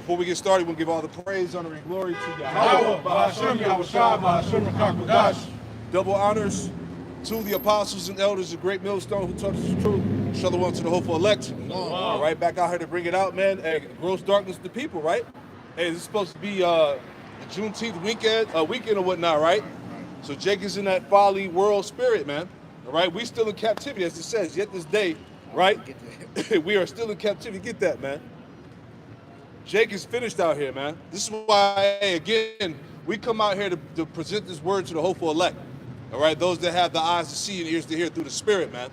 Before we get started, we'll give all the praise, honor, and glory to Yahweh, Yahweh. Bahashem, Yahushua, Bahashem, Rakakbagash. Double honors to the apostles and elders, the great millstone who taught us the truth. Shalom to the hopeful elect. All right, back out here to bring it out, man. Hey, gross darkness to the people, right? Hey, this is supposed to be the Juneteenth weekend or whatnot, right? So Jake is in that folly world spirit, man. All right, we still in captivity, as it says, yet this day, right? We are still in captivity. Get that, man. Jake is finished out here, man. This is why, hey, again, we come out here to present this word to the hopeful elect. All right, those that have the eyes to see and ears to hear through the spirit, man.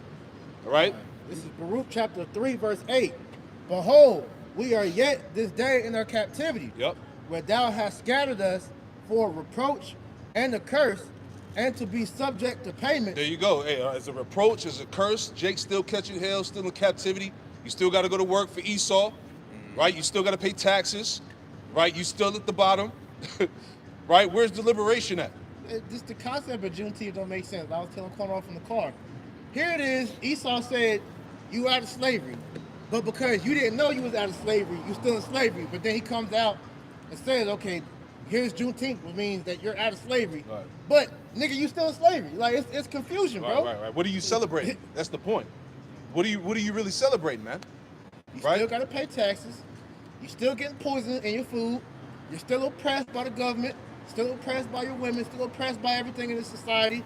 All right? This is Baruch chapter 3, verse 8. Behold, we are yet this day in our captivity, Yep. where thou hast scattered us for reproach and a curse, and to be subject to payment. There you go. Hey, as a reproach, as a curse, Jake's still catching hell, still in captivity. You still got to go to work for Esau, right? You still got to pay taxes, right? You still at the bottom, right? Where's the liberation at? Just the concept of Juneteenth don't make sense. I was telling Corner off in the car. Here it is. Esau said, you out of slavery. But because you didn't know you was out of slavery, you still in slavery. But then he comes out and says, okay, here's Juneteenth, which means that you're out of slavery. Right. But, nigga, you still in slavery. Like, it's confusion, bro. Right. What are you celebrating? That's the point. What are you really celebrating, man? You Right? still got to pay taxes. You still getting poison in your food. You're still oppressed by the government. Still oppressed by your women. Still oppressed by everything in this society.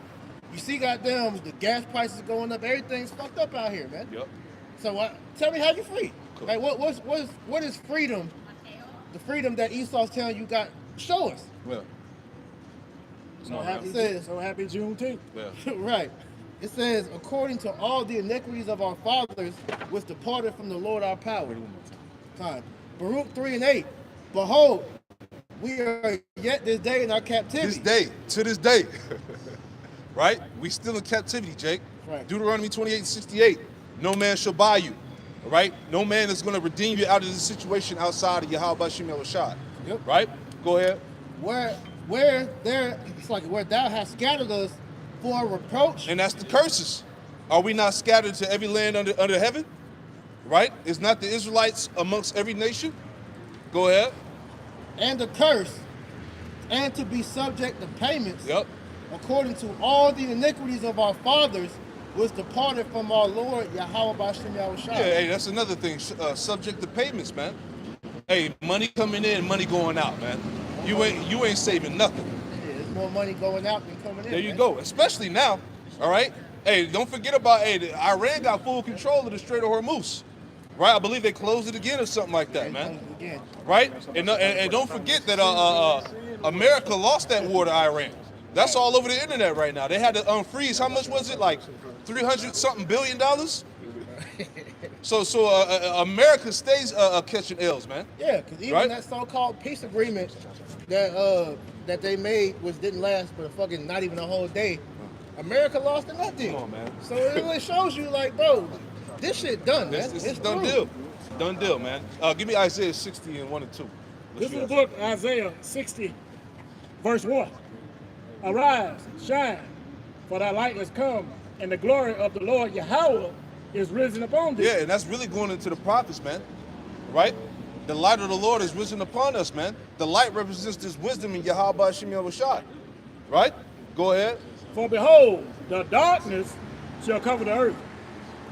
You see, goddamn, the gas prices going up. Everything's fucked up out here, man. Yep. So tell me how you free. Cool. Like, what is freedom? The freedom that Esau's telling you got. Show us. Well, So It says, happy Juneteenth. yeah. right. It says, according to all the iniquities of our fathers, which departed from the Lord our power. Time. Baruch 3 and 8. Behold, we are yet this day in our captivity. This day, to this day, right? We still in captivity, Jake. Right. Deuteronomy 28:68. No man shall buy you, all right? No man is going to redeem you out of this situation outside of Yahweh Shem Yahushua. Yep. Right? Go ahead. Where there, it's like where thou hast scattered us for reproach. And that's the curses. Are we not scattered to every land under heaven? Right? Is not the Israelites amongst every nation? Go ahead. And a curse, and to be subject to payments, Yep. according to all the iniquities of our fathers, which departed from our Lord Yahweh Bashem Yahushua. Yeah, hey, that's another thing. Subject to payments, man. Hey, money coming in, money going out, man. You ain't saving nothing. Yeah, there's more money going out than coming in. There you man. go. Especially now. All right. Hey, don't forget about Iran got full control of the Strait of Hormuz. Right? I believe they closed it again or something like that, man. Again. Right? And don't forget that America lost that war to Iran. That's all over the internet right now. They had to unfreeze. How much was it? Like 300 something billion dollars. So America stays catching L's, man. Yeah, because even Right? that so-called peace agreement that they made, which didn't last but fucking not even a whole day, America lost to nothing. Come on, man. So it really shows you, like, bro, this shit done, man. This It's is done through. deal. Done deal, man. Give me Isaiah 60 and 1 and 2. This is the book, Isaiah 60, verse 1. Arise, shine, for thy light has come, and the glory of the Lord Yahweh is risen upon thee. Yeah, and that's really going into the prophets, man. Right? The light of the Lord is risen upon us, man. The light represents this wisdom in Yahweh Shem Yahushua. Right? Go ahead. For behold, the darkness shall cover the earth,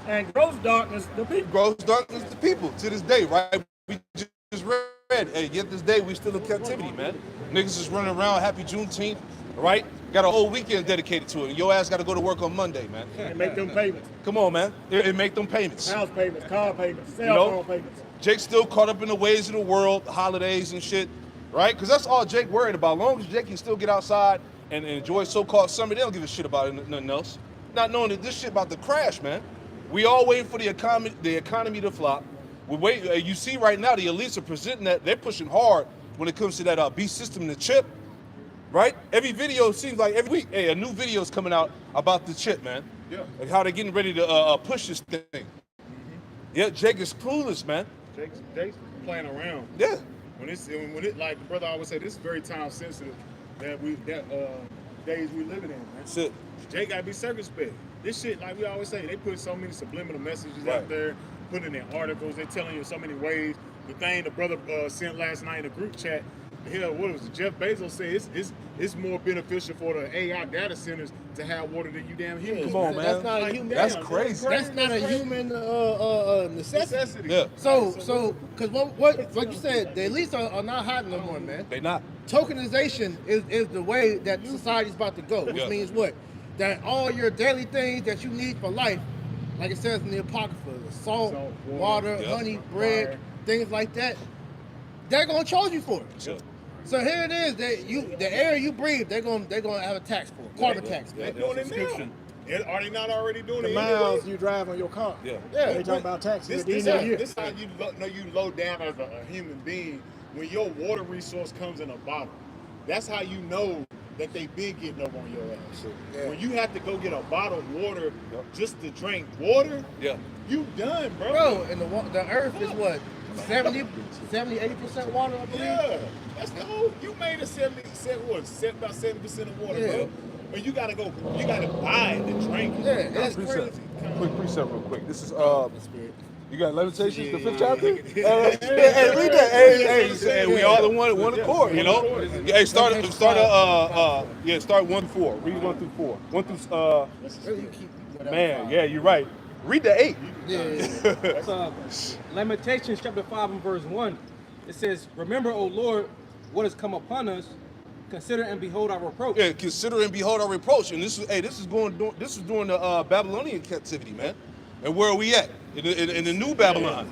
and gross darkness the people. Gross darkness to people to this day, right? We just read, hey, yet this day we still in captivity, man. Niggas is running around, happy Juneteenth, right? Got a whole weekend dedicated to it. And your ass got to go to work on Monday, man. And make them payments. Come on, man. It make them payments. House payments, car payments, cell You know? phone payments. Jake's still caught up in the ways of the world, the holidays and shit, right? Because that's all Jake worried about. As long as Jake can still get outside and enjoy so-called summer, they don't give a shit about it, nothing else. Not knowing that this shit about to crash, man. We all waiting for the economy to flop. We wait. You see right now the elites are presenting that they're pushing hard when it comes to that beast system, the chip, right? Every video seems like every week, hey, a new video is coming out about the chip, man. Yeah. Like how they're getting ready to push this thing. Yeah, Jake is clueless, man. Jake's playing around. Yeah. When it like the brother always say, this is very time sensitive that days we living in, man. That's it. Jake gotta be circumspect. This shit, like we always say, they put so many subliminal messages Right. out there, putting in articles, they're telling you so many ways. the thing the brother sent last night in the group chat. Hell, what was it? Jeff Bezos said it's more beneficial for the AI data centers to have water than you damn humans. Come on, man. That's not a human. That's crazy. That's not a human necessity. Yeah. So, because what like you said, the elites are not hot no more, man. They not. Tokenization is the way that society's about to go, which Yeah. means what? That all your daily things that you need for life, like it says in the Apocrypha, salt, water, Yeah. honey, bread, Fire. things like that, they're gonna charge you for it. Sure. So here it is that the air you breathe, they're gonna have a tax for it, carbon tax. They're doing it now. Are they not already doing The it miles anyway? you drive on your car. Yeah. Yeah. They talk about taxes This, at the this, end of how, the year. this how you know you low down as a human being when your water resource comes in a bottle. That's how you know that they been getting up on your ass. Yeah. When you have to go get a bottle of water just to drink water, Yeah. you done, bro. Bro, and the earth is what? 80% water, I believe? Yeah, that's the whole. You made a 70% of water, Yeah. bro. But you gotta buy it to drink it. Yeah, that's Precept. crazy. Quick precept, real quick. This is Spirit. You got Lamentations, the Yeah, 5th yeah, chapter? yeah. Hey, read that. Hey, we all in one accord, you know? Hey, start 1 through 4. Read 1 through 4. 1 through, Really, you keep whatever. man, yeah, you're right. Read the 8. Yeah. Lamentations chapter 5 and verse 1. It says, "Remember, O Lord, what has come upon us. Consider and behold our reproach." Yeah, consider and behold our reproach. And this is during the Babylonian captivity, man. And where are we at? In the new Babylon.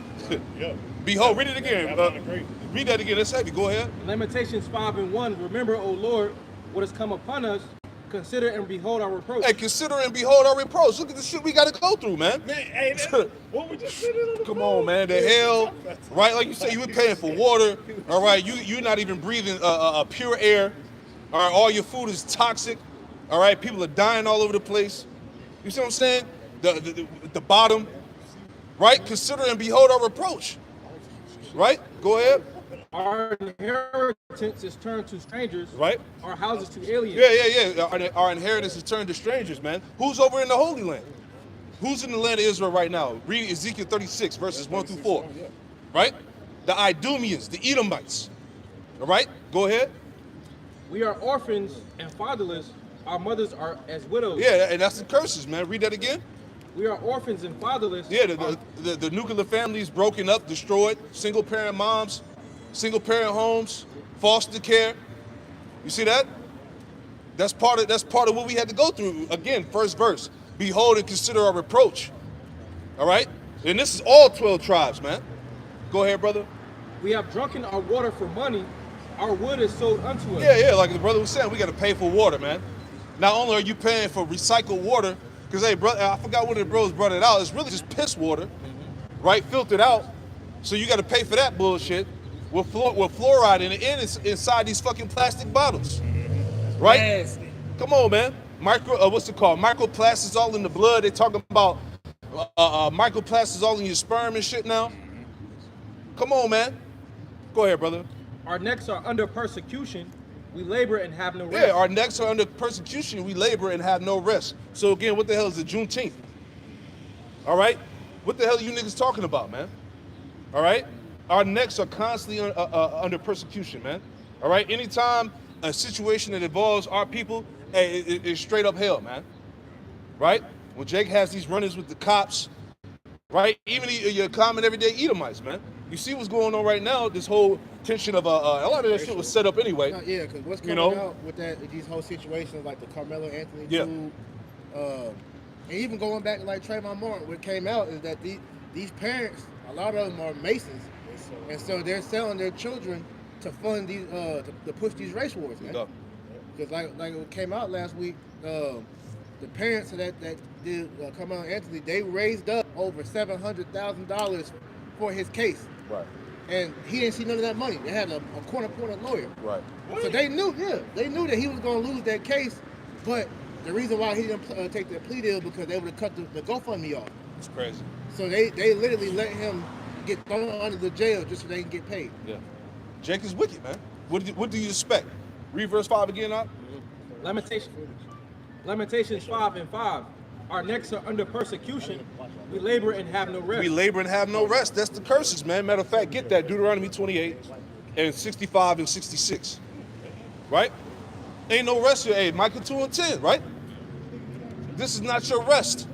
Yeah. Behold, read it again. Babylon the Great. Read that again. That's heavy. Go ahead. Lamentations 5 and 1. "Remember, O Lord, what has come upon us. Consider and behold our reproach." Hey, consider and behold our reproach. Look at the shit we got to go through, man. Man, hey, that, what we just said on the Come phone. on, man. The hell, right? Like you say, you were paying for water. All right, you're not even breathing pure air. All right, all your food is toxic. All right, people are dying all over the place. You see what I'm saying? The bottom, right? Consider and behold our reproach. Right? Go ahead. Our inheritance is turned to strangers. Right? Our houses to aliens. Yeah. Our inheritance is turned to strangers, man. Who's over in the Holy Land? Who's in the land of Israel right now? Read Ezekiel 36, verses 1 through 4. Right? The Idumeans, the Edomites. All right? Go ahead. We are orphans and fatherless. Our mothers are as widows. Yeah, and that's the curses, man. Read that again. We are orphans and fatherless. Yeah, the nuclear families broken up, destroyed, single parent moms, single parent homes, foster care. You see that? That's part of what we had to go through. Again, first verse. Behold and consider our reproach. All right? And this is all 12 tribes, man. Go ahead, brother. We have drunken our water for money. Our wood is sold unto us. Yeah, like the brother was saying, we got to pay for water, man. Not only are you paying for recycled water, because, hey, brother, I forgot one of the bros brought it out. It's really just piss water, right? Filtered out. So you got to pay for that bullshit with fluoride in it and it's inside these fucking plastic bottles, right? Nasty. Come on, man. What's it called? Microplastics all in the blood. They talking about microplastics all in your sperm and shit now. Come on, man. Go ahead, brother. Our necks are under persecution. We labor and have no rest. Yeah, our necks are under persecution. We labor and have no rest. So again, what the hell is the Juneteenth? All right? What the hell are you niggas talking about, man? All right? Our necks are constantly under persecution, man. All right? Anytime a situation that involves our people, hey, it's straight up hell, man. Right? When Jake has these run-ins with the cops, right? Even your common everyday Edomites, man. You see what's going on right now? This whole tension of a lot of that shit was set up anyway. Yeah, because what's coming out with these whole situations like the Carmelo Anthony dude, and even going back to like Trayvon Martin, what came out is that these parents, a lot of them are Masons, and so they're selling their children to fund these to push these race wars, man. Because like it came out last week, the parents that did Carmelo Anthony, they raised up over $700,000 for his case. Right. And he didn't see none of that money. They had a corner lawyer. Right. So they knew that he was going to lose that case, but the reason why he didn't take the plea deal because they would have cut the GoFundMe off. It's crazy. So they literally let him get thrown under the jail just so they can get paid. Yeah. Jake is wicked, man. What do you expect? Read verse 5 again, Op. Lamentations 5 and 5. Our necks are under persecution. We labor and have no rest. We labor and have no rest. That's the curses, man. Matter of fact, get that. Deuteronomy 28 and 65 and 66. Right? Ain't no rest here. Hey, Micah 2 and 10, right? This is not your rest.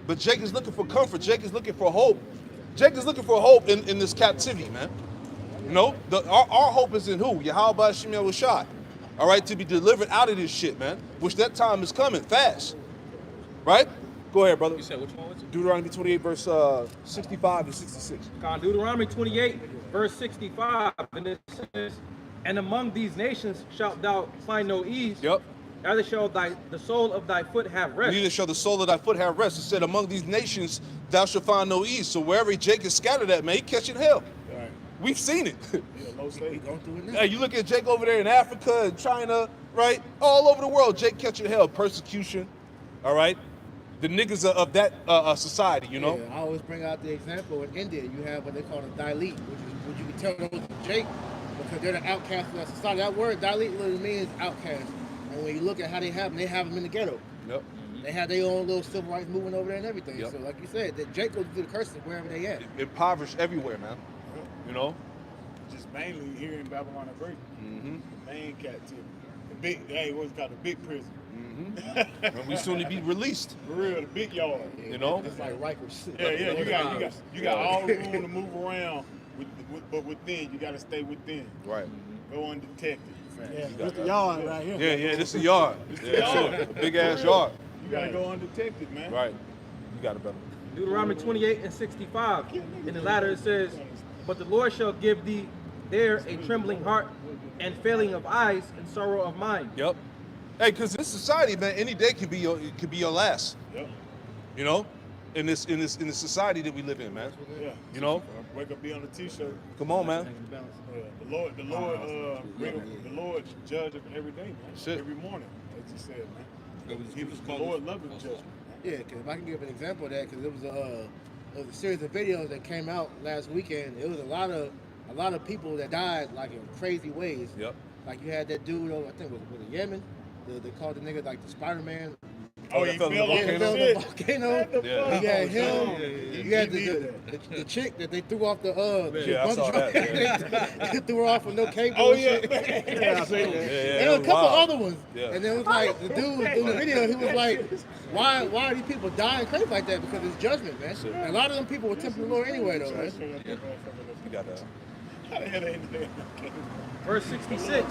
But Jake is looking for comfort. Jake is looking for hope. Jake is looking for hope in this captivity, man. You know, our hope is in who? Yahweh Shem Yahushai. All right, to be delivered out of this shit, man. Which that time is coming fast. Right? Go ahead, brother. You said which one was it? Deuteronomy 28, verse 65 and 66. God, Deuteronomy 28, verse 65, and it says, "And among these nations shalt thou find no ease. Yep. Neither shall the sole of thy foot have rest." Neither shall the sole of thy foot have rest. It said, among these nations thou shalt find no ease. So wherever Jake is scattered at, man, he catching hell. Right. We've seen it. Yeah, low We state. going through it now. Hey, you look at Jake over there in Africa and China, right? All over the world, Jake catching hell. Persecution, all right? The niggas of that society, you know? Yeah, I always bring out the example in India. You have what they call a Dalit, which you can tell those are Jake because they're the outcast of that society. That word Dalit literally means outcast. And when you look at how they have them in the ghetto. Yep. They have their own little civil rights movement over there and everything. Yep. So like you said, that Jake goes through the curses wherever they at. Impoverished everywhere, man. You know? Just mainly here in Babylon the Great. Mm-hmm. The main captivity. The big, hey, what's it called? The big prison. And we soon to be released, For real, the big yard. you know? It's like Rikers. Yeah, you got all the room to move around, but within, you got to stay within. Right. Go undetected. Yeah, this the yard right here. Yeah, this is a yard. Yeah, sure. A big ass yard. You got to go undetected, man. Right. You got it, brother. Deuteronomy 28 and 65. In the latter it says, "But the Lord shall give thee there a trembling heart and failing of eyes and sorrow of mind." Yep. Hey, because this society, man, any day could be your last. Yep. You know, in this society that we live in, man. Yeah. You know, Wake up, be on the t-shirt. come on, man. The Lord judge of every day, man. Shit. Every morning, as you said, man. The Lord loving judgment. Yeah, because if I can give an example of that, because it was a series of videos that came out last weekend. It was a lot of people that died like in crazy ways. Yep. Like you had that dude over, I think was it Yemen? They called the nigga like the Spider-Man. Oh, that he fell in the fell off Yeah, volcano? he the fell in shit. the volcano. Yeah. You had him. Yeah. You had He did the chick that they threw off the Yeah, I saw that, they threw her off with no cable. Oh, and yeah. shit. Yeah, And it there was a was couple wild. other ones. Yeah. And it was like the dude was doing the video. He was like, "Why are these people dying crazy like that? Because it's judgment, man." Sure. And a lot of them people were tempting the Lord anyway, though, man. You got that. How the hell they in there? Verse 66.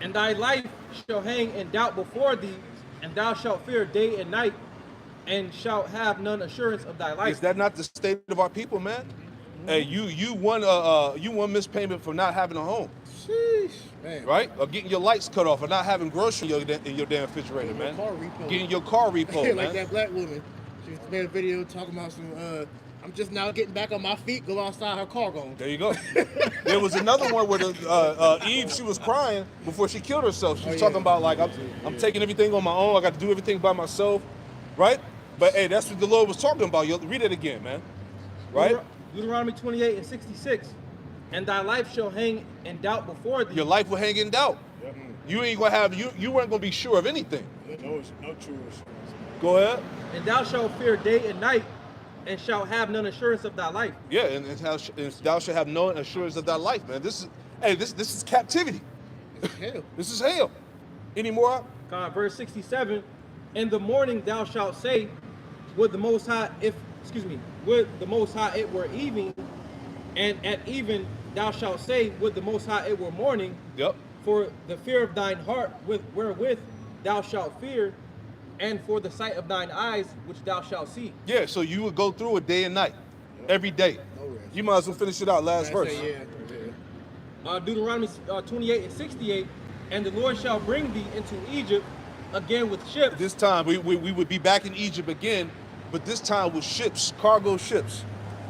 "And thy life shall hang in doubt before thee, and thou shalt fear day and night, and shalt have none assurance of thy Is life." that not the state of our people, man? Hey, you won mispayment for not having a home, Sheesh, man. right? Or getting your lights cut off, or not having groceries in your damn refrigerator, man. Car repo. Getting your car repo, like man. that black woman. She made a video talking about some. I'm just now getting back on my feet. Go outside, her car gone. There you go. There was another one where Eve, she was crying before she killed herself. She was Oh, yeah. talking about like I'm taking everything on my own. I got to do everything by myself, right? But hey, that's what the Lord was talking about. You read it again, man. Right? Deuteronomy 28 and 66. "And thy life shall hang in doubt before thee." Your life will hang in doubt. You ain't gonna have you weren't gonna be sure of anything. No true assurance. Go ahead. "And thou shalt fear day and night, and shalt have none assurance of thy life." Yeah, and thou shalt have no assurance of thy life, man. This is captivity. Hell. This is hell. Any more? God, verse 67. "In the morning thou shalt say, would the Most High it were evening, and at even thou shalt say, would the Most High it were morning, Yep. for the fear of thine heart wherewith thou shalt fear, and for the sight of thine eyes which thou shalt see." Yeah, so you would go through it day and night, every day. No rest. You might as well finish it out. Last I verse. say, yeah. Deuteronomy 28 and 68. "And the Lord shall bring thee into Egypt again with ships." This time we would be back in Egypt again, but this time with ships, cargo ships.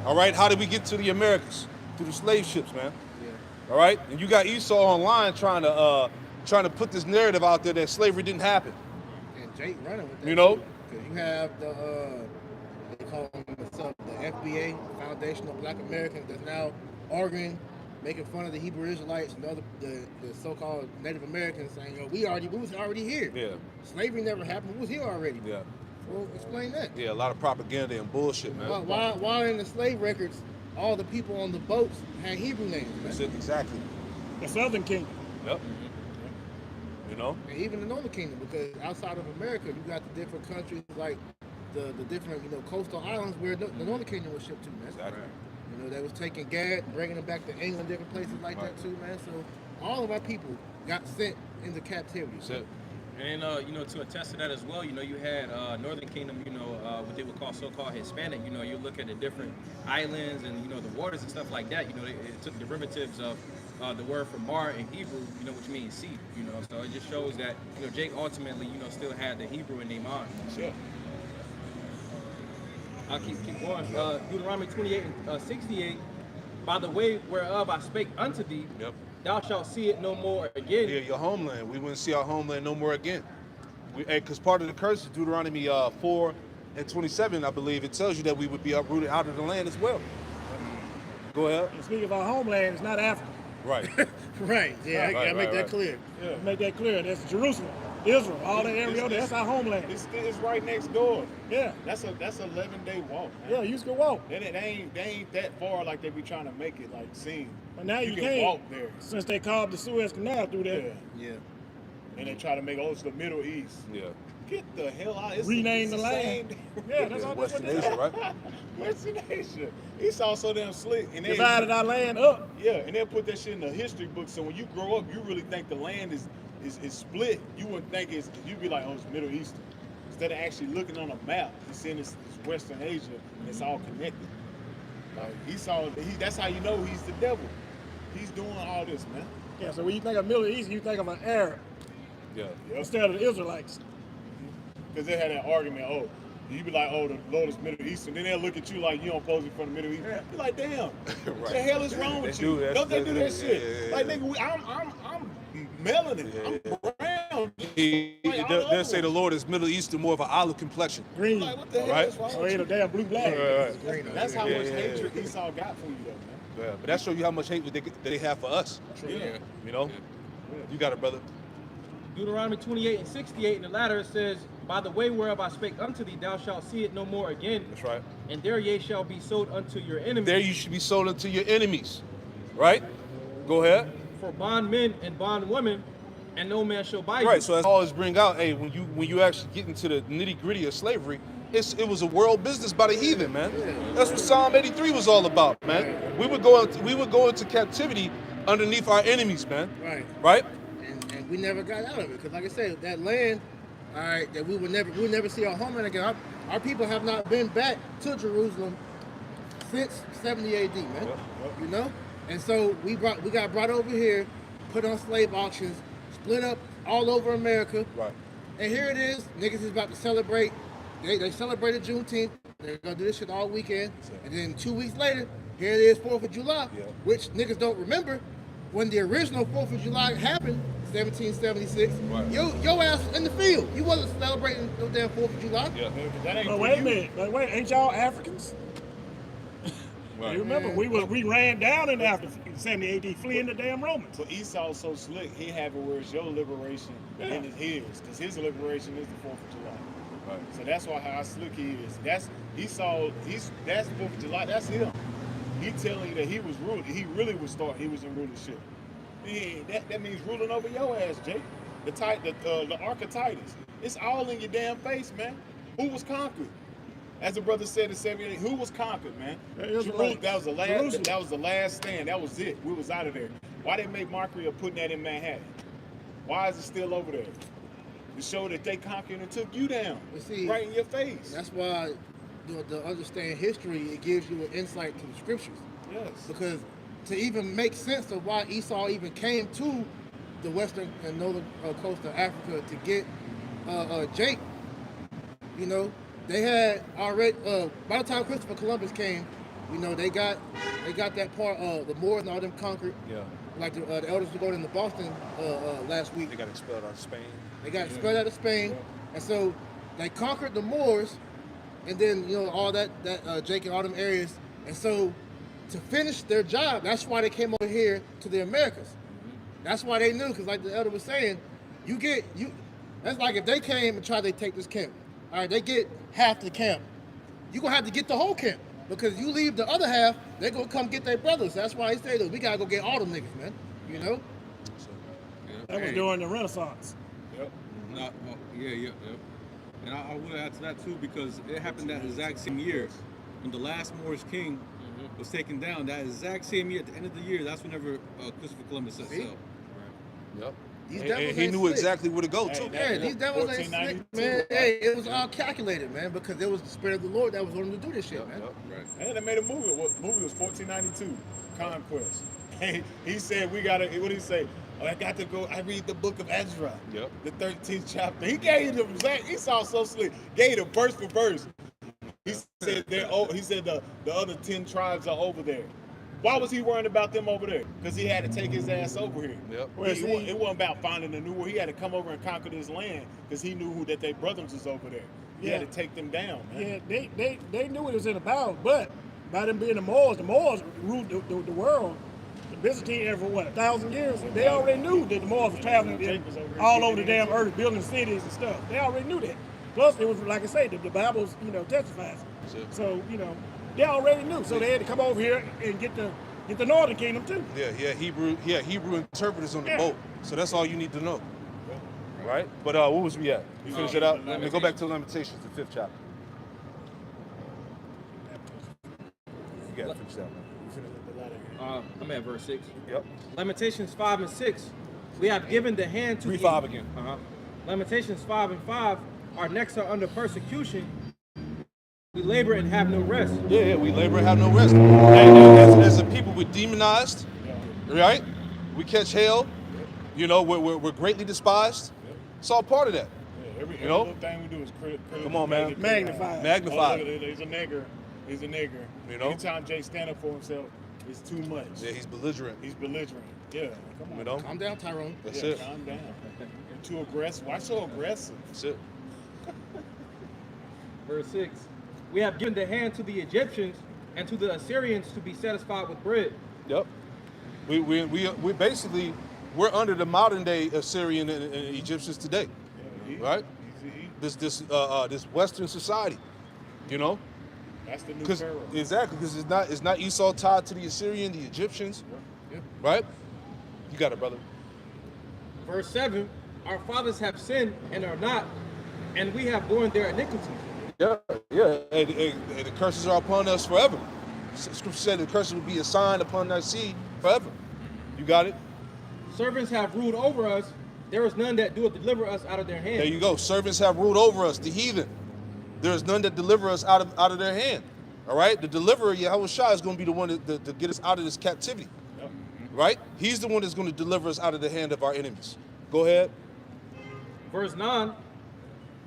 All right, how did we get to the Americas? Through the slave ships, man. Yeah. All right, and you got Esau online trying to put this narrative out there that slavery didn't happen. And Jake running with that. You know? Because you have they call themselves the FBA, Foundation of Black Americans, that's now arguing, making fun of the Hebrew Israelites and the so-called Native Americans, saying, "Yo, we was already here. Yeah, Slavery never happened. We was here already." yeah. Well, explain that. Yeah, a lot of propaganda and bullshit, man. Why in the slave records, all the people on the boats had Hebrew names, That's man? it, exactly. The Southern Kingdom. Yep. You know? And even the Northern Kingdom, because outside of America, you got the different countries like the different coastal islands where the Northern Kingdom was shipped to, man. Exactly. They was taking Gad, bringing them back to England, different places like that too, man. So all of our people got sent into captivity. That's it. And to attest to that as well, you had Northern Kingdom, what they would call so-called Hispanic. You look at the different islands and the waters and stuff like that. It took derivatives of the word for mar in Hebrew, which means sea. So it just shows that Jake ultimately, still had the Hebrew in their mind. Sure. I'll keep going. Deuteronomy 28 and 68. By the way whereof I spake unto thee, Yep. thou shalt see it no more again. Yeah, your homeland. We wouldn't see our homeland no more again. Because part of the curse is Deuteronomy 4 and 27, I believe, it tells you that we would be uprooted out of the land as well. Go ahead. And speaking of our homeland, it's not Africa. Right. Right. Yeah, I gotta make that right. clear. Yeah. Make that clear. That's Jerusalem, Israel, all that area. That's our homeland. It's right next door. Yeah. That's 11-day walk. Man. Yeah, you used to walk. They ain't that far like they be trying to make it like seem. But now you can can't. walk there. Since they carved the Suez Canal through Yeah. there. Yeah. And they try to make it's the Middle East. Yeah. Get the hell out. It's Rename it's the land. same- Yeah, that's all that's Western what they Asia, said. right? Western Asia. Esau so damn slick. And they Divided our land up. Yeah, and they'll put that shit in the history book. So when you grow up, you really think the land is split. You wouldn't think you'd be like, oh, it's Middle Eastern. Instead of actually looking on a map, you're seeing it's Western Asia, and it's all connected. Like Esau, that's how you know he's the devil. He's doing all this, man. Yeah, so when you think of Middle East, you think of an Arab Yeah. instead of the Israelites. Because they had that argument, you be like, oh, the Lord is Middle Eastern. Then they'll look at you like you don't pose from the Middle East. Yeah. You're like, damn, what the Right. hell is wrong with They you? do that. Don't they do that Yeah, shit? yeah, Like, yeah. nigga, I'm melanin. Yeah. I'm brown. They'll say the Lord is Middle Eastern, more of an olive complexion. Green. Like, what the hell Right. is wrong So with ain't you? a damn blue black. That's how Yeah, much yeah, hatred yeah. Esau got for you, though, man. Yeah, but that shows you how much hate they have for us. Yeah. You know? You got it, brother. Deuteronomy 28 and 68 in the latter it says, by the way whereof I spake unto thee, thou shalt see it no more again. That's right. And there ye shall be sold unto your enemies. There you should be sold unto your enemies. Right? Go ahead. For bondmen and bondwomen, and no man shall buy you. Right, so that's always bring out, hey, when you actually get into the nitty-gritty of slavery, it was a world business by the heathen, man. That's what Psalm 83 was all about, man. We would go into captivity underneath our enemies, man. Right. Right? And we never got out of it because, like I said, that land, all right, that we'll never see our homeland again. Our people have not been back to Jerusalem since 70 AD, man. You know, and so we got brought over here, put on slave auctions, split up all over America. Right. And here it is, niggas is about to celebrate. They celebrated Juneteenth. They're gonna do this shit all weekend, and then 2 weeks later, here it is, 4th of July, Yeah. which niggas don't remember when the original 4th of July happened, 1776. Right. Your ass was in the field. You wasn't celebrating no damn 4th of July. Yeah. That ain't But for wait a you. minute. But wait, ain't y'all Africans? Right. You remember, we ran down in after 70 AD, fleeing the damn Romans. But Esau's so slick, he have it where it's your liberation and it's his. Because his liberation is the 4th of July. Right. So that's why how slick he is. That's Esau, that's 4th of July, that's him. He telling you that he was ruling. He really was he was in rulership. That means ruling over your ass, Jake. The Ark of Titus. It's all in your damn face, man. Who was conquered? As the brother said in 78, who was conquered, man? The Israelites. That was the last. Jerusalem. That was the last stand. That was it. We was out of there. Why they make mockery of putting that in Manhattan? Why is it still over there? To show that they conquered and took you down, But see, right in your face. That's why to understand history, it gives you an insight to the scriptures. Yes. Because to even make sense of why Esau even came to the western and northern coast of Africa to get Jake, you know, they had already by the time Christopher Columbus came, you know, they got that part the Moors and all them conquered. Yeah. Like the elders were going into Boston last week. They got expelled out of Spain. They got expelled out of Spain, and so they conquered the Moors, and then you know all that Jake and all them areas, and so to finish their job, that's why they came over here to the Americas. That's why they knew, because like the elder was saying, that's like if they came and tried to take this camp, All right, they get half the camp. You're going to have to get the whole camp. Because you leave the other half, they're going to come get their brothers. That's why he say, look, we got to go get all them niggas, man. You know? That was during the Renaissance. Yep. Yeah. And I would add to that too, because it happened that exact same year when the last Moorish king was taken down. That exact same year, at the end of the year, that's whenever Christopher Columbus set sail. Yep. These And devils he ain't knew slick. exactly where to go, too. Yeah, these devils ain't slick, man. Hey, it was all calculated, man, because it was the Spirit of the Lord that was on them to do this shit, man. Right. And they made a movie. What movie was 1492? Conquest. He said we gotta. What did he say? Oh, I got to go. I read the book of Ezra. Yep. The 13th chapter. He gave them. Esau so slick. Gave them verse for verse. He said he said the other 10 tribes are over there. Why was he worrying about them over there? Because he had to take his ass over here. Yep. It wasn't about finding a new one. He had to come over and conquer this land because he knew that their brothers was over there. He had to take them down, man. Yeah, they knew it was in the Bible, but by them being the Moors ruled the world. The Byzantine era for what, 1,000 years? They already knew that the Moors were traveling all over the damn earth, building cities and stuff. They already knew that. Plus, it was like I say, the Bible's testifies. So they already knew. So they had to come over here and get the Northern Kingdom too. Yeah, Hebrew interpreters on the boat. So that's all you need to know. Right? But what was we at? You finish it out? Let me go back to Lamentations, the 5th chapter. You got to finish that one. I'm at verse 6. Yep. Lamentations 5 and 6. We have given the hand to 3:5 again. Lamentations 5 and 5. Our necks are under persecution. We labor and have no rest. Yeah, we labor and have no rest. And as a people, we're demonized, right? We catch hell. We're greatly despised. It's all part of that. Yeah, every know? little thing we do is critical. Come on, man. Magnified. Magnified. He's a nigger. He's a nigger. Anytime Jay stand up for himself, it's too much. Yeah, he's belligerent. He's belligerent. Yeah, come on. Calm down, Tyrone. That's Yeah, it. calm down. You're too aggressive. Why so aggressive? That's it. Verse 6. We have given the hand to the Egyptians and to the Assyrians to be satisfied with bread. Yep. We basically we're under the modern day Assyrian and Egyptians today, right? This Western society, That's the new Because Pharaoh. exactly, because it's not Esau tied to the Assyrian, the Egyptians, right? You got it, brother. Verse 7. Our fathers have sinned and are not, and we have borne their iniquity. Yeah. And the curses are upon us forever. Scripture said the curses will be a sign upon thy seed forever. You got it? Servants have ruled over us. There is none that doeth deliver us out of their hand. There you go. Servants have ruled over us, the heathen. There is none that deliver us out of their hand. All right? The deliverer, Yahushua, is going to be the one to get us out of this captivity. Right? He's the one that's going to deliver us out of the hand of our enemies. Go ahead. Verse 9.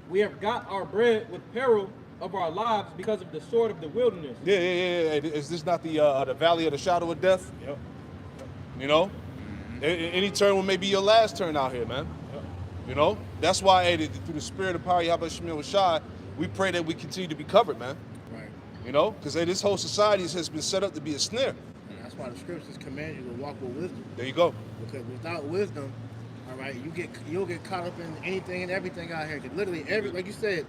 We have got our bread with peril of our lives because of the sword of the wilderness. Yeah. Is this not the valley of the shadow of death? Yep. Any turn will maybe your last turn out here, man. That's why through the spirit of power, Yahweh Shemil Shai, we pray that we continue to be covered, man. Right. Because this whole society has been set up to be a snare. And that's why the scriptures command you to walk with wisdom. There you go. Because without wisdom, all right, you'll get caught up in anything and everything out here. 'Cause literally like you said,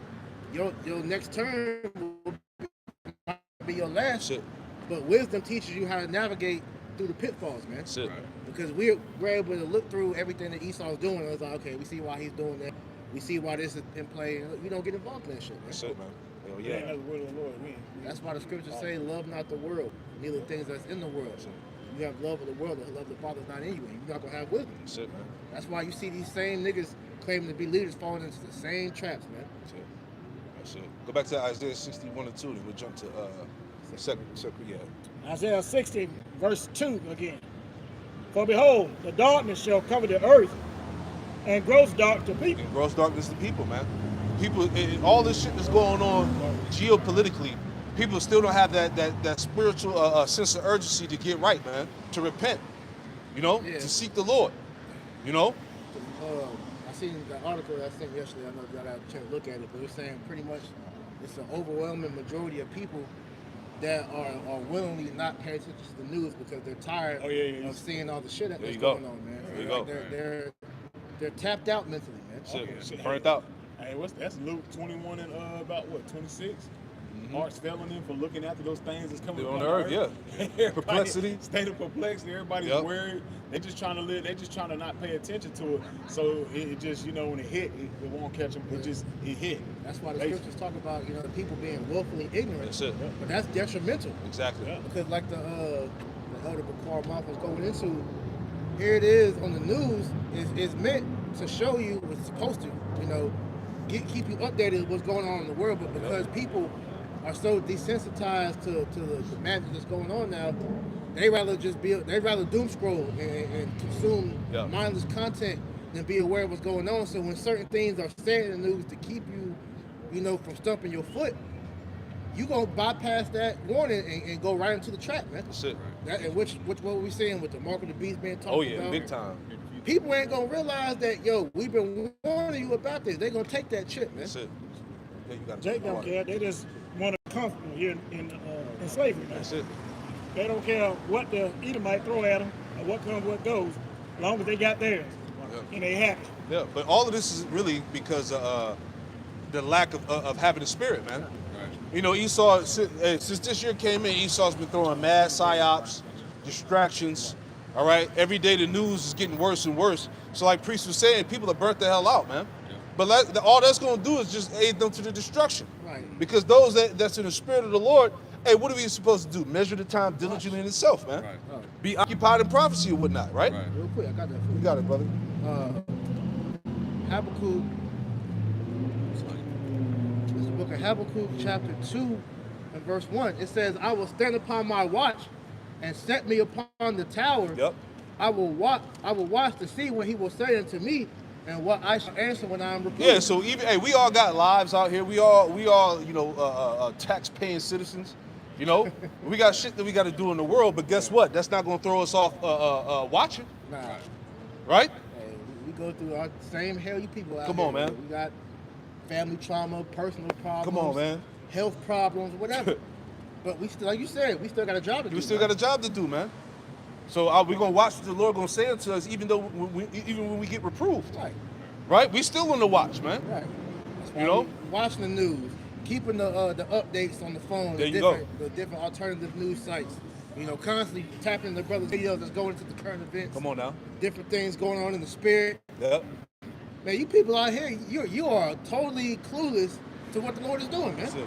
your next turn will be your last. That's it. But wisdom teaches you how to navigate through the pitfalls, man. That's it. Because we're able to look through everything that Esau's doing. And it's like, okay, we see why he's doing that. We see why this is in play. We don't get involved in that shit, man. That's it, man. Hell Yeah. yeah. That's the word of the Lord. That's why the scriptures say, love not the world, neither things that's in the world. You have love of the world, the love of the Father's not in you. You're not going to have wisdom. That's it, man. That's why you see these same niggas claiming to be leaders falling into the same traps, man. That's it. Go back to Isaiah 61 and 2, then we'll jump to second. Isaiah 60, verse 2 again. For behold, the darkness shall cover the earth, and gross dark to people. And gross darkness to people, man. People, all this shit that's going on geopolitically, people still don't have that spiritual sense of urgency to get right, man. To repent, to seek the Lord, I seen the article that I sent yesterday. I know y'all got a chance to look at it, but it's saying pretty much it's an overwhelming majority of people that are willingly not paying attention to the news because they're tired of seeing all the shit that's going on, man. There you Like go. they're tapped out mentally, man. Shit, burnt out. Hey, that's Luke 21 and about what 26. Hearts failing them for looking after those things that's coming On upon the earth, yeah. Everybody- Perplexity. State of perplexity. Everybody's Yep. worried. They just trying to live. They just trying to not pay attention to it. So it just, when it hit, it won't catch them. It hit. That's why the Basically. scriptures talk about, the people being willfully ignorant. That's it. But that's detrimental. Exactly. Yeah. Because like the Elder Bakar Moth was going into, here it is on the news, is meant to show you what's supposed to, keep you updated with what's going on in the world, but because people are so desensitized to the madness that's going on now, they rather doom scroll and consume Yeah. mindless content than be aware of what's going on. So when certain things are said in the news to keep you, from stumping your foot, you gonna bypass that warning and go right into the trap, man. That's it. And which what we seeing with the mark of the beast being talked Oh yeah, about. big time. People ain't gonna realize that, we've been warning you about this. They gonna take that chip, man. That's it. Yeah, you got Jake don't care. They just want to comfortable here in slavery, man. That's it. They don't care what the Edomite throw at them or what comes, what goes, as long as they got theirs and they happy. Yeah, but all of this is really because the lack of having the spirit, man. Esau, since this year came in, Esau's been throwing mad psyops, distractions. All right, every day the news is getting worse and worse. So like Priest was saying, people are burnt the hell out, man. But all that's going to do is just aid them to the destruction. Right. Because those that's in the spirit of the Lord, hey, what are we supposed to do? Measure the time diligently in itself, man. Right. Be occupied in prophecy or whatnot, right? Right. Real quick, I got that for You you. got it, brother. Habakkuk. This is the book of Habakkuk, chapter 2, and verse 1. It says, I will stand upon my watch and set me upon the tower. Yep. I will watch to see what he will say unto me and what I shall answer when I am reproved. Yeah, so we all got lives out here. We all tax-paying citizens. We got shit that we got to do in the world. But guess what? That's not going to throw us off watching, Nah. right? Hey, we go through our same hell you people out Come here. on, man. We got family trauma, personal problems. Come on, man. Health problems, whatever. But we still, like you said, we still got a job to do. We still got a job to do, man. So we're going to watch what the Lord going to say unto us, even when we get reproved, Right, right? We still on the watch, man. right. That's why You know? we watching the news, keeping the updates on the phone, There you go. the different alternative news sites. Constantly tapping the brothers' videos that's going into the current events. Come on now. Different things going on in the spirit. Yep. Man, you people out here, you are totally clueless to what the Lord is doing, man. That's it.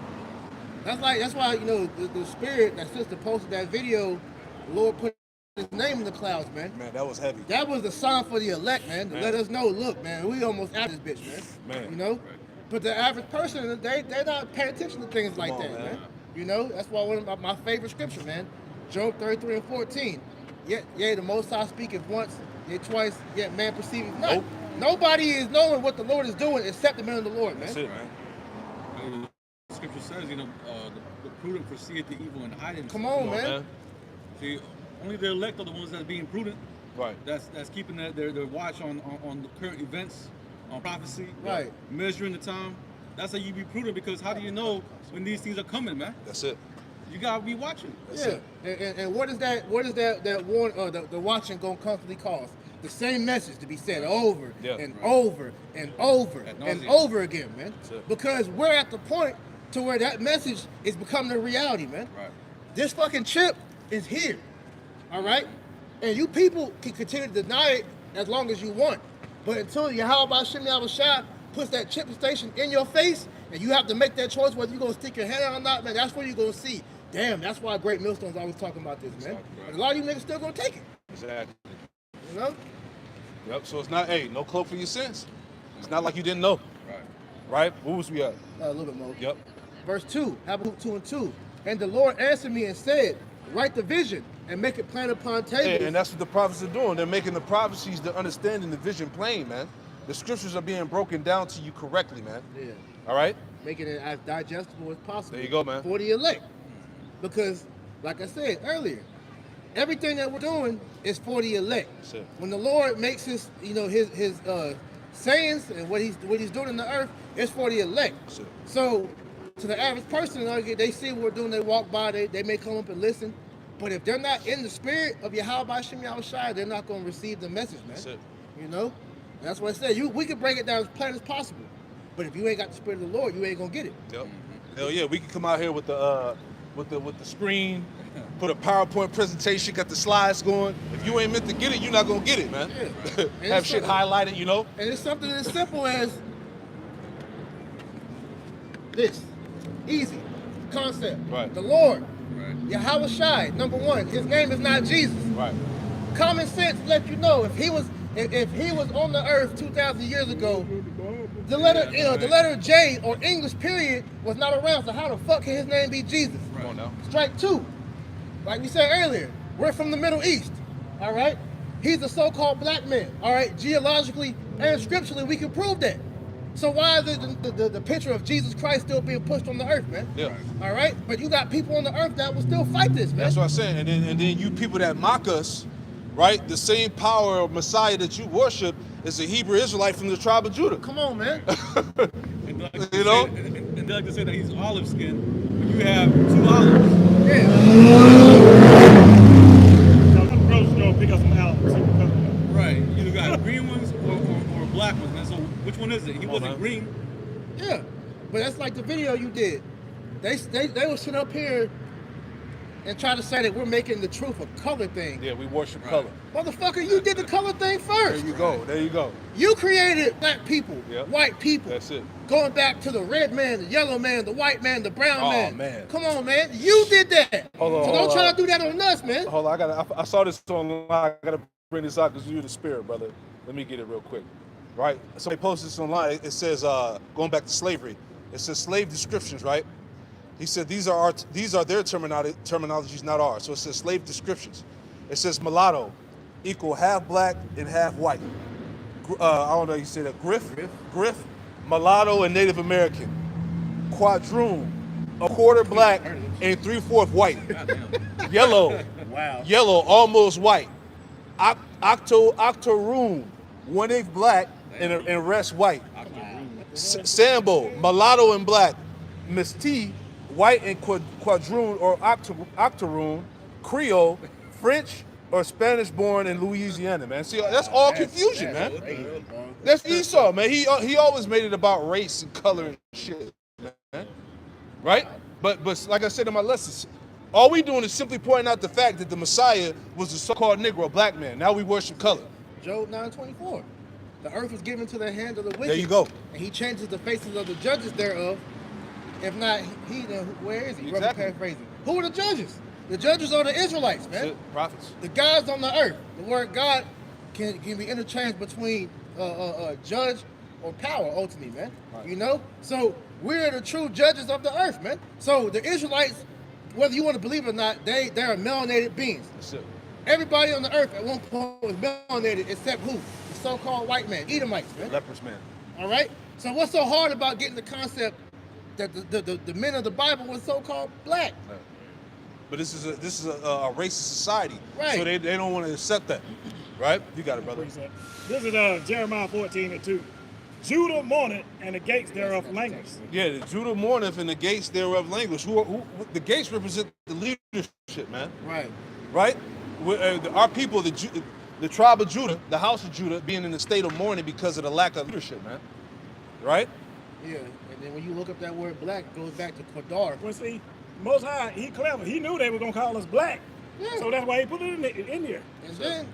That's why the spirit that sister posted that video, the Lord put his name in the clouds, man. Man, that was heavy. That was the sign for the elect, man, to Man. let us know, look, man, we almost out of this bitch, man. Man. But the average person, they're not paying attention to things like on, that, man. man. That's why one of my favorite scripture, man, Job 33 and 14. Yet the Most High speaketh once, yet twice, yet man perceiveth not. Nope. Nobody is knowing what the Lord is doing except the man of the Lord, man. That's it, man. Scripture says, the prudent foreseeth the evil and hiding. Come on, Come on, man. See, only the elect are the ones that are being prudent. Right. That's keeping their watch on the current events, on prophecy. Right. Measuring the time. That's how you be prudent, because how do you know when these things are coming, man? That's it. You gotta be watching. That's Yeah, it. and what is that the watching gonna constantly cause? The same message to be said over Yeah. and Right. over and over Ad and nauseam. over again, man. That's it. Because we're at the point to where that message is becoming a reality, man. Right. This fucking chip is here, all right? And you people can continue to deny it as long as you want. But until Yahweh Shem Yahushua puts that chip station in your face, and you have to make that choice whether you're going to stick your head out or not, man, that's where you're going to see. Damn, that's why Great Millstone's always talking about this, man. Right. And a lot of you niggas still going to take it, Exactly. you know? Yep. So it's not, no cloak for your sins. It's not like you didn't know, Right. right? What was we at? A little bit more. Yep. Verse 2, Habakkuk 2 and 2. And the Lord answered me and said, write the vision and make it plain upon tables. And that's what the prophets are doing. They're making the prophecies, the understanding, the vision plain, man. The scriptures are being broken down to you correctly, man. Yeah. All right? Making it as digestible as possible. There you go, man. For the elect. Because, like I said earlier, everything that we're doing is for the elect. That's it. When the Lord makes his sayings and what he's doing in the earth, it's for the elect. That's it. So, to the average person, they see what we're doing, they walk by, they may come up and listen. But if they're not in the spirit of Yahweh Shem Yahushua, they're not going to receive the message, man. That's it. You know? And that's what I said. We can break it down as plain as possible. But if you ain't got the spirit of the Lord, you ain't gonna get it. Yep. Hell yeah, we can come out here with the screen, put a PowerPoint presentation, got the slides going. If you ain't meant to get it, you're not gonna get it, man. Yeah. Have shit highlighted, you know. And it's something as simple as this. Easy. Concept. Right. The Lord. Right. Yahweh Shai, number one. His name is not Jesus. Right. Common sense let you know if he was on the earth 2,000 years ago, the letter J or English period was not around. So how the fuck can his name be Jesus? Come on now. Strike two. Like we said earlier, we're from the Middle East. All right. He's a so-called black man. All right. Geologically and scripturally, we can prove that. So why is the picture of Jesus Christ still being pushed on the earth, man? Yeah. All right. But you got people on the earth that will still fight this, man. That's what I'm saying. And then you people that mock us, right? The same power of Messiah that you worship is a Hebrew Israelite from the tribe of Judah. Come on, man. And they like to You know? and they like to say that he's olive skin, but you have 2 olives. Yeah. I'm grocery store, pick up some albums. See what comes up. Right. You either got green ones or black ones, man. So which one is it? He wasn't man. green. Yeah. But that's like the video you did. They will sit up here and try to say that we're making the truth a color thing. Yeah, we worship color. Motherfucker, you did the color thing There first. you go. There you go. You created black people, Yep. white people. That's it. Going back to the red man, the yellow man, the white man, the brown Oh, man. man. Come on, man. You did that. Hold on, so hold don't try on. to do that on us, man. Hold on, I saw this online. I gotta bring this out because you're the spirit, brother. Let me get it real quick. Right? Somebody posted this online. It says, going back to slavery, it says slave descriptions, right? He said these are their terminologies, not ours. So it says slave descriptions. It says mulatto equal half black and half white. I don't know, you say that griff, mulatto and Native American. Quadroon, a quarter black and 3/4 white. Yellow, Wow. yellow, almost white. Octoroon, 1/8 black and rest white. Sambo, mulatto and black. Misti, white and quadroon or octoroon. Creole, French or Spanish born in Louisiana, man. See, that's all confusion, man. That's Esau, man. He always made it about race and color and shit, man. Right? But like I said in my lessons, all we doing is simply pointing out the fact that the Messiah was a so-called Negro, black man. Now we worship color. Job 9:24. The earth was given to the hand of the wicked. There you go. And he changes the faces of the judges thereof. If not he, then where is he? Exactly. Paraphrasing. Who are the judges? The judges are the Israelites, man. That's it. Prophets. The gods on the earth. The word God can be interchanged between judge or power, ultimately, man. Right. You know? So we're the true judges of the earth, man. So the Israelites, whether you want to believe it or not, they're melanated beings. That's it. Everybody on the earth at one point was melanated except who? The so-called white man, Edomites, man. Leprous man. All right? So what's so hard about getting the concept that the men of the Bible was so-called black? Right. But this is a racist society, Right. so they don't want to accept that, right? You got it, brother. This is Jeremiah 14:2. Judah mourneth, and the gates thereof languish. Yeah, the Judah mourneth and the gates thereof languish. Who the gates represent the leadership, man. Right. Right? Our people, the tribe of Judah, the house of Judah, being in a state of mourning because of the lack of leadership, man. Right? Yeah. And then when you look up that word black, it goes back to Qadar. Well, see, Most High, he clever. He knew they were gonna call us black, Yeah. so that's why he put it in there. And then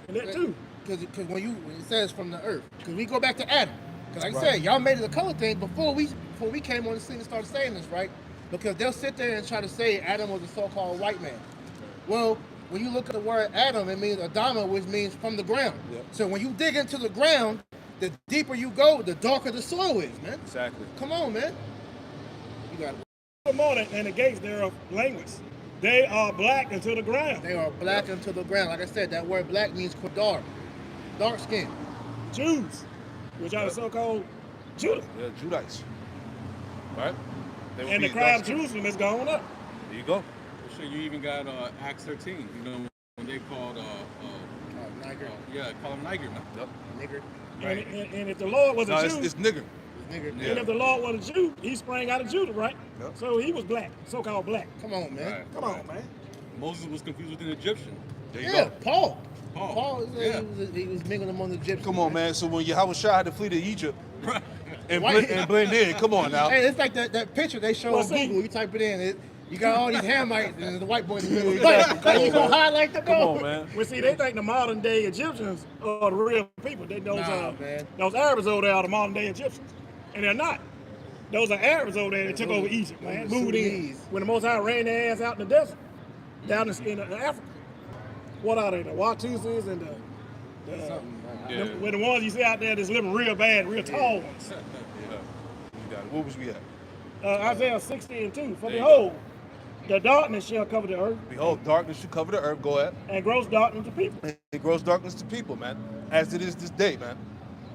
And that too. Because when it says from the earth, because we go back to Adam. Because like I Right. said, y'all made it a color thing before we came on the scene and started saying this, right? Because they'll sit there and try to say Adam was a so-called white man. Well, when you look at the word Adam, it means Adama, which means from the ground. Yep. So when you dig into the ground, the deeper you go, the darker the soil is, man. Exactly. Come on, man. You got it. Judah mourneth, and the gates thereof languish. They are black unto the ground. They are black unto the ground. Like I said, that word black means Qadar, dark skin. Jews, which are the so-called Judah. Yeah, Judites. Right? They would And be the cry of dark skin. Jerusalem is going up. There you go. Sure, you even got Acts 13. You know when they called Niger, call him Niger. Man. Yep. nigger, And, and if the Lord was No, a it's Jew, nigger. nigger. Yeah. and if the Lord was a Jew, he sprang out of Judah, right? Yep. So he was black, so-called black. Come on, man. Right. Come on, man. Moses was confused with an Egyptian. There you Yeah, go. Paul. Paul. Paul, Yeah. he was mingling among the Egyptians. Come on, man. So when Yahweh Shai had to flee to Egypt, and White- blend in. Come on now. Hey, it's like that picture they show Well, on see- Google. You type it in, you got all these Hamites and the white boy in the middle. Like, you gonna highlight the Come on, man. Well, see, they think the modern day Egyptians are the real people. Nah, man. Those Arabs over there are the modern day Egyptians, and they're not. Those are Arabs over there that took over Egypt, man. those are Moved in Sudanese. when the Most High ran their ass out in the desert, down in Africa. What are they? The Watusis and the Yeah. the ones you see out there that's living real bad, real tall ones. You got it. What was we at? Isaiah 60:2. For behold, the darkness shall cover the earth, Behold, darkness should cover the earth. Go ahead. and gross darkness to people. It grows darkness to people, man, as it is this day, man.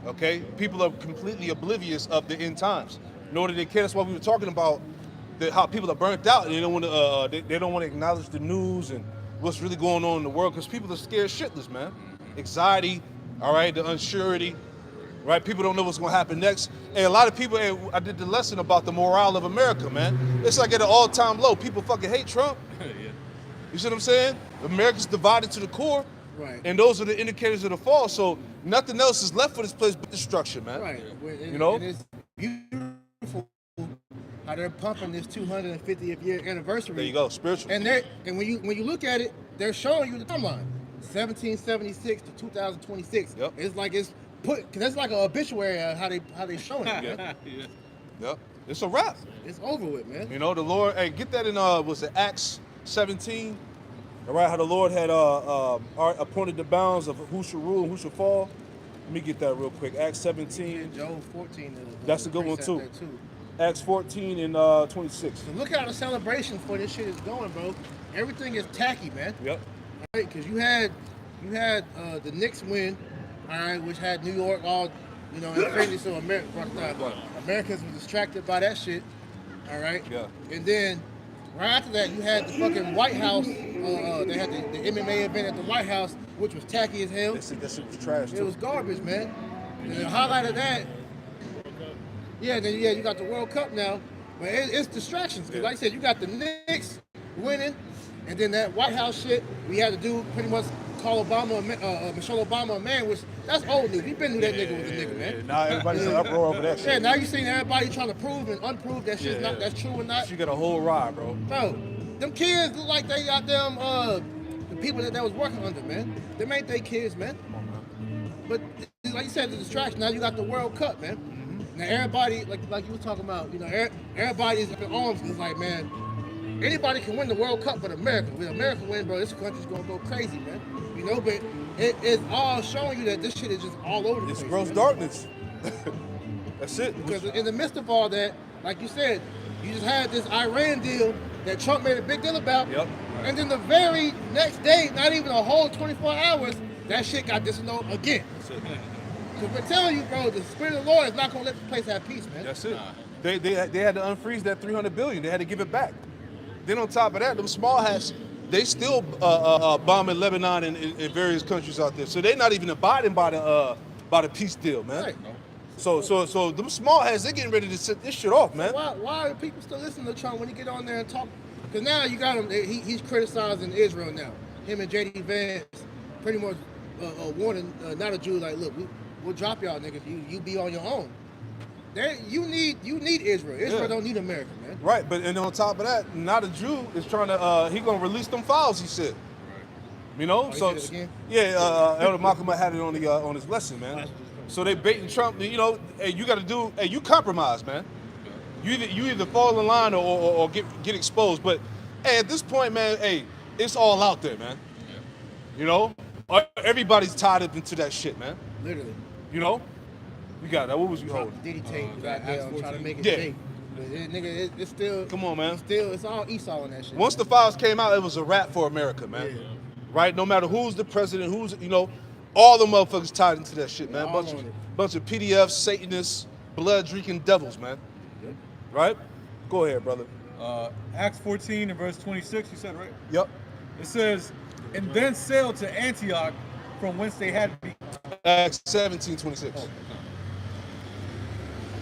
Okay? People are completely oblivious of the end times. Nor do they care. That's why we were talking about how people are burnt out and they don't want to they don't want to acknowledge the news and what's really going on in the world because people are scared shitless, man. Anxiety, all right, the unsurety, right? People don't know what's going to happen next. Hey, a lot of people, hey, I did the lesson about the morale of America, man. It's like at an all-time low. People fucking hate Trump. You see what I'm saying? America's divided to the core. Right. And those are the indicators of the fall. So nothing else is left for this place but destruction, man. Right. You know? And it's beautiful how they're pumping this 250th year anniversary. There you go, spiritual. And when you look at it, they're showing you the timeline, 1776 to 2026. Yep. It's like it's put. Cause that's like an obituary of how they showing it. Man. Yeah. Yep. It's a wrap. It's over with, man. You know, the Lord, hey, get that in, was it Acts 17? All right, how the Lord had appointed the bounds of who should rule and who should fall. Let me get that real quick. Acts 17. Job 14. That's a good one, too. There too. Acts 14 and 26. So look how the celebration for this shit is going, bro. Everything is tacky, man. Yep. Right? Because you had the Knicks win, all right, which had New York all, crazy. So Americans were distracted by that shit, all right. Yeah. And then right after that, you had the fucking White House. They had the MMA event at the White House, which was tacky as hell. That shit was trash, It too. was garbage, man. And the highlight of that, you got the World Cup now, but it's distractions. Because like I said, you got the Knicks winning, and then that White House shit, we had to do pretty much call Obama, Michelle Obama a man, which that's old news. We've been through that nigga with the nigga, man. Now everybody's in uproar over that shit. Yeah, now you seen everybody trying to prove and unprove that shit's not that's true or not. She got a whole ride, bro. Bro, them kids look like they got them the people that was working under, man. Them ain't they kids, man. But like you said, the distraction. Now you got the World Cup, man. Now everybody, like you were talking about, everybody's up in arms. It's like, man, anybody can win the World Cup, but America. When America win, bro, this country's gonna go crazy, man. But it's all showing you that this shit is just all over the place. It's gross man. darkness. That's it. Because in the midst of all that, like you said, you just had this Iran deal that Trump made a big deal about. Yep. And then the very next day, not even a whole 24 hours, that shit got disannulled again. That's it. Because we're telling you, bro, the Spirit of the Lord is not going to let this place have peace, man. That's it. They had to unfreeze that $300 billion. They had to give it back. Then on top of that, them small hats, they still bombing Lebanon and various countries out there. So they're not even abiding by the peace deal, man. Right. So them small hats, they're getting ready to set this shit off, man. Why are people still listening to Trump when he get on there and talk? Because now you got him, he's criticizing Israel now. Him and J.D. Vance pretty much warning not a Jew, like, look, we'll drop y'all niggas. You be on your own. You need Israel. Israel don't need America, man. Right, but and on top of that, not a Jew is trying to he gonna release them files, he said. You know, he so said it again? yeah, Elder Malcolm had it on his lesson, man. So they baiting Trump. You know, hey, you compromise, man. You either fall in line or get exposed. But hey, at this point, man, hey, it's all out there, man. You know, everybody's tied up into that shit, man. Literally. You know, you got that. What was you Drop holding? the Diddy tape, Acts goddamn, trying to 14. make it Yeah. shake. But nigga, it's still. Come on, man. It's all Esau in that shit. Once the files came out, it was a wrap for America, man. Yeah. Right? No matter who's the president, all the motherfuckers tied into that shit, man. All Bunch on it. of PDFs, Satanists, blood-drinking devils, man. Yep. Right? Go ahead, brother. Acts 14 and verse 26, you said, right? Yep. It says, and then sailed to Antioch, from whence they had be. Acts 17:26.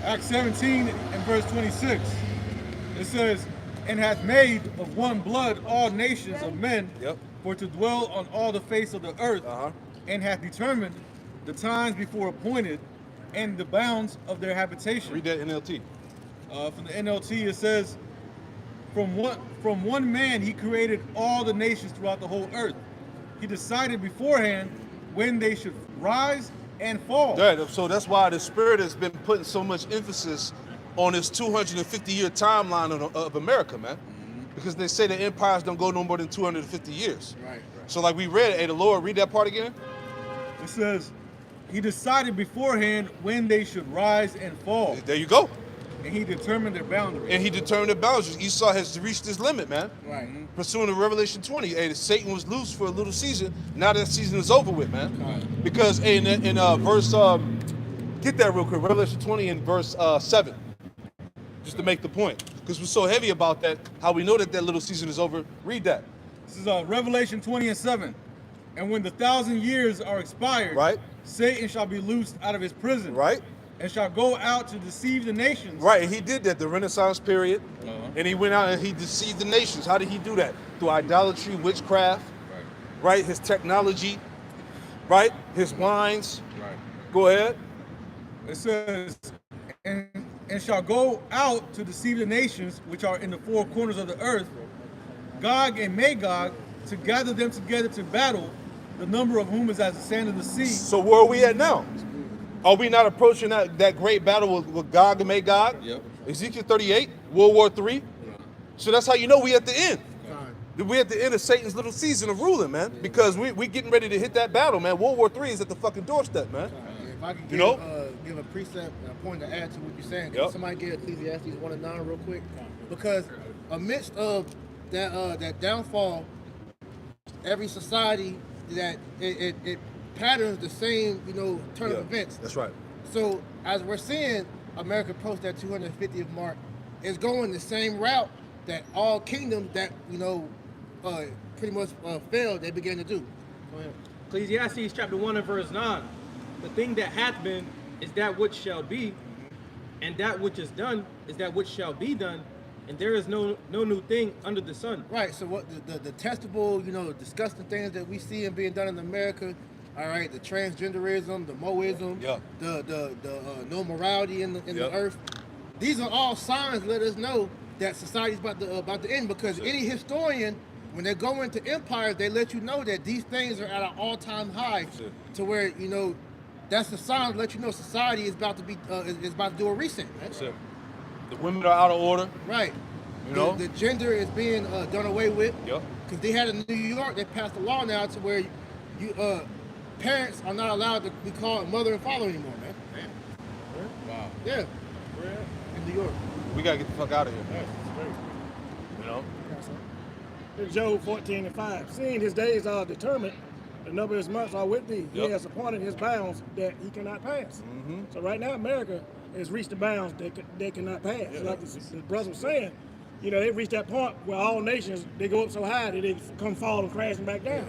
Acts 17 and verse 26. It says, and hath made of one blood all nations of men, Yep. for to dwell on all the face of the earth, Uh-huh. and hath determined the times before appointed and the bounds of their habitation. Read that NLT. From the NLT, it says, from one man he created all the nations throughout the whole earth. He decided beforehand when they should rise and fall. Right, so that's why the Spirit has been putting so much emphasis on this 250-year timeline of America, man. Because they say the empires don't go no more than 250 years. Right. So like we read, hey, the Lord, read that part again. It says, he decided beforehand when they should rise and fall, There you go. and he determined their boundaries. And he determined the boundaries. Esau has reached his limit, man. Right. Pursuing the Revelation 20. Hey, Satan was loose for a little season. Now that season is over with, man. Because hey, in verse, get that real quick, Revelation 20 in verse 7. Just to make the point. Because we're so heavy about that, how we know that that little season is over. Read that. This is Revelation 20:7. And when the 1,000 years are expired, Right. Satan shall be loosed out of his prison, Right? and shall go out to deceive the nations. Right, and he did that, the Renaissance period. Uh-huh. And he went out and he deceived the nations. How did he do that? Through idolatry, witchcraft, right? His technology, right? His wines. Right. Go ahead. It says, and shall go out to deceive the nations which are in the four corners of the earth, Gog and Magog, to gather them together to battle, the number of whom is as the sand of the sea. So where are we at now? Are we not approaching that great battle with Gog and Magog? Yep. Ezekiel 38, World War III. So that's how you know we at the end. We at the end of Satan's little season of ruling, man. Because we getting ready to hit that battle, man. World War III is at the fucking doorstep, man. If I could You give, know? give a precept and a point to add to what you're saying, Yep. can somebody get Ecclesiastes 1:9 real quick? Because amidst of that downfall, every society that it patterns the same, turn of events. That's right. So as we're seeing America approach that 250th mark, it's going the same route that all kingdoms that pretty much failed, they began to do. Go ahead. Ecclesiastes chapter 1 and verse 9. The thing that hath been is that which shall be, and that which is done is that which shall be done, and there is no new thing under the sun. Right. So what the detestable, disgusting things that we see and being done in America, all right, the transgenderism, the Moism, Yeah. the no morality in the Yeah. earth. These are all signs that let us know that society's about to end, because any historian, when they go into empires, they let you know that these things are at an all-time high, Sure. to where that's the sign to let you know society is about to be is about to do a reset. Right? That's it. The women are out of order. Right. You know? The gender is being done away with. Yep. Because they had in New York, they passed a law now to where parents are not allowed to be called mother and father anymore, man. Wow. Yeah. In New York. We gotta get the fuck out of here, man. You know? In Job 14 and 5, seeing his days are determined, the number of his months are with thee. Yep. He has appointed his bounds that he cannot pass. So right now, America has reached the bounds they cannot pass. Like the brother was saying, they reached that point where all nations, they go up so high that they come falling crashing back down.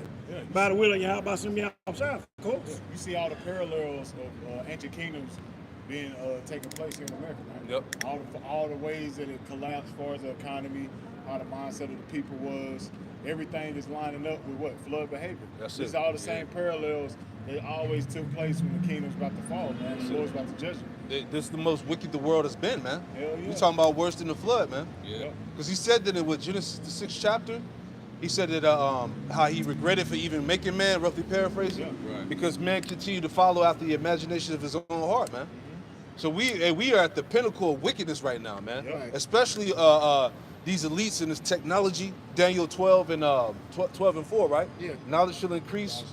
By the will of Yahweh, by some Yahweh himself, of course. You see all the parallels of ancient kingdoms being taking place here in America, right? Yep. All the ways that it collapsed as far as the economy, how the mindset of the people was, everything is lining up with what? Flood behavior. That's It's it. all the same parallels that always took place when the kingdom's about to fall, man. The Lord's about to judge it. This is the most wicked the world has been, man. Hell yeah. We talking about worse than the flood, man. Yeah. Because he said that in with Genesis the 6th chapter, he said that how he regretted for even making man, roughly paraphrasing, Yeah. Right. because man continued to follow after the imagination of his own heart, man. So we are at the pinnacle of wickedness right now, man. Right. Especially these elites and this technology. Daniel 12 and 12 and 4, right? Yeah. Knowledge shall increase.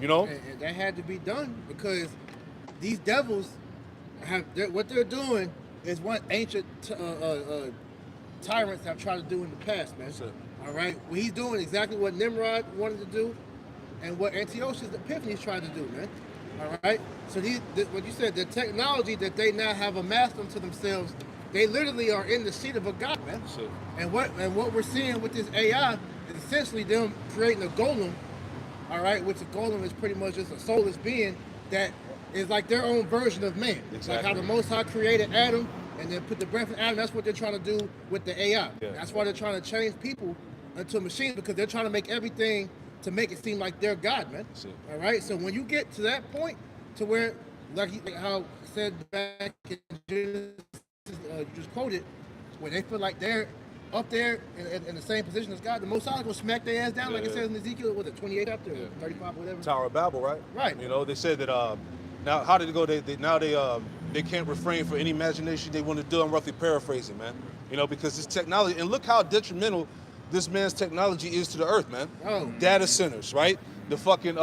You know. And that had to be done because these devils what they're doing is what ancient tyrants have tried to do in the past, man. That's it. All right, well, he's doing exactly what Nimrod wanted to do, and what Antiochus Epiphanes tried to do, man. All right, so what you said, the technology that they now have amassed unto themselves, they literally are in the seat of a god, man. That's it. And what we're seeing with this AI is essentially them creating a golem, all right, which a golem is pretty much just a soulless being that is like their own version of man. Exactly. Like how the Most High created Adam and then put the breath in Adam. That's what they're trying to do with the AI. Yeah. That's why they're trying to change people into machines, because they're trying to make everything to make it seem like they're God, man. That's it. All right, so when you get to that point to where like how said back in Genesis, you just quoted, when they feel like they're up there in the same position as God, the Most High will smack their ass down, like it says in Ezekiel, was it 28 chapter, 35, whatever. Tower of Babel, right? Right. You know, they said that now how did it go? They can't refrain for any imagination they want to do. I'm roughly paraphrasing, man. You know, because this technology, and look how detrimental this man's technology is to the earth, man. Oh. Data centers, right? The fucking the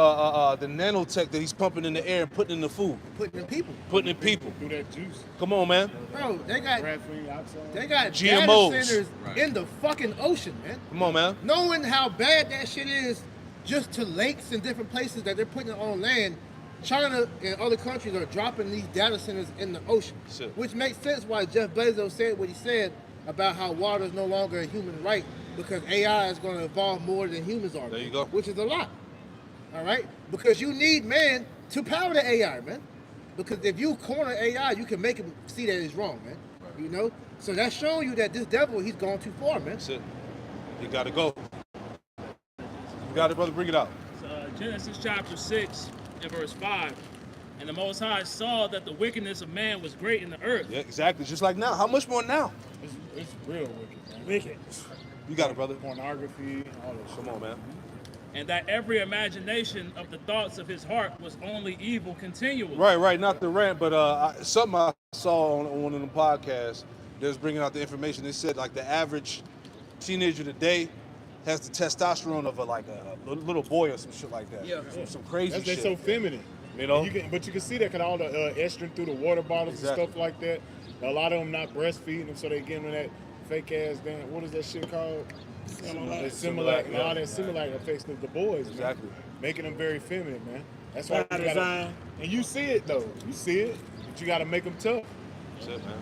nanotech that he's pumping in the air and putting in the food, Putting in people. putting in people. Do that juice. Come on, man. Bro, they got Graphene oxide. GMOs. data centers Right. in the fucking ocean, man. Come on, man. Knowing how bad that shit is just to lakes and different places that they're putting it on land, China and other countries are dropping these data centers in the ocean. Shit. Which makes sense why Jeff Bezos said what he said about how water is no longer a human right because AI is going to evolve more than humans are. There you man, go. Which is a lot. All right? Because you need man to power the AI, man. Because if you corner AI, you can make him see that it's wrong, man. You know? So that's showing you that this devil, he's gone too far, man. That's it. You gotta go. You got it, brother. Bring it out. Genesis chapter 6 and verse 5. And the Most High saw that the wickedness of man was great in the earth. Yeah, exactly. Just like now. How much more now? It's real wicked, man. Wicked. You got it, brother. Pornography, all that shit. Come on, man. And that every imagination of the thoughts of his heart was only evil continually. Right. Not the rant, but something I saw on one of the podcasts that was bringing out the information. They said like the average teenager today has the testosterone of a little boy or some shit like that. Yeah. Some crazy They're shit. so feminine. You know? But you can see that because all the estrogen through the water bottles Exactly. and stuff like that. A lot of them not breastfeeding them, so they getting that fake ass damn. What is that shit called? Similac. And all that Similac affects the boys, man. Exactly. Making them very feminine, man. That's why By you gotta, design. and you see it though. You see it, but you gotta make them tough. That's it, man.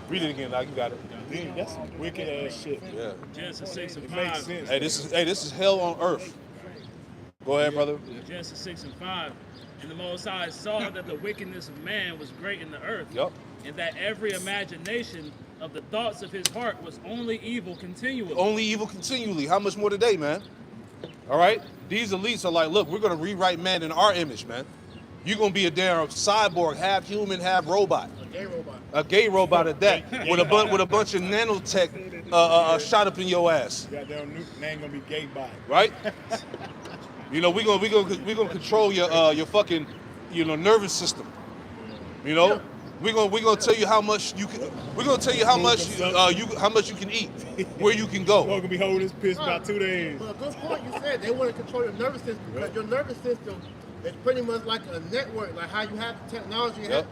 Read it again, like you got it. Dude, that's some wicked ass shit. Yeah. Genesis 6 and It makes 5. sense. Hey, this is hell on earth. Go ahead, brother. Genesis 6 and 5. And the Most High saw that the wickedness of man was great in the earth. Yup. And that every imagination of the thoughts of his heart was only evil continually. Only evil continually. How much more today, man? All right? These elites are like, look, we're going to rewrite man in our image, man. You're going to be a damn cyborg, half human, half robot. A gay robot. A gay robot at that, with a bunch of nanotech shot up in your ass, Goddamn name gonna be gay body. right? You know, we gonna control your fucking, nervous system. You know, we gonna tell you how much you can. We're gonna tell you how much you can eat, where you can Boy go. gonna be holding his piss about 2 days. But a good point you said, they want to control your nervous system because your nervous system is pretty much like a network, like how you have technology. Yep.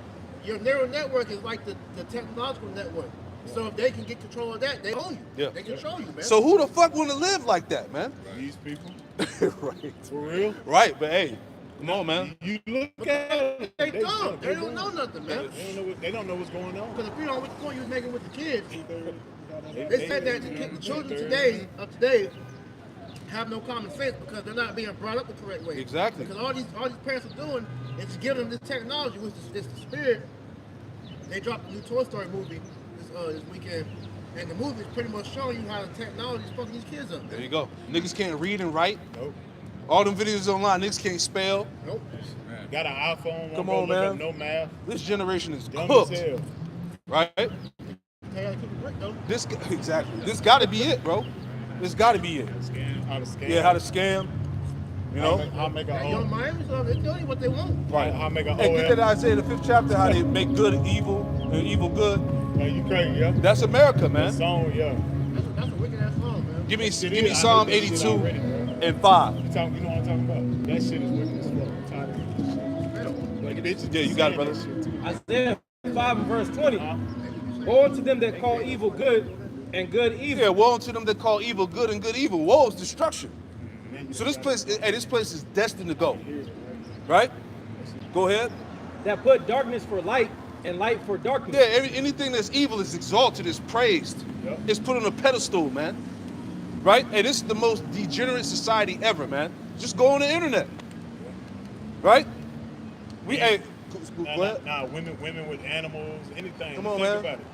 Your neural network is like the technological network. So if they can get control of that, they own you. Yeah. They control you, man. So who the fuck want to live like that, man? These people, Right. for real. Right, but hey, come on, man. You look at it, they dumb. They don't know nothing, man. They don't know what's going on. Because if you know which point you was making with the kids, They they said that the children today have no common sense because they're not being brought up the correct way. Exactly. Because all these parents are doing is giving them this technology, which is the spirit. They dropped a new Toy Story movie this weekend, and the movie is pretty much showing you how the technology is fucking these kids up. There you go. Niggas can't read and write. Nope. All them videos online, niggas can't spell. Nope. Got an iPhone. Come won't on, go look man. up no math. This generation is Dumb cooked, as hell. right? Tell you how to keep it brick, though. Exactly. This got to be it, bro. This got to be it. How to scam. Yeah, how to scam. You know. How make a That young Miami, so they tell you what they want. Right. How make a Hey, get that OL. Isaiah the 5th chapter, how they make good evil and evil good. Man, you crazy, yeah? That's America, That man. song, yeah. That's a wicked ass song, man. Give me Shit give me is. I Psalm heard that shit 82 already, bro. and 5. You know what I'm talking about? That shit is wicked as fuck. I'm tired of this shit. Like, bitches Yeah, you got it, saying brother. that shit, too. Isaiah 5 and verse 20. Woe unto them that call evil good and good evil. Yeah, woe unto them that call evil good and good evil. Woe is destruction. So this place is destined to go. Right? Go ahead. That put darkness for light and light for darkness. Yeah, anything that's evil is exalted, is praised. Yep. It's put on a pedestal, man. Right? Hey, this is the most degenerate society ever, man. Just go on the internet. Right? Go ahead. Nah, women with animals, anything. Come on, Think man. about it.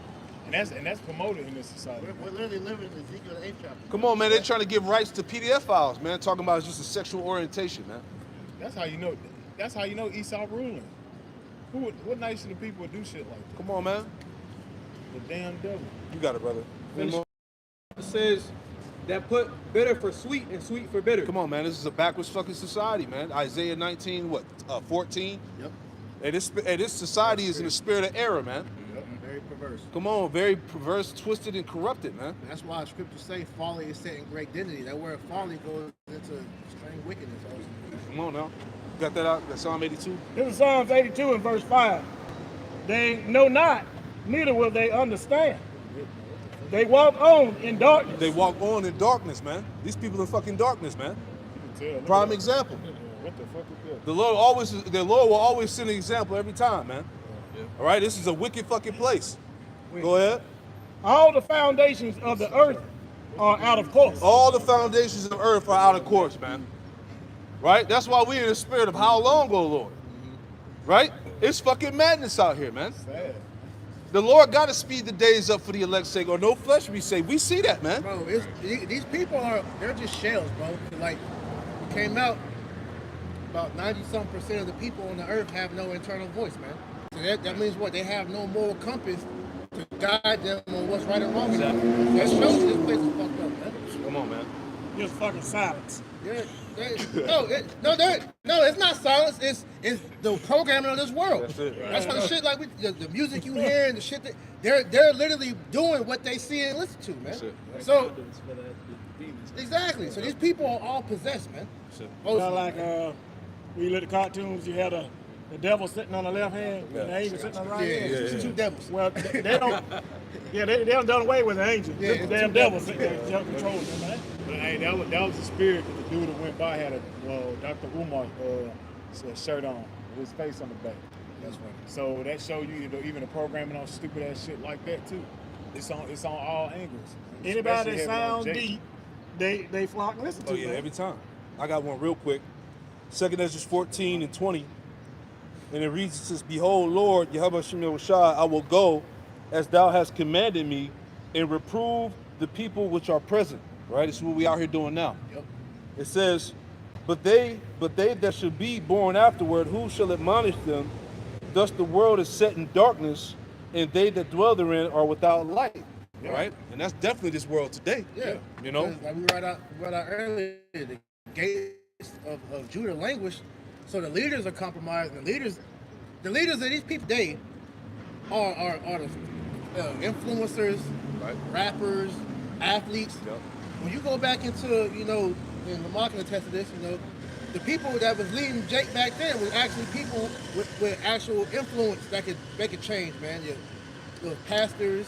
And that's promoted in this society. We're literally living in Ezekiel 8th chapter. Come on, man. They're trying to give rights to PDF files, man. Talking about it's just a sexual orientation, man. That's how you know. That's how you know Esau ruling. What nation of people do shit like that? Come on, man. The damn devil. You got it, brother. Finish. It says that put bitter for sweet and sweet for bitter. Come on, man. This is a backwards fucking society, man. Isaiah 19, 14? Yep. Hey, this society is in the spirit of error, man. Yep. Very perverse. Come on, very perverse, twisted, and corrupted, man. That's why scriptures say folly is set in great dignity. That word folly goes into strange wickedness also. Come on now. Got that out? That Psalm 82? This is Psalms 82 and verse 5. They know not, neither will they understand. They walk on in darkness. They walk on in darkness, man. These people in fucking darkness, man. You can tell. Prime example. What the fuck is that? The Lord will always send an example every time, man. All right, this is a wicked fucking place. Go ahead. All the foundations of the earth are out of course. All the foundations of earth are out of course, man. Right? That's why we're in the spirit of how long, oh Lord? Right? It's fucking madness out here, man. Sad. The Lord got to speed the days up for the elect's sake, or no flesh be saved. We see that, man. Bro, these people they're just shells, bro. Like, it came out, about 90-something% of the people on the earth have no internal voice, man. So that means what? They have no moral compass to guide them on what's right and wrong with them. That shows this place is fucked up, man. Come on, man. Just fucking silence. No, it's not silence. It's the programming of this world. That's it. That's why the shit like the music you hear and the shit that they're literally doing what they see and listen to, man. That's it. So exactly. So these people are all possessed, man. That's it. Kind of like when you look at the cartoons, you had the devil sitting on the left hand and the angel sitting on the right hand. It's two devils. Well, they don't. Yeah, they done away with the angel. Yeah, The damn devil sitting there controlling them, man. But hey, that was the spirit that the dude that went by had a Dr. Umar shirt on with his face on the back. That's right. So that showed you even the programming on stupid ass shit like that too. It's on all angles. Anybody that Especially sounds having deep, they flock and listen to. Oh, yeah, man. every time. I got one real quick. 2nd Ezra 14 and 20. And it reads, it says, Behold, Lord, Yahweh Shemel Shai, I will go as thou hast commanded me and reprove the people which are present. Right? This is what we out here doing now. Yep. It says, but they that should be born afterward, who shall admonish them? Thus the world is set in darkness, and they that dwell therein are without light. Yeah. Right? And that's definitely this world today. Yeah. You know? Because like we read out earlier, the gates of Judah languish. So the leaders are compromised, and the leaders of these people today are the influencers, Right. rappers, athletes. Yep. When you go back into, and the market attest to this, the people that was leading Jake back then was actually people with actual influence that could make a change, man. Your pastors,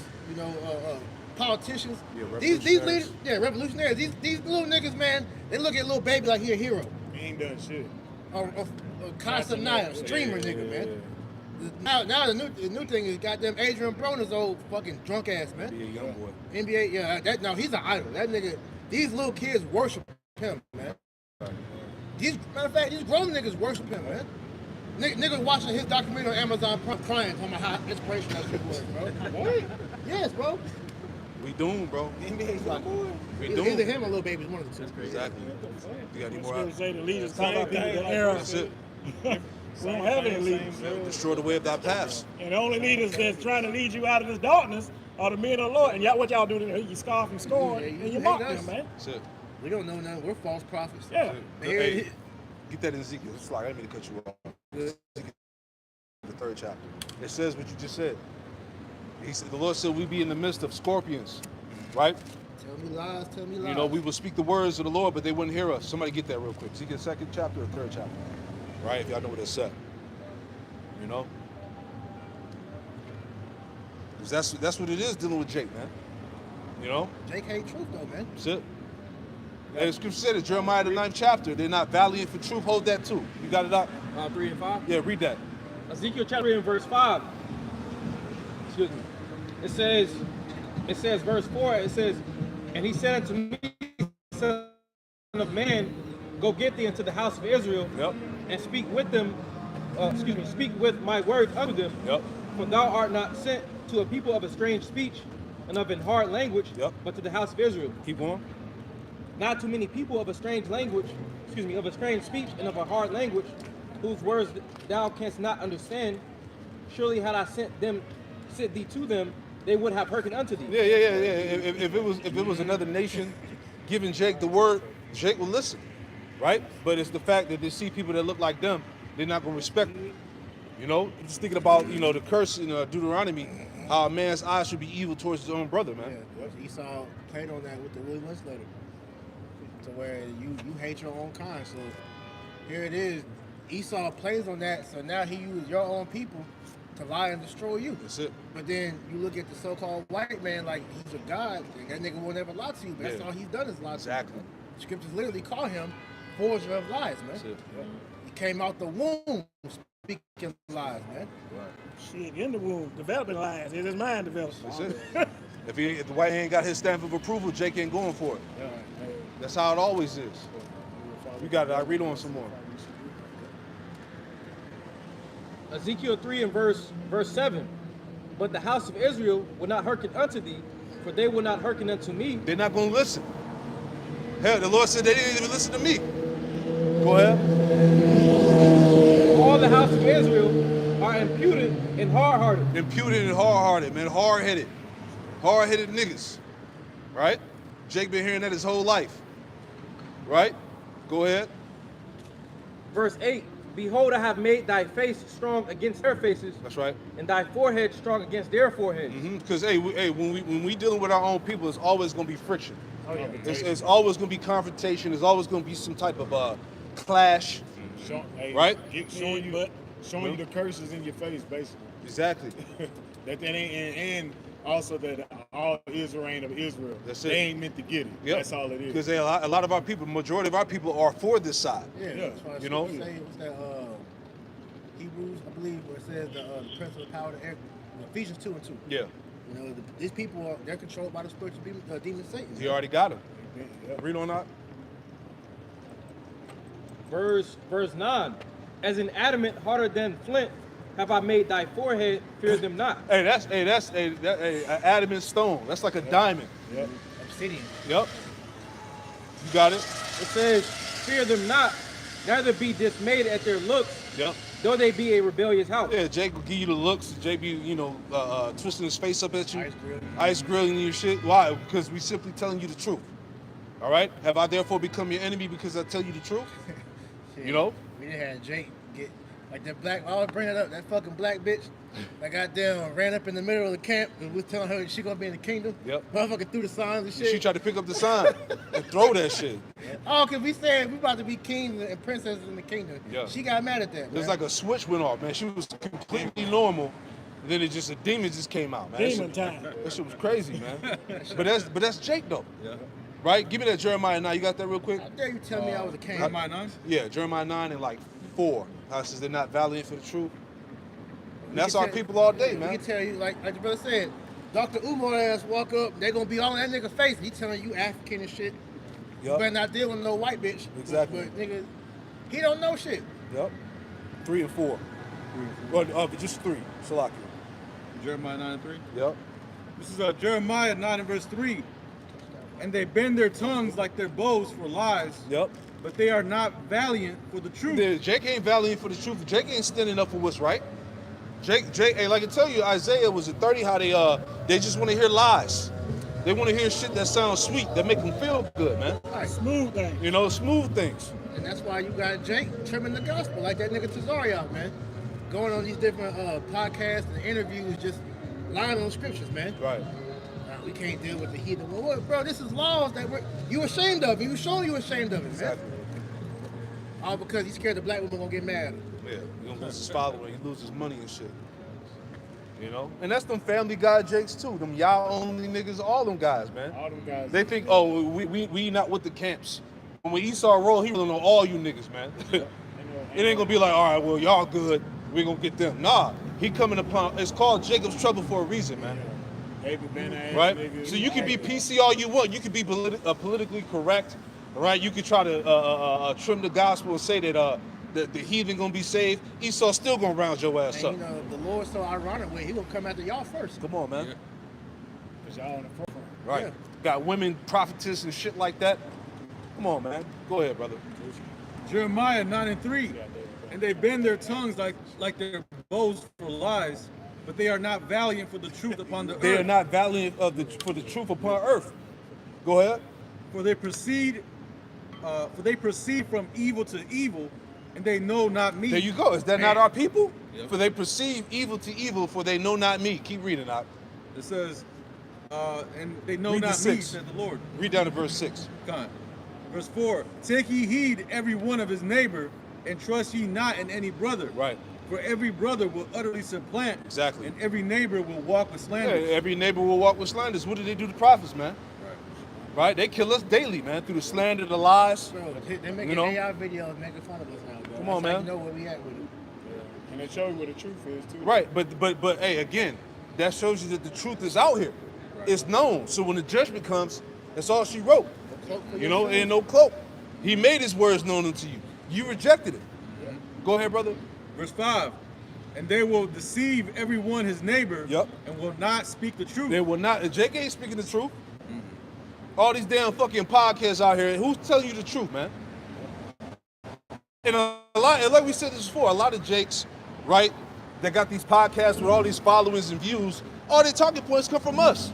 politicians. Yeah, These revolutionaries. leaders, revolutionaries. These little niggas, man, they look at little baby like he a hero. He ain't done shit. Or Casa Naya, streamer nigga, man. Now the new thing is goddamn Adrian Broner's old fucking drunk ass, man. Be a young boy. NBA, now he's an idol. That nigga, these little kids worship him, man. Matter of fact, these grown niggas worship him, man. Niggas watching his documentary on Amazon Prime crying, talking about how inspirational that shit was, bro. What? Yes, bro. We doomed, bro. NBA's like, We either doomed. him or Lil Baby's one of the two. Exactly. You got any more? Scripture say the leaders Same caught up in thing the like era. That's it. We don't have any leaders. Destroy the way of thy paths. And the only leaders that's trying to lead you out of this darkness are the men of the Lord. And y'all, what y'all do? You scoff and scorn, Yeah, you and you hate mock us. them, man. That's it. We don't know nothing. We're false prophets. Yeah. Hey, get that in Ezekiel. It's like I didn't mean to cut you off. Ezekiel, the 3rd chapter. It says what you just said. He said, the Lord said, we be in the midst of scorpions, right? Tell me lies, tell me lies. You know, we will speak the words of the Lord, but they wouldn't hear us. Somebody get that real quick. Ezekiel 2nd chapter or 3rd chapter, right? If y'all know what it said. You know? Because that's what it is dealing with Jake, man. You know? Jake hate truth though, man. That's it. And the scripture said in Jeremiah the 9th chapter, they're not valiant for truth. Hold that too. You got it out? 3 and 5. Yeah, read that. Ezekiel chapter 3 and verse 5. Excuse me. It says verse 4, it says, and he said unto me, son of man, go get thee into the house of Israel, Yep. and speak with them, speak with my word unto them. Yep. For thou art not sent to a people of a strange speech and of an hard language, Yep. but to the house of Israel. Keep on. Not too many people of a strange language, of a strange speech and of a hard language, whose words thou canst not understand, surely had I sent thee to them, they would have hearkened unto thee. Yeah. If it was another nation giving Jake the word, Jake will listen, right? But it's the fact that they see people that look like them, they're not gonna respect it. You know, just thinking about the curse in Deuteronomy, how a man's eyes should be evil towards his own brother, man. Yeah, Esau played on that with the Willie Lynch letter, to where you hate your own kind. So here it is, Esau plays on that. So now he used your own people to lie and destroy you. That's it. But then you look at the so-called white man like he's a god. And that nigga will never lie to you. But that's all he's done is lie to Exactly. you. Scriptures literally call him forger of lies, man. That's it. He came out the womb speaking lies, man. Shit, in the womb, developing lies. It's his mind developing. That's it. If the white ain't got his stamp of approval, Jake ain't going for it. That's how it always is. You got it. I read on some more. Ezekiel 3 and verse 7. But the house of Israel will not hearken unto thee, for they will not hearken unto me. They're not going to listen. Hell, the Lord said they didn't even listen to me. Go ahead. All the house of Israel are imputed and hard-hearted. Imputed and hard-hearted, man. Hard-headed. Hard-headed niggas. Right? Jake been hearing that his whole life. Right? Go ahead. Verse 8. Behold, I have made thy face strong against their faces. That's right. And thy forehead strong against their foreheads. Because when we dealing with our own people, it's always gonna be friction. Oh, yeah. It's always gonna be confrontation. There's always gonna be some type of clash. Right? Showing you the curses in your face, basically. Exactly. that ain't and also that all Israel ain't of Israel. That's it. They ain't meant to get it. Yep. That's all it is. Because a lot of our people, majority of our people are for this side. Yeah, Yeah. that's why You know? say, what's that, Hebrews, I believe, where it says the prince of the power of the air, Ephesians 2 and 2. Yeah. You know, these people they're controlled by the spiritual demon Satan. He already got him. Yeah. Read on that. Verse 9. As an adamant harder than flint, have I made thy forehead, fear them not. That's an adamant stone. That's like a diamond. Yep. Obsidian. Yep. You got it. It says, fear them not, neither be dismayed at their looks, Yep. though they be a rebellious house. Yeah, Jake will give you the looks. Jake be, twisting his face up at you. Ice grilling. Ice grilling you shit. Why? Because we simply telling you the truth. All right? Have I therefore become your enemy because I tell you the truth? Shit. You know? We done had Jake get, like that black, I always bring it up, that fucking black bitch that goddamn ran up in the middle of the camp and was telling her she gonna be in the kingdom. Yep. Motherfucker threw the signs and shit. She tried to pick up the sign and throw that shit. Oh, cause we said we about to be kings and princesses in the kingdom. Yeah. She got mad at that. It was man. like a switch went off, man. She was completely normal. And then a demon just came out, man. Demon time. That shit was crazy, man. but that's Jake though. Yeah. Right? Give me that Jeremiah 9. You got that real quick? How dare you tell me I was a king? Jeremiah 9? Yeah, Jeremiah 9 and like 4. How it says they're not valiant for the truth. And that's our people all day, We man. can tell you, like the brother said, Dr. Umar ass walk up, they gonna be all in that nigga's face. He telling you African and shit. You better Yep. not deal with no white bitch. Exactly. But nigga, he don't know shit. Yep. 3 and 4. Well, just 3. Salakia. Jeremiah 9 and 3. Yep. This is Jeremiah 9 and verse 3. And they bend their tongues like their bows for lies, Yep. but they are not valiant for the truth. Jake ain't valiant for the truth. Jake ain't standing up for what's right. Jake, hey, like I tell you, Isaiah was at 30 how they just want to hear lies. They want to hear shit that sounds sweet, that make them feel good, man. Smooth thing. You know, smooth things. And that's why you got Jake trimming the gospel like that nigga Tazariak, man. Going on these different podcasts and interviews, just lying on scriptures, man. Right. We can't deal with the heathen. Well, what, bro, this is laws that you ashamed of. You showing you ashamed of it, man. Exactly. All because he's scared the black woman gonna get mad at him. Yeah, he gonna lose his following, he loses money and shit. You know? And that's them Family Guy Jakes too. Them y'all only niggas, all them guys, man. All them guys. They think, oh, we not with the camps. When Esau roll, he really know all you niggas, man. It ain't gonna be like, all right, well, y'all good, we gonna get them. Nah, he coming upon, it's called Jacob's trouble for a reason, man. David Ben ass Right? nigga. So you can be PC all you want. You can be politically correct, right? You could try to trim the gospel and say that the heathen gonna be saved. Esau still gonna round your ass And up. you know, the Lord's so ironic where he gonna come after y'all first. Come on, man. Yeah. Cause y'all on the forefront. Right. Yeah. Got women prophetess and shit like that. Come on, man. Go ahead, brother. Jeremiah 9 and 3. And they bend their tongues like their boast for lies, but they are not valiant for the truth upon the They earth. are not valiant for the truth upon earth. Go ahead. For they proceed from evil to evil, and they know not me. There you go. Is that not our people? Yep. For they perceive evil to evil, for they know not me. Keep reading out. It says, and they know Read the not me, 6. said the Lord. Read down to verse 6. Come. Verse 4, take ye heed every one of his neighbor, and trust ye not in any brother. Right. For every brother will utterly supplant. Exactly. And every neighbor will walk with Yeah, slander. every neighbor will walk with slanders. What did they do to prophets, man? Right? They kill us daily, man, through the slander, the lies. Bro, they're making You know? AI videos making fun of us now, bro. Come on, That's how man. You know where we at with it. And they show you what the truth is too. Right, but hey, again, that shows you that the truth is out here. It's known. So when the judgment comes, that's all she wrote. Cloak for You your know, truth. ain't no cloak. He made his words known unto you. You rejected it. Go ahead, brother. Verse 5, and they will deceive every one his neighbor. Yep. And will not speak the truth. They will not. Jake ain't speaking the truth. All these damn fucking podcasts out here. Who's telling you the truth, man? And a lot, and like we said this before, a lot of Jakes, right, that got these podcasts with all these followings and views, all their talking points come from us.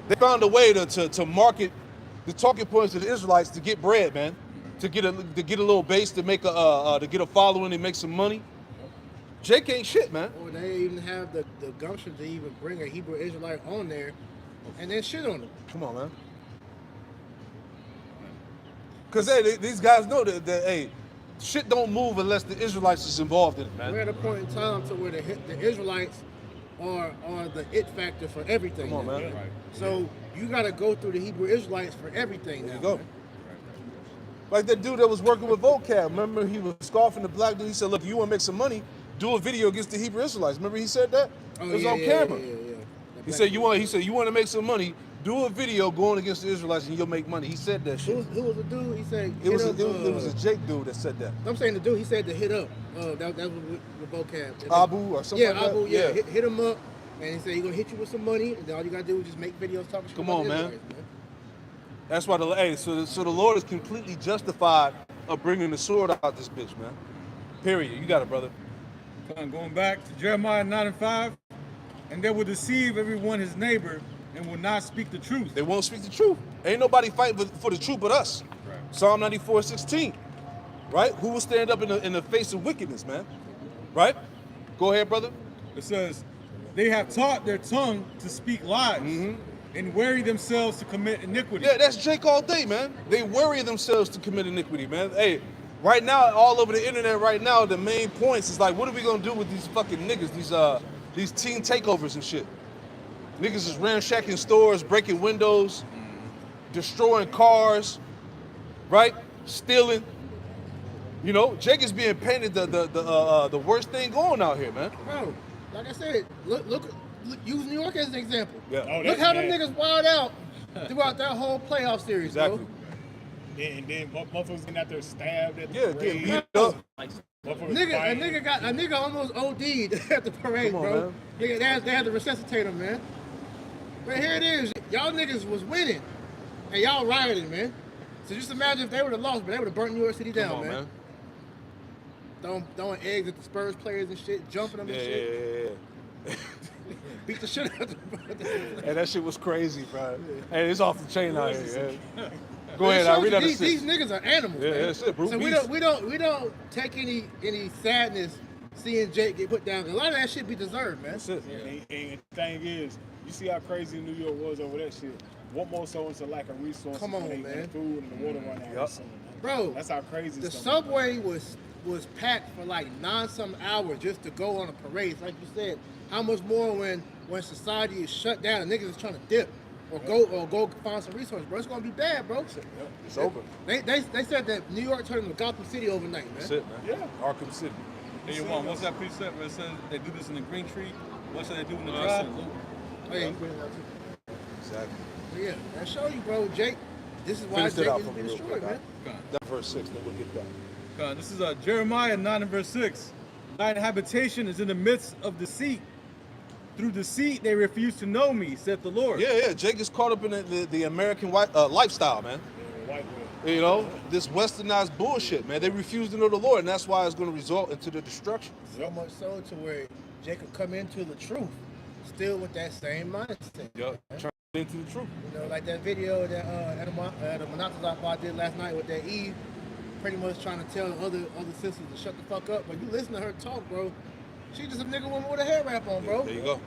They found a way to market the talking points to the Israelites to get bread, man, to get a little base, to make to get a following and make some money. Jake ain't shit, man. Or they even have the gumption to even bring a Hebrew Israelite on there and then shit on them. Come on, man. Because hey, these guys know that hey, shit don't move unless the Israelites is involved in it, man. We're at a point in time to where the Israelites are the it factor for everything. Come on, now, man. So you got to go through the Hebrew Israelites for everything. There now, you go. man. Like that dude that was working with vocab. Remember, he was scoffing the black dude. He said, "Look, you want to make some money? Do a video against the Hebrew Israelites." Remember, he said that. Oh, It was yeah, on yeah, camera. yeah, yeah, yeah. He said, "You want to make some money? Do a video going against the Israelites, and you'll make money." He said that shit. Who was the dude? He said It was hit up, it was a Jake dude that said that. I'm saying the dude. He said to hit up. That was with vocab. Abu or something. Yeah, like that? Abu. Yeah, hit him up. And he said he's gonna hit you with some money, and then all you gotta do is just make videos talking shit Come about on, the man. Israelites, man. That's why so the Lord is completely justified of bringing the sword out this bitch, man. Period. You got it, brother. Going back to Jeremiah 9 and 5, and they will deceive every one his neighbor and will not speak the truth. They won't speak the truth. Ain't nobody fighting for the truth but us. Right. Psalm 94:16. Right? Who will stand up in the face of wickedness, man? Right? Go ahead, brother. It says, they have taught their tongue to speak lies and weary themselves to commit iniquity. Yeah, that's Jake all day, man. They worry themselves to commit iniquity, man. Hey, right now, all over the internet right now, the main points is like, what are we gonna do with these fucking niggas, these teen takeovers and shit? Niggas is ransacking stores, breaking windows, destroying cars, right? Stealing. You know, Jake is being painted the worst thing going out here, man. Bro, like I said, look, use New York as an example. Yeah. Oh, Look that's how them bad. niggas wild out throughout that whole playoff series, Exactly. bro. And then motherfuckers getting out there stabbed at the Yeah, parade. getting beat up. Motherfuckers A fighting. nigga almost OD'd at the parade, Come on, bro. man. Nigga, they had to resuscitate him, man. But here it is, y'all niggas was winning, and y'all rioting, man. So just imagine if they would have lost, but they would have burnt New York City down, Come on, man. Throwing eggs at the Spurs players and shit, jumping them and shit, Yeah. beat the shit out of them. Hey, that shit was crazy, bro. Hey, it's off the chain out here. Yeah. Go But it ahead, I shows read you out the these six. niggas are animals, Yeah, man. that's it, brute So beast. we don't take any sadness seeing Jake get put down. A lot of that shit be deserved, man. That's it. And the thing is, you see how crazy New York was over that shit. What more so into lack of resources? Come on, when they man. food and the water run out. Yup. Bro, That's how crazy the stuff is. subway was packed for like 9-some hours just to go on a parade. Like you said, how much more when society is shut down and niggas is trying to dip or go find some resources, bro? It's gonna be bad, bro. It's over. They said that New York turned into Gotham City overnight, man. That's it, man. Yeah. Arkham City. Hey, you want, what's that precept where it says they do this in the green tree? What should they do in the drive? Hey, Exactly. yeah, that show you, bro. Jake, this is why Finish that Jake out is for me being real destroyed, quick, man. That verse 6, then we'll get that. This is Jeremiah 9 and verse 6. Thine habitation is in the midst of deceit. Through deceit they refuse to know me, said the Lord. Yeah, Jake is caught up in the American lifestyle, man. White man. You know, this westernized bullshit, man. They refuse to know the Lord, and that's why it's going to result into the destruction. So much so to where Jacob come into the truth, still with that same mindset. Yep. Turn into the truth. You know, like that video that the Monatazak did last night with that Eve, pretty much trying to tell other sisters to shut the fuck up. But you listen to her talk, bro. She just a nigga woman with a hair wrap on, bro. There you go.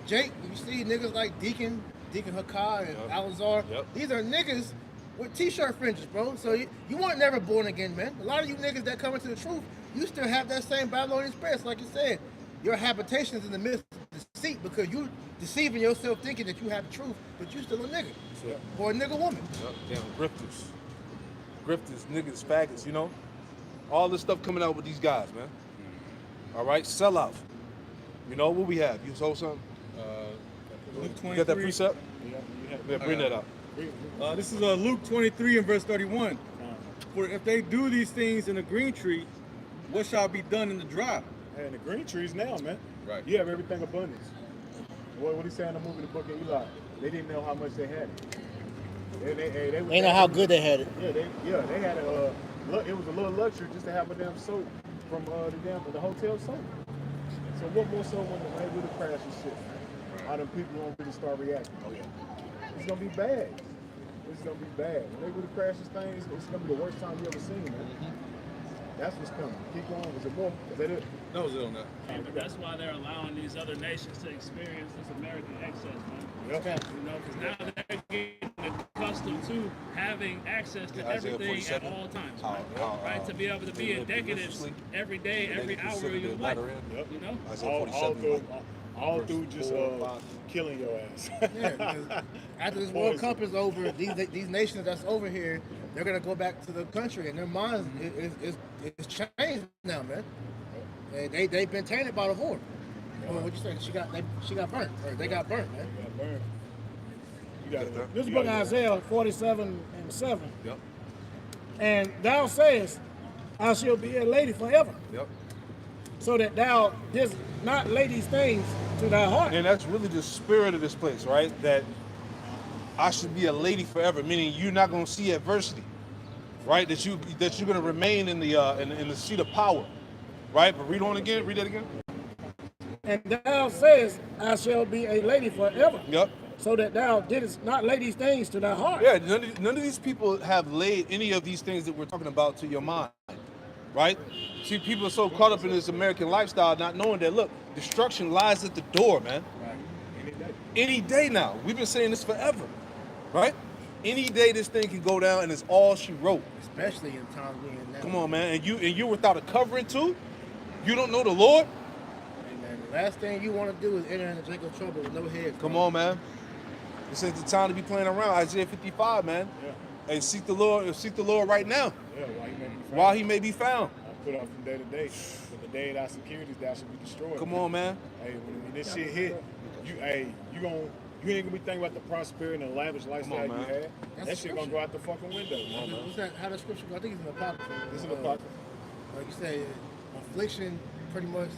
Jake, you see niggas like Deacon Hakai and Alazar. Yep. These are niggas with t-shirt fringes, bro. So you weren't never born again, man. A lot of you niggas that come into the truth, you still have that same Babylonian spirit. Like you said, your habitation is in the midst of deceit because you deceiving yourself thinking that you have the truth, but you still a nigga. Yep. Or a nigga woman. Yep. Damn grifters, niggas, faggots, you know? All this stuff coming out with these guys, man. All right, sell out. You know what we have? You sold something? Luke You 23. got that precept? Yeah, bring that up. This is Luke 23 and verse 31. For if they do these things in the green tree, what shall be done in the dry? And the green trees now, man. Right. You have everything abundance. What he said in the movie, The Book of Eli? They didn't know how much they had. They know how good they had it. Yeah, they had a. It was a little luxury just to have a damn soap from the hotel soap. So what more so when they do the crash and shit? How them people won't really start reacting? Oh yeah. It's gonna be bad. It's gonna be bad. When they do the crash this thing, it's gonna be the worst time you ever seen, man. That's what's coming. Keep going. Is it more? Is that it? That was it on that. But that's why they're allowing these other nations to experience this American excess, man. Yep. You know, because now they're getting accustomed to having access to Isaiah everything at 47. all times, How, right? To be able to be in decadence every day, every hour of your life. Yep. You know? Isaiah 47. All through just killing your ass. Yeah, because after this World Cup is over, these nations that's over here, they're gonna go back to the country, and their minds is changed now, man. They've been tainted by the whore. Well, what you say? She got burnt, or they got burnt, man. You got it. This book Isaiah 47 and 7. Yep. And thou sayest, I shall be a lady forever, Yep. so that thou didst not lay these things to thy heart. And that's really the spirit of this place, right? That I should be a lady forever, meaning you're not gonna see adversity, right? That you're gonna remain in the seat of power, right? But read that again. And thou sayest, I shall be a lady forever, Yep. so that thou didst not lay these things to thy heart. Yeah, none of these people have laid any of these things that we're talking about to your mind, right? See, people are so caught up in this American lifestyle, not knowing that, look, destruction lies at the door, man. Any day now. We've been saying this forever, right? Any day this thing can go down, and it's all she wrote. Especially in times we in now. Come on, man. And you're without a covering too? You don't know the Lord? Hey, man, the last thing you want to do is enter into Jacob's trouble with no head. Come on, man. This ain't the time to be playing around. Isaiah 55, man. Yeah. Hey, seek the Lord right now, Yeah, why you may be found. while he may be found. I put up from day to day. But the day of thy securities thou shalt be destroyed. Come on, man. Hey, when this shit hit, you ain't gonna be thinking about the prosperity and the lavish lifestyle man. you had. That's That shit gonna go out the fucking window. What's that? How the scripture go? I think it's in the Apocrypha. It's in the pocket. Like you say, affliction, pretty much.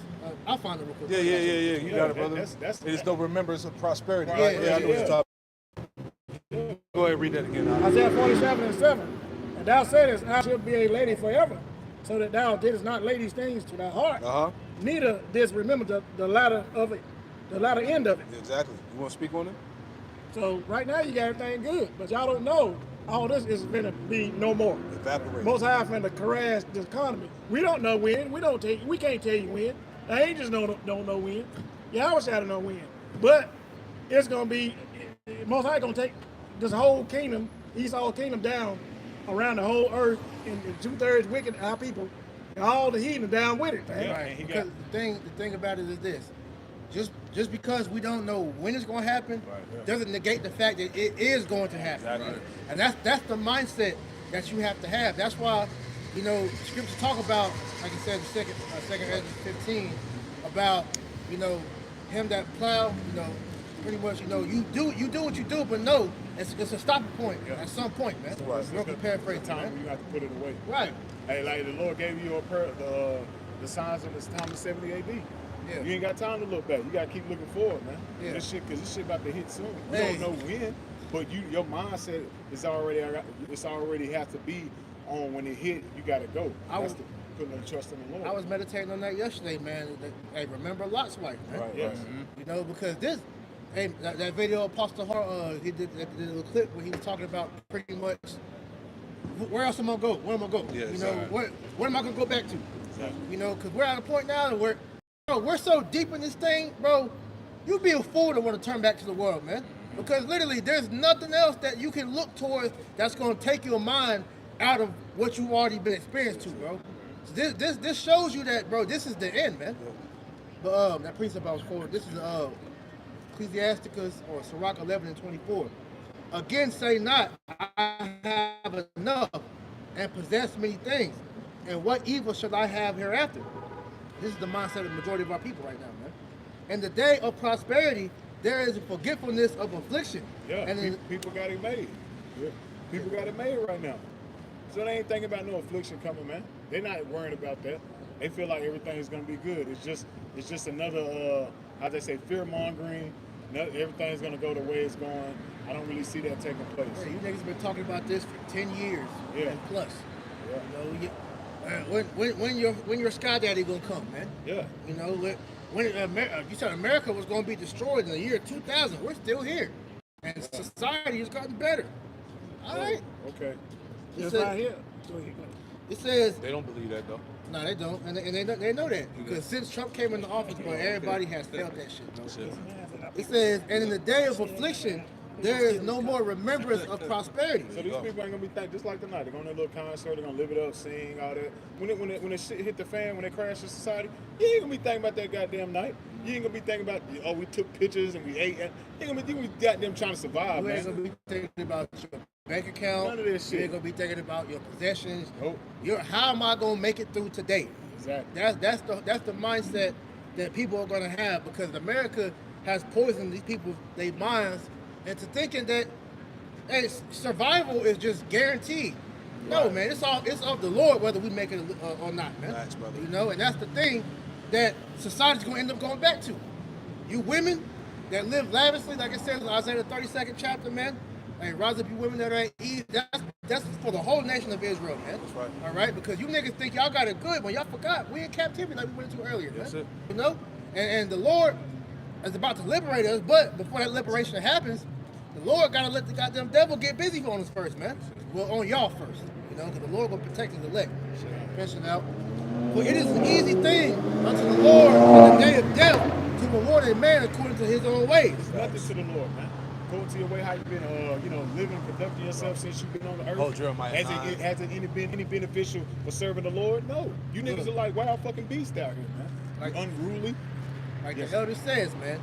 I'll find it real quick. Yeah. You got it, brother. that's- It is no remembrance of prosperity, Right, right? yeah, Yeah, I know what yeah. you're talking about. Go ahead, read that again. Isaiah 47 and 7. And thou sayest, I shall be a lady forever, so that thou didst not lay these things to thy heart. Uh-huh. Neither didst remember the latter of it, the latter end of it. Exactly. You want to speak on it? So right now you got everything good, but y'all don't know all this is gonna be no more. Evaporate. Most High finna crash the economy. We don't know when. We can't tell you when. The angels don't know when. Yahweh shall know when. But it's gonna be Most High gonna take this whole kingdom, Esau's kingdom, down around the whole earth, and 2/3 wicked our people, and all the heathen down with it, man. Right. Because the thing about it is this: just because we don't know when it's going to happen, doesn't negate the fact that it is going to happen. Exactly. And that's the mindset that you have to have. That's why, scriptures talk about, like you said, the second Ezra 15, about him that plow, pretty much, you do what you do, but no, it's a stopping point at some point, man. Right. You can paraphrase time time. when you have to put it away. Right. Hey, like the Lord gave you the signs of the time of 70 AD. Yeah. You ain't got time to look back. You got to keep looking forward, man. Yeah. Because this shit about to hit soon. We Hey. don't know when. But your mindset is already has to be on when it hit. You got to go. That's the putting the trust in the Lord. I was meditating on that yesterday, man. Hey, remember Lot's wife, man. Right, Yes. You know, because this, hey, that video Apostle Hart, he did that little clip where he was talking about pretty much where else am I gonna go? Where am I going? Yes, you know, right. what am I gonna go back to? Exactly. You know, because we're at a point now where, bro, we're so deep in this thing, bro. You'd be a fool to want to turn back to the world, man. Because literally, there's nothing else that you can look towards that's gonna take your mind out of what you've already been experienced to, bro. So this shows you that, bro. This is the end, man. But that precept I was quoting, this is Ecclesiasticus or Sirach 11:24. Again, say not, I have enough and possess many things, and what evil shall I have hereafter? This is the mindset of the majority of our people right now, man. In the day of prosperity, there is a forgetfulness of affliction. Yeah, and then, people got it made. Yeah. People got it made right now. So they ain't thinking about no affliction coming, man. They're not worrying about that. They feel like everything's gonna be good. It's just another how they say, fear mongering. Everything's gonna go the way it's going. I don't really see that taking place. hey, you niggas been talking about this for 10 years Yeah. and plus. Yeah. You know, when your sky daddy gonna come, man? Yeah. You know, when you said America was gonna be destroyed in the year 2000, we're still here, and society has gotten better. All right. Okay. Just said- right here. Go ahead. It says They don't believe that though. no, they don't, and they know that because since Trump came into office, bro, everybody has felt that shit, bro. It says, and in the day of affliction, there is no more remembrance of prosperity. So these people ain't gonna be thinking just like tonight. They're going to a little concert. They're gonna live it up, sing all that. When it shit hit the fan, when they crash in society, you ain't gonna be thinking about that goddamn night. You ain't gonna be thinking about we took pictures and we ate. You ain't gonna be goddamn trying to survive, You ain't man. gonna be thinking about your bank account. None of this You shit. ain't gonna be thinking about your possessions. Nope. How am I gonna make it through today? Exactly. That's the mindset that people are gonna have because America has poisoned these people's their minds into thinking that hey, survival is just guaranteed. No, Right. man, it's of the Lord whether we make it or not, man. Facts, brother. You know, and that's the thing that society's gonna end up going back to. You women that live lavishly, like it says in Isaiah 32nd chapter, man. Hey, rise up, you women that are at ease. That's for the whole nation of Israel, man. That's right. All right, because you niggas think y'all got it good when y'all forgot we in captivity like we went into earlier, man. That's it. You know, and the Lord is about to liberate us, but before that liberation happens, the Lord gotta let the goddamn devil get busy on us first, man. Well, on y'all first, you know, because the Lord gonna protect his elect. Pension out. For it is an easy thing unto the Lord in the day of death to reward a man according to his own ways. It's nothing to the Lord, man. Go to your way. How you been, living, conducting yourself since you've been on the earth? Oh, Jeremiah Has 9. it been any beneficial for serving the Lord? No. You niggas are like wild fucking beasts out here, man. Like- Unruly. Like Yes. the elder says, man,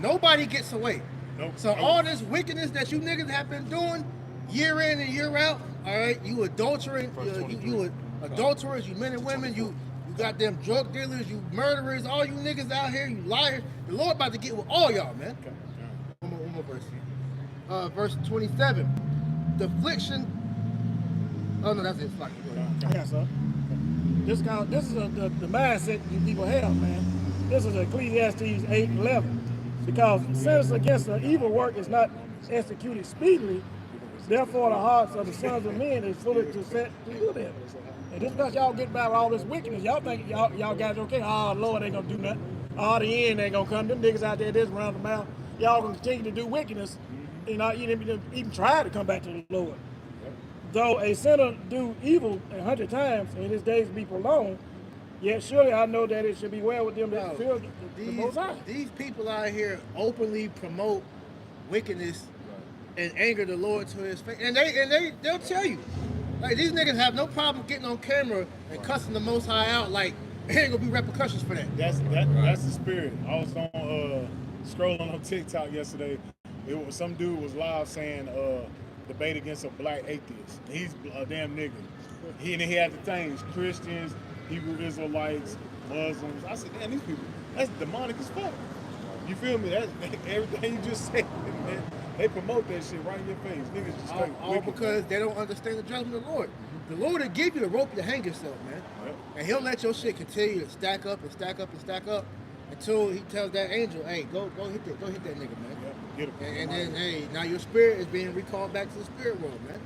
nobody gets away. Nope. So Nope. all this wickedness that you niggas have been doing year in and year out, all right, you adulterers, you adulterers, you men and women, you goddamn drug dealers, you murderers, all you niggas out here, you liars. The Lord about to get with all y'all, man. Okay. One more verse. Verse 27. The affliction. Oh no, that's it. Fuck it. I got some. This is the mindset you people have, man. This is Ecclesiastes 8:11. Because sentence against the evil work is not executed speedily, therefore the hearts of the sons of men is fully to set to do them. And just because y'all get by with all this wickedness, y'all think y'all guys okay, oh Lord ain't gonna do nothing. Oh, the end ain't gonna come. Them niggas out there this round the mouth, y'all gonna continue to do wickedness, you know, you didn't even try to come back to the Lord. Though a sinner do evil 100 times and his days be prolonged, yet surely I know that it should be well with them that fear the Most High. These people out here openly promote wickedness and anger the Lord to his face. And they'll tell you. Like these niggas have no problem getting on camera and cussing the Most High out like there ain't gonna be repercussions for that. That's the spirit. I was on scrolling on TikTok yesterday. It was some dude was live saying debate against a black atheist. He's a damn nigga. He had the things, Christians, Hebrew Israelites, Muslims. I said, damn, these people, that's demonic as fuck. You feel me? That's everything you just said, man. They promote that shit right in your face. Niggas just straight All wicked, because they don't understand the judgment of the Lord. The Lord will give you the rope to hang yourself, man. Yep. And he'll let your shit continue to stack up and stack up and stack up until he tells that angel, hey, go hit that nigga, man. Get him. And then, hey, now your spirit is being recalled back to the spirit world, man.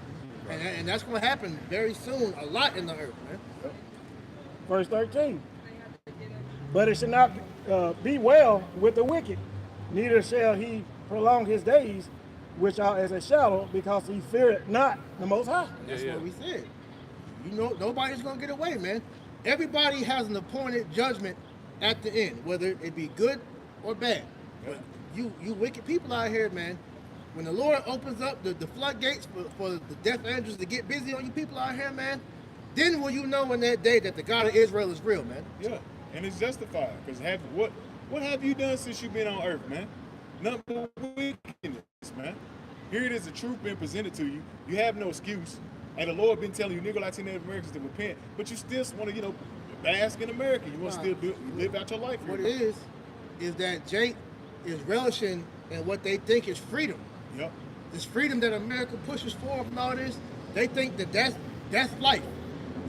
And that's going to happen very soon, a lot in the earth, man. Verse 13. But it shall not be well with the wicked, neither shall he prolong his days, which are as a shadow, because he feareth not the Most High. That's what we said. You know, nobody's going to get away, man. Everybody has an appointed judgment at the end, whether it be good or bad. But you wicked people out here, man, when the Lord opens up the floodgates for the death angels to get busy on you people out here, man, then will you know in that day that the God of Israel is real, man. Yeah, and it's justified. Because what have you done since you've been on earth, man? Nothing but wickedness, man. Here it is, the truth being presented to you. You have no excuse. And the Lord been telling you, nigga, Latino Americans to repent, but you still want to, bask in America. You want to still live out your life here. What it is that Jake is relishing in what they think is freedom. Yep. This freedom that America pushes forward and all this, they think that's life.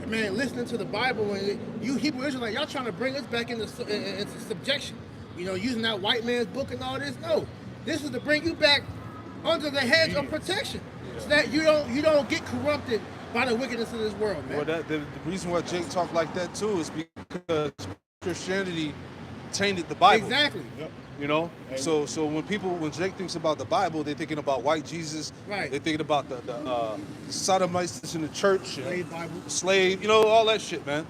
And man, listening to the Bible and you Hebrew Israelites, y'all trying to bring us back into subjection. Using that white man's book and all this. No, this is to bring you back under the hedge of protection, so that you don't get corrupted by the wickedness of this world, man. Well, the reason why Jake talked like that too is because Christianity tainted the Bible. Exactly. Yep. So when Jake thinks about the Bible, they're thinking about white Jesus. Right. They're thinking about the sodomites that's in the church. Slave Bible. Slave, all that shit, man.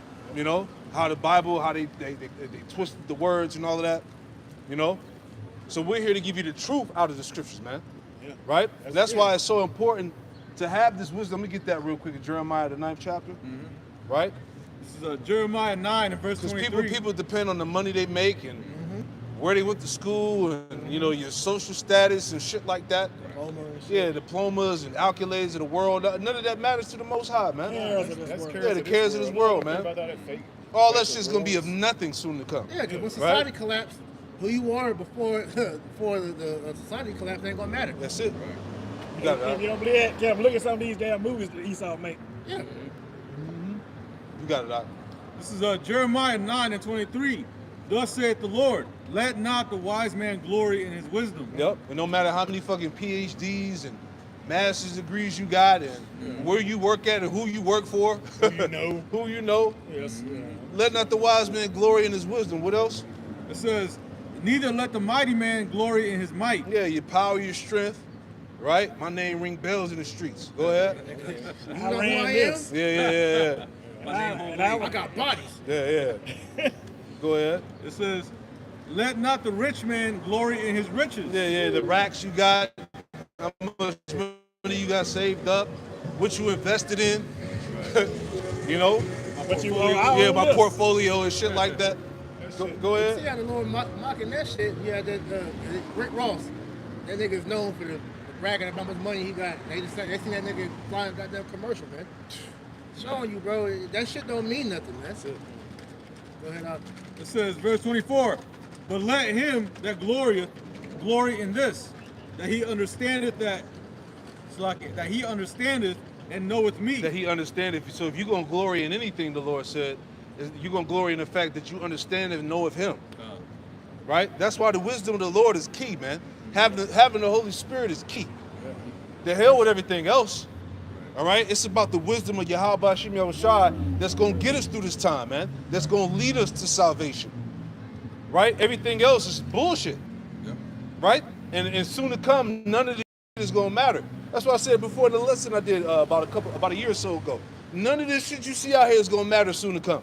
How the Bible, how they twisted the words and all of that. So we're here to give you the truth out of the scriptures, man. Yeah. Right? That's why it's so important to have this wisdom. Let me get that real quick in Jeremiah, the 9th chapter. Mm-hmm. Right? This is Jeremiah 9 and verse 23. Because people depend on the money they make and where they went to school and your social status and shit like that. Yeah, diplomas and accolades of the world. None of that matters to the Most High, man. The cares of this world, man. All that shit's gonna be of nothing soon to come. Yeah, because when society collapses, who you are before the society collapse ain't gonna matter. That's it. You got If it. you don't believe that, Kevin, look at some of these damn movies that Esau make. Yeah. You got it out. This is Jeremiah 9 and 23. Thus saith the Lord, let not the wise man glory in his wisdom. Yep. And no matter how many fucking PhDs and master's degrees you got and where you work at and who you work for, who you know. Yes. Let not the wise man glory in his wisdom. What else? It says, neither let the mighty man glory in his might. Yeah, your power, your strength. Right? My name ring bells in the streets. Go ahead. You I know who ran I this. am? Yeah. I got bodies. Yeah. Go ahead. It says, let not the rich man glory in his riches. Yeah. The racks you got, how much money you got saved up, what you invested in. But you my portfolio and shit like that. Go ahead. See how the Lord mocking that shit? Yeah, that Rick Ross. That nigga's known for the bragging about how much money he got. They seen that nigga flying goddamn commercial, man. Showing you, bro, that shit don't mean nothing, man. That's it. Go ahead, out. It says, verse 24, but let him that glorieth glory in this, that he understandeth that he understandeth and knoweth me. That he understandeth. So if you're going to glory in anything, the Lord said, you're going to glory in the fact that you understand and know of him. Right? That's why the wisdom of the Lord is key, man. Having the Holy Spirit is key. The hell with everything else. All right? It's about the wisdom of Yahweh Hashem Yahushua that's going to get us through this time, man. That's going to lead us to salvation. Right? Everything else is bullshit. Right? And soon to come, none of this is going to matter. That's why I said before the lesson I did about a year or so ago. None of this shit you see out here is going to matter soon to come.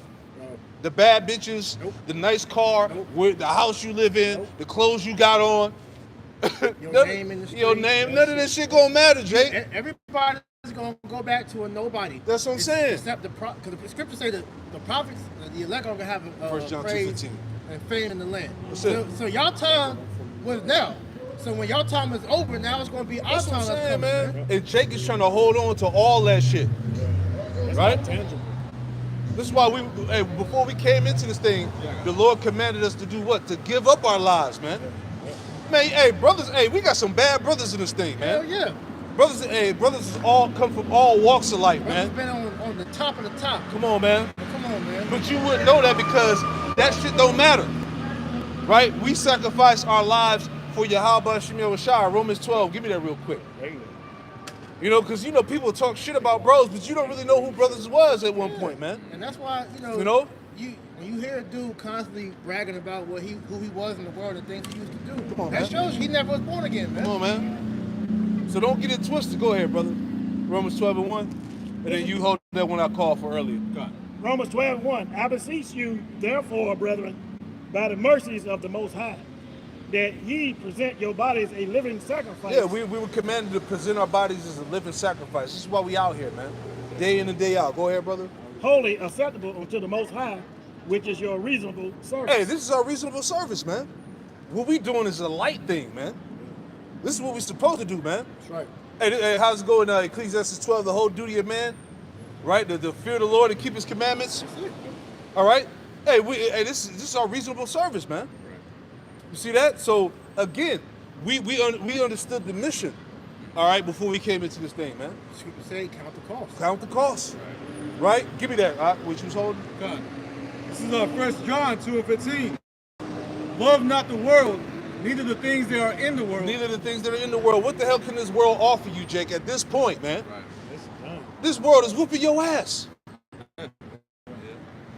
The bad bitches, the nice car, the house you live in, the clothes you got on. Your name in the street. Your name, none of this shit gonna matter, Jake. Everybody's gonna go back to a nobody. That's what I'm saying. Except because the scriptures say that the prophets, the elect are gonna have 1 John praise 2:15. and fame in the land. That's it. So y'all time was now. So when y'all time is over, now it's gonna be our That's what time. I'm saying, that's man. And Jake is trying to hold on to all that shit. Right? Tangible. This is why before we came into this thing, the Lord commanded us to do what? To give up our lives, man. Man, hey, brothers, we got some bad brothers in this thing, man. Hell yeah. Brothers is all come from all walks of life, Brothers man. been on the top of the top. Come on, man. Come on, man. But you wouldn't know that because that shit don't matter. right? We sacrifice our lives for Yahweh Shemel Rashai. Romans 12. Give me that real quick. You know, because, you know, people talk shit about bros, but you don't really know who brothers was at one point, man. And that's why, when you hear a dude constantly bragging about who he was in the world and things he used to do, Come on, that man. shows you he never was born again, man. Come on, man. So don't get it twisted. Go ahead, brother. Romans 12:1. And then you hold that one I called for earlier. God. Romans 12:1. I beseech you, therefore, brethren, by the mercies of the Most High, that ye present your bodies a living sacrifice. Yeah, we were commanded to present our bodies as a living sacrifice. This is why we out here, man. Day in and day out. Go ahead, brother. Holy, acceptable unto the Most High, which is your reasonable service. Hey, this is our reasonable service, man. What we doing is a light thing, man. This is what we're supposed to do, man. That's right. Hey, how's it going? Ecclesiastes 12, the whole duty of man, right? The fear of the Lord and keep His commandments. All right. Hey, this is our reasonable service, man. You see that? So again, we understood the mission, all right, before we came into this thing, man. Scripture say, count the cost. Count the cost, right? Give me that. What you was holding? God. This is 1 John 2:15. Love not the world, neither the things that are in the world. Neither the things that are in the world. What the hell can this world offer you, Jake, at this point, man? Right. This world is whooping your ass.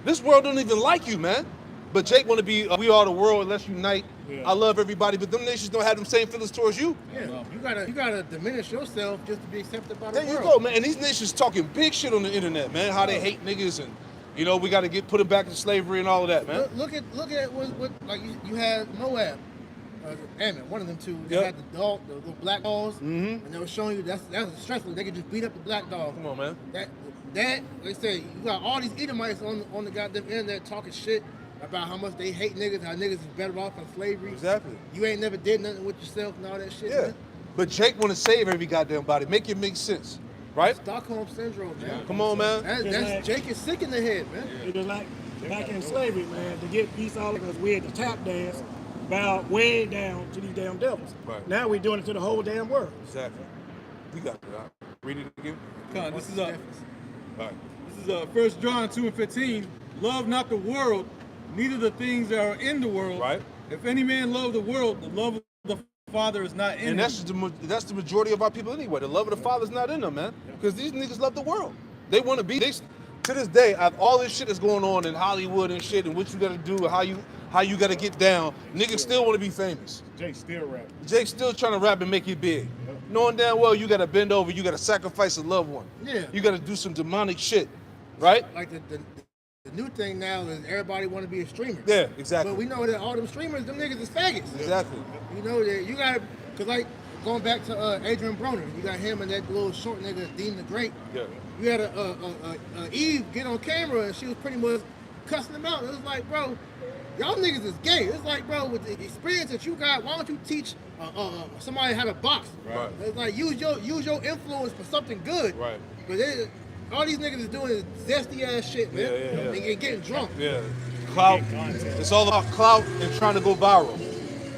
This world don't even like you, man. But Jake want to be, we are the world, let's unite. Yeah. I love everybody, but them nations don't have them same feelings towards you. Yeah, you gotta diminish yourself just to be accepted by the There world. you go, man. And these nations talking big shit on the internet, man. How they hate niggas and, you know, we got to put them back to slavery and all of that, man. Look at what like you had Moab, Ammon, one of them two. They Yep. had the little black dogs, and they were showing you that's stressful. They could just beat up the black dog. Come on, man. That they say you got all these Edomites on the goddamn internet talking shit about how much they hate niggas, how niggas is better off in slavery. Exactly. You ain't never did nothing with yourself and all that shit. Yeah. Man. But Jake want to save every goddamn body. Make it make sense, right? Stockholm syndrome, man. Come on, man. That's Jake is sick in the head, man. It was like back in slavery, man, to get Esau because we had the tap dance, bow way down to these damn devils. Right. Now we're doing it to the whole damn world. Exactly. You got that. Read it again. God, this is All right. 1 John 2:15. Love not the world, neither the things that are in the world. Right. If any man love the world, the love of the Father is not in And him. that's the majority of our people anyway. The love of the Father's not in them, man. Because these niggas love the world. They want to be. To this day, all this shit that's going on in Hollywood and shit, and what you got to do, and how you got to get down. Niggas still want to be famous. Jake still rapping. Jake's still trying to rap and make it big, knowing damn well you got to bend over, you got to sacrifice a loved one. Yeah. You got to do some demonic shit, right? Like the new thing now is everybody want to be a streamer. Yeah, exactly. But we know that all them streamers, them niggas is faggots. Exactly. You know that you got, cause like going back to Adrian Broner, you got him and that little short nigga Dean the Great. Yeah. You had a Eve get on camera and she was pretty much cussing him out. It was like, bro, y'all niggas is gay. It's like, bro, with the experience that you got, why don't you teach somebody how to box? Right. It's like use your influence for something good. Right. But all these niggas is doing is zesty ass shit, man. Yeah. And getting drunk. Yeah. Clout. It's all about clout and trying to go viral.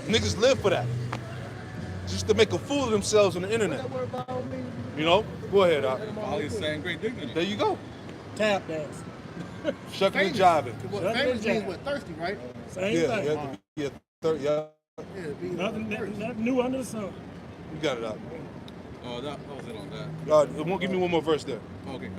Niggas live for that. Just to make a fool of themselves on the internet. You know? Go ahead, Doc. Holly is saying great dignity. There you go. Tap dance. Shucking and Famous. jiving. What Shut famous it down. means what, thirsty, right? Same Yeah, thing. you have to be a third. Yeah, Yeah, be Nothing new under the sun. you got it out. Oh, that was it on that. Give me one more verse there. Okay,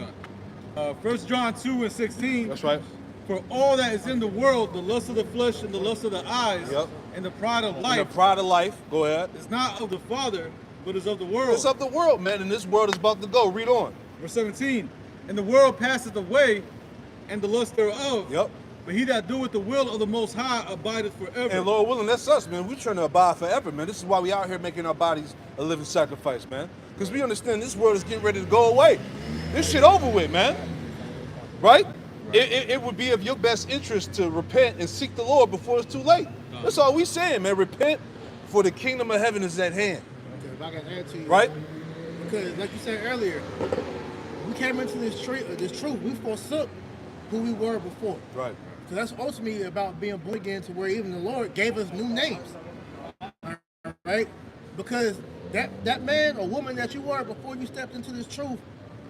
cut. 1 John 2:16. That's right. For all that is in the world, the lust of the flesh and the lust of the eyes, Yep. and the pride of And life, the pride of life. Go ahead. is not of the Father, but is of the world. It's of the world, man, and this world is about to go. Read on. Verse 17. And the world passeth away, and the lust thereof. Yep. But he that doeth the will of the Most High abideth forever. And Lord willing, that's us, man. We're trying to abide forever, man. This is why we out here making our bodies a living sacrifice, man. Because we understand this world is getting ready to go away. This shit over with, man. Right? It would be of your best interest to repent and seek the Lord before it's too late. That's all we saying, man. Repent, for the kingdom of heaven is at hand. Okay, if I can add to you. Right? Because like you said earlier, we came into this truth. We forsook who we were before. Right. So that's ultimately about being born again to where even the Lord gave us new names. Right? Because that man or woman that you were before you stepped into this truth,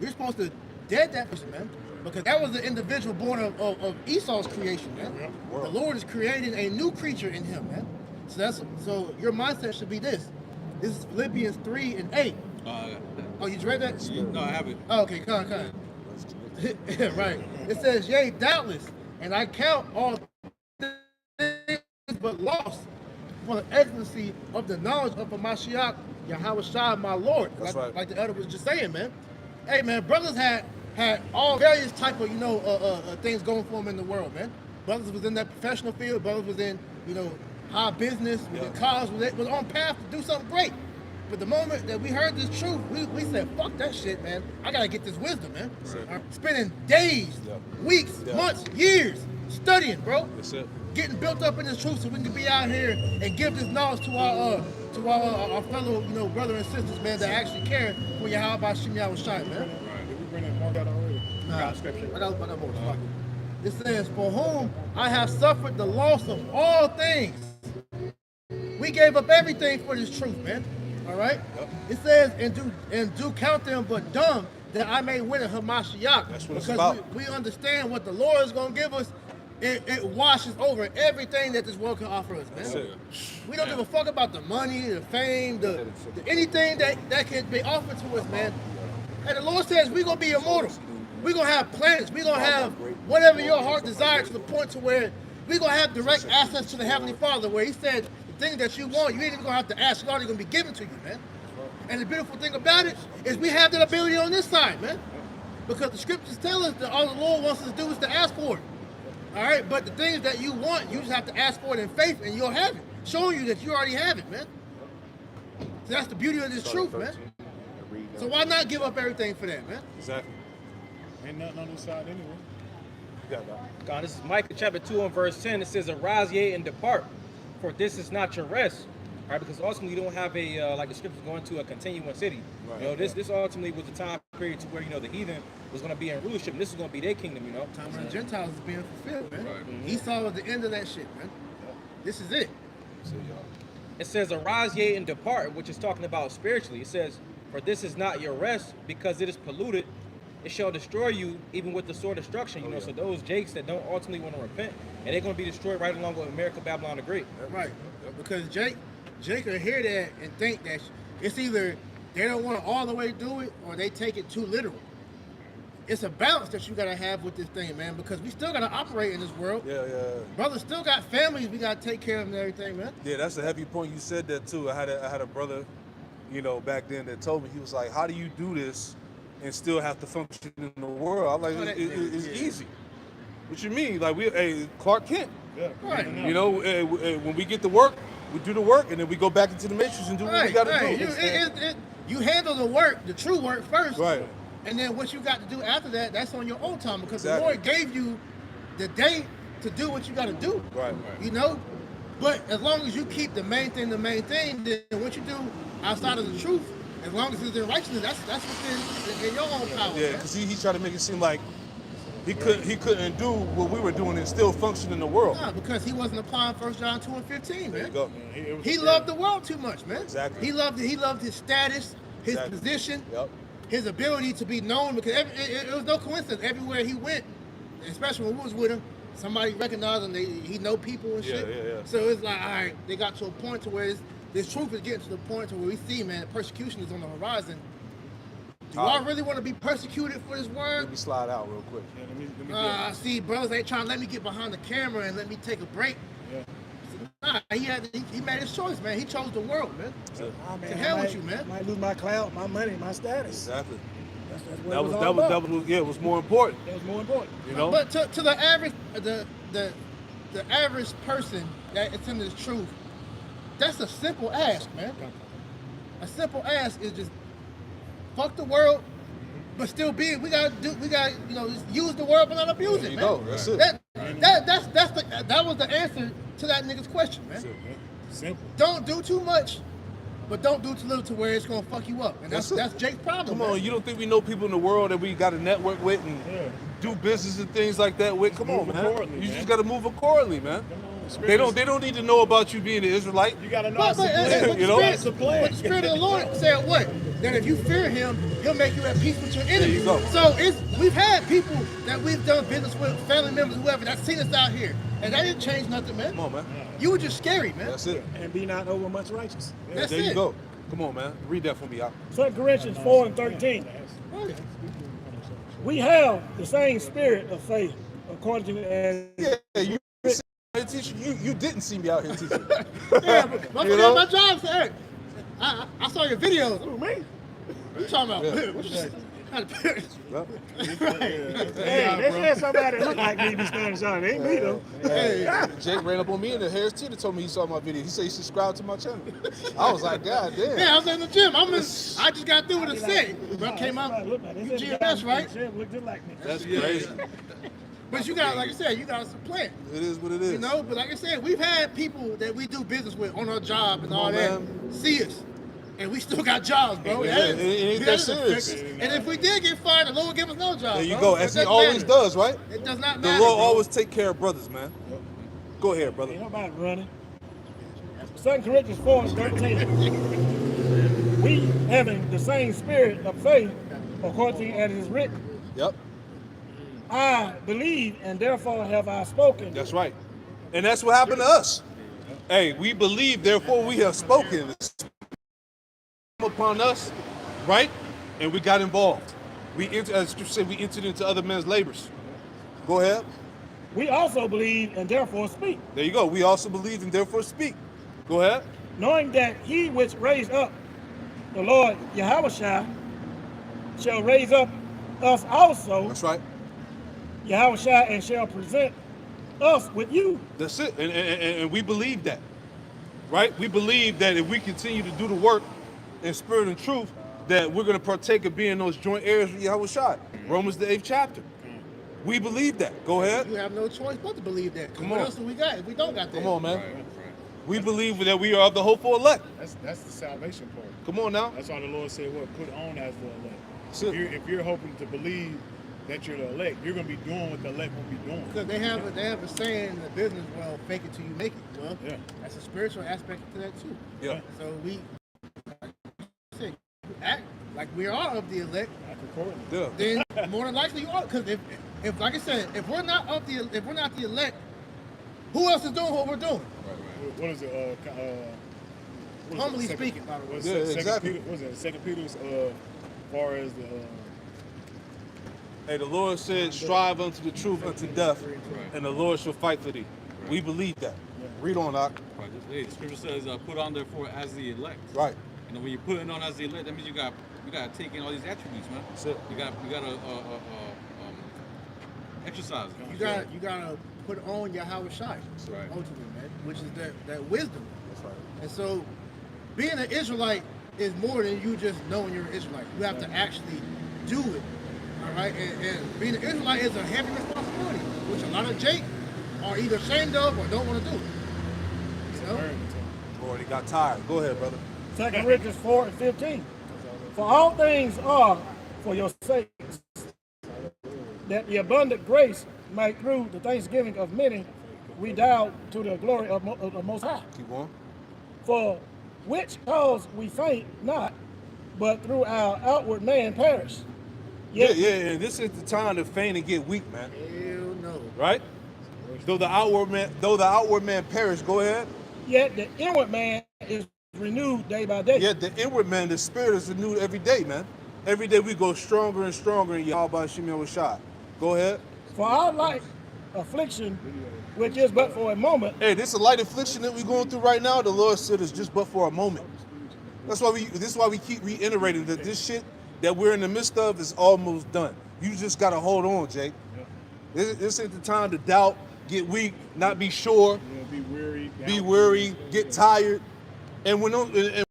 you're supposed to dead that person, man. Because that was the individual born of Esau's creation, man. The Lord is creating a new creature in him, man. So your mindset should be this. This is Philippians 3:8. Oh, you just read that? No, I haven't. Oh, okay, come on. Right. It says, yea, doubtless, and I count all things but loss for the excellency of the knowledge of Mashiach, Yahweh Shai, my Lord. That's right. Like the elder was just saying, man. Hey, man, brothers had all various type of, things going for them in the world, man. Brothers was in that professional field. Brothers was in, high business, was in college, was on path to do something great. But the moment that we heard this truth, we said, fuck that shit, man. I gotta get this wisdom, man. Right. Spending days, weeks, months, years studying, bro. That's it. Getting built up in this truth so we can be out here and give this knowledge to our fellow, brother and sisters, man, that actually care for Yahweh Shem Yahweh Shai, man. Did we bring that mark out already? Nah, I got more. It says, for whom I have suffered the loss of all things. We gave up everything for this truth, man. All right? Yep. It says, and do count them but dumb, that I may win a Hamashiach. That's what it's because about. we understand what the Lord is going to give us. It washes over everything that this world can offer us, man. That's it. We don't give a fuck about the money, the fame, the anything that can be offered to us, man. And the Lord says we're going to be immortal. We're going to have planets. We're going to have whatever your heart desires, to the point to where we're going to have direct access to the Heavenly Father, where he said the things that you want, you ain't even going to have to ask God, they're going to be given to you, man. And the beautiful thing about it is we have that ability on this side, man. Because the scriptures tell us that all the Lord wants us to do is to ask for it. All right? But the things that you want, you just have to ask for it in faith, and you'll have it. Showing you that you already have it, man. So that's the beauty of this truth, man. So why not give up everything for that, man? Exactly. Ain't nothing on this side anyway. You got that. God, this is Micah chapter 2 and verse 10. It says, arise ye and depart, for this is not your rest. All right, because ultimately you don't have a, like the scriptures going to a continuing city. Right. This ultimately was the time period to where, the heathen was going to be in rulership, and this is going to be their kingdom, Time when the Gentiles is being fulfilled, man. Right. Esau was the end of that shit, man. This is it. It says, arise ye and depart, which is talking about spiritually. It says, for this is not your rest, because it is polluted. It shall destroy you, even with the sword of destruction. So those Jakes that don't ultimately want to repent, and they're going to be destroyed right along with America, Babylon the Great. Right. Because Jake will hear that and think that it's either they don't want to all the way do it, or they take it too literal. It's a balance that you got to have with this thing, man, because we still got to operate in this world. Yeah. Brothers still got families we got to take care of and everything, man. Yeah, that's a heavy point. You said that too. I had a brother, back then that told me, he was like, how do you do this and still have to function in the world? I'm like, it's easy. What you mean? Like, Clark Kent. Yeah. Right. When we get to work, we do the work, and then we go back into the matrix and do what we got to do. You handle the work, the true work first. Right. And then what you got to do after that, that's on your own time, because Exactly. the Lord gave you the day to do what you got to do. Right. But as long as you keep the main thing, then what you do outside of the truth, as long as it's in righteousness, that's within your own power. Yeah, because he tried to make it seem like he couldn't do what we were doing and still function in the world. Nah, because he wasn't applying 1 John 2 and 15, There you man. go. He loved the world too much, man. Exactly. He loved his status, his Exactly. position, Yep. his ability to be known, because it was no coincidence. Everywhere he went, especially when we was with him, somebody recognized him. He know people and shit. Yeah. So it's like, all right, they got to a point to where this truth is getting to the point to where we see, man, persecution is on the horizon. Do I really want to be persecuted for this word? Let me slide out real quick. Yeah, let me I see brothers ain't trying to let me get behind the camera and let me take a break. Yeah. Nah, he made his choice, man. He chose the world, man. Nah, man, To hell I with you, man. Might lose my clout, my money, my status. Exactly. That's what it was all about. It was more important. That was more important. But to the average, the average person that is in this truth, that's a simple ask, man. A simple ask is just fuck the world, but still be. We got just use the world but not abuse There it, you man. go. That's it. That was the answer to that nigga's question, man. Simple. Don't do too much, but don't do too little to where it's gonna fuck you up. And that's That's it. Jake's problem. Come on, man. you don't think we know people in the world that we got to network with and do business and things like that with? Come on, Move man. accordingly, You man. just got to move accordingly, man. They don't need to know about you being an Israelite. You gotta know how to But play. You know? It's a play. But the Spirit of the Lord said what? That if you fear Him, He'll make you at peace with your enemy. you go. So we've had people that we've done business with, family members, whoever, that's seen us out here, and that didn't change nothing, man. Come on, man. You were just scary, man. That's it. And be not over much righteous. That's There it. you go. Come on, man. Read that for me out. 2 Corinthians 4 and 13. We have the same spirit of faith, according to as Yeah, you didn't see me out here teaching. Yeah, but You know? my job said, hey, I saw your videos. Who, me? What you talking about? Yeah. What you say? Well, hey, they said somebody look like me be standing shot. It ain't me though. hey, Jake ran up on me and the Harris Teeter told me he saw my video. He said he subscribed to my channel. I was like, God damn. Yeah, I was in the gym. I just got through with a set. Bro, came out. Look like You GMS, right? Look just like me. That's crazy. But you got, like I said, you got to supplant. It is what it is. You know, but like I said, we've had people that we do business with on our job and all on, that man. see us. And we still got jobs, bro. Yeah, it ain't that doesn't serious. affect us. And if we did get fired, the Lord will give us no job. There you bro. go. It As he doesn't always matter. does, right? It does not The matter. Lord bro. always take care of brothers, man. Go ahead, brother. Ain't nobody running. 2 Corinthians 4 and 13. We having the same spirit of faith, according as it is written. Yep, I believe, and therefore have I spoken. that's right. And that's what happened to us. Hey, we believe, therefore we have spoken. It's come upon us, right? And we got involved. As Scripture said, we entered into other men's labors. Go ahead. We also believe, and therefore speak, There you go. We also believe and therefore speak. Go ahead. knowing that he which raised up the Lord Yahushua shall raise up us also, That's right. Yahushua, and shall present us with you. That's it. And we believe that, right? We believe that if we continue to do the work in spirit and truth, that we're going to partake of being those joint heirs with Yahushua. Romans the 8th chapter. We believe that. Go ahead. You have no choice but to believe that. Come What on. else do we got if we don't got that? Come on, man. We believe that we are of the hopeful elect. That's the salvation part. Come on now. That's why the Lord said, "What put on as the elect." That's it. If you're hoping to believe that you're the elect, you're gonna be doing what the elect will be doing. Because they have a saying in the business, well, fake it till you make it. Well, Yeah. that's a spiritual aspect to that too. Yeah. So we act like we are of the elect, Act accordingly. Yeah. then more than likely you are. Because if like I said, if we're not the elect, who else is doing what we're doing? What is it? What is Humbly it? speaking, by the way. What is Yeah, it? Second exactly. Peter, what is it? Second Peter's far as the Hey, the Lord said, strive unto the truth unto death, and the Lord shall fight for thee. We believe that. Read on, Doc. Right. Hey, the scripture says, "Put on therefore as the elect." Right. You know, when you put it on as the elect, that means you got to take in all these attributes, man. That's it. You got to exercise it. You gotta put on Yahweh Shai, right. ultimately, man, which is that wisdom. That's right. And so, being an Israelite is more than you just knowing you're an Israelite. You have to actually do it. All right, and being an Israelite is a heavy responsibility, which a lot of Jake are either ashamed of or don't want to do. You know? Already got tired. Go ahead, brother. 2 Corinthians 4 and 15. For all things are for your sakes, that the abundant grace might through the thanksgiving of many redound to the glory of the Most High. Keep going. For which cause we faint not, but through our outward man perish. Yeah, and this is the time to faint and get weak, man. Hell no. Right? Though the outward man perish, go ahead. Yet the inward man is renewed day by day. Yet the inward man, the spirit is renewed every day, man. Every day we go stronger and stronger in Yahweh Shem Yahushua. Go ahead. For our light affliction, which is but for a moment, Hey, this is a light affliction that we're going through right now. The Lord said it's just but for a moment. This is why we keep reiterating that this shit that we're in the midst of is almost done. You just gotta hold on, Jake. This ain't the time to doubt, get weak, not be sure, be weary, get tired. And when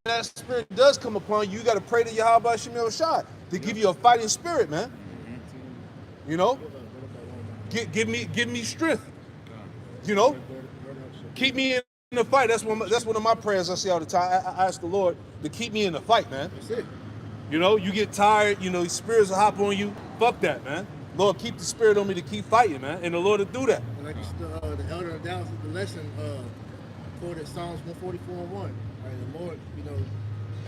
that spirit does come upon you, you gotta pray to Yahweh Shem Yahushua to give you a fighting spirit, man. You know, give me strength. You know, keep me in the fight. That's one of my prayers I say all the time. I ask the Lord to keep me in the fight, man. That's it. You know, you get tired, you know, spirits will hop on you. Fuck that, man. Lord, keep the spirit on me to keep fighting, man. And the Lord will do that. And like the elder of Dallas, the lesson quoted Psalms 144:1. Right, the Lord,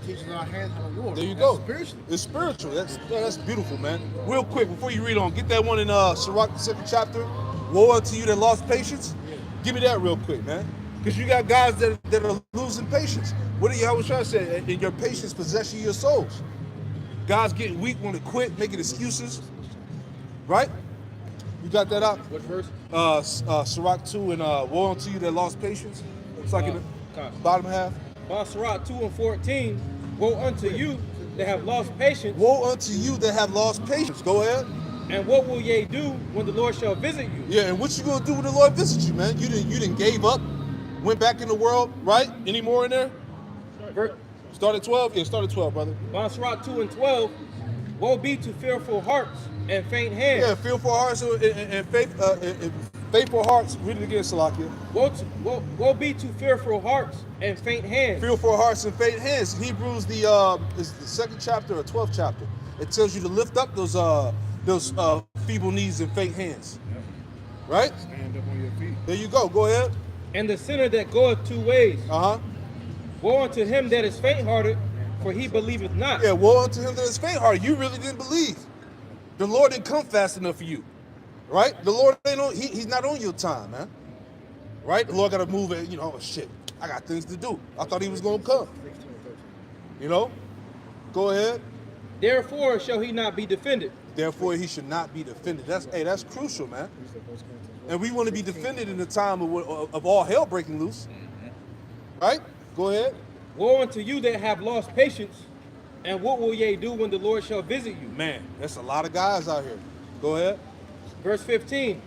teaches our hands how to war. There you That's go. Spiritually. It's spiritual. That's beautiful, man. Real quick, before you read on, get that one in Sirach, the 2nd chapter. Woe unto you that lost patience. Give me that real quick, man. Because you got guys that are losing patience. What are you always trying to say? In your patience possess you your souls. Guys getting weak, want to quit, making excuses. Right? You got that out? What verse? Sirach 2 and woe unto you that lost patience. It's like in the bottom half. Sirach 2 and 14. Woe unto you that have lost patience. Woe unto you that have lost patience. Go ahead. And what will ye do when the Lord shall visit you? Yeah, and what you gonna do when the Lord visits you, man? You didn't gave up, went back in the world, right? Any more in there? Start at 12? Yeah, start at 12, brother. Sirach 2 and 12. Woe be to fearful hearts and faint hands. Yeah, fearful hearts and faithful hearts. Read it again, Salakia. Woe be to fearful hearts and faint hands. Fearful hearts and faint hands. Hebrews is the 2nd chapter or 12th chapter. It tells you to lift up those feeble knees and faint hands. Right? Stand up on your feet. There you go. Go ahead. And the sinner that goeth 2 ways. Woe unto him that is faint-hearted, for he believeth not. Yeah, woe unto him that is faint-hearted. You really didn't believe. The Lord didn't come fast enough for you. Right? The Lord ain't on, he's not on your time, man. Right? The Lord got to move it, oh shit, I got things to do. I thought he was going to come. Go ahead. Therefore shall he not be defended. Therefore he should not be defended. That's crucial, man. And we want to be defended in the time of all hell breaking loose. Right? Go ahead. Woe unto you that have lost patience, and what will ye do when the Lord shall visit you? Man, that's a lot of guys out here. Go ahead. Verse 15.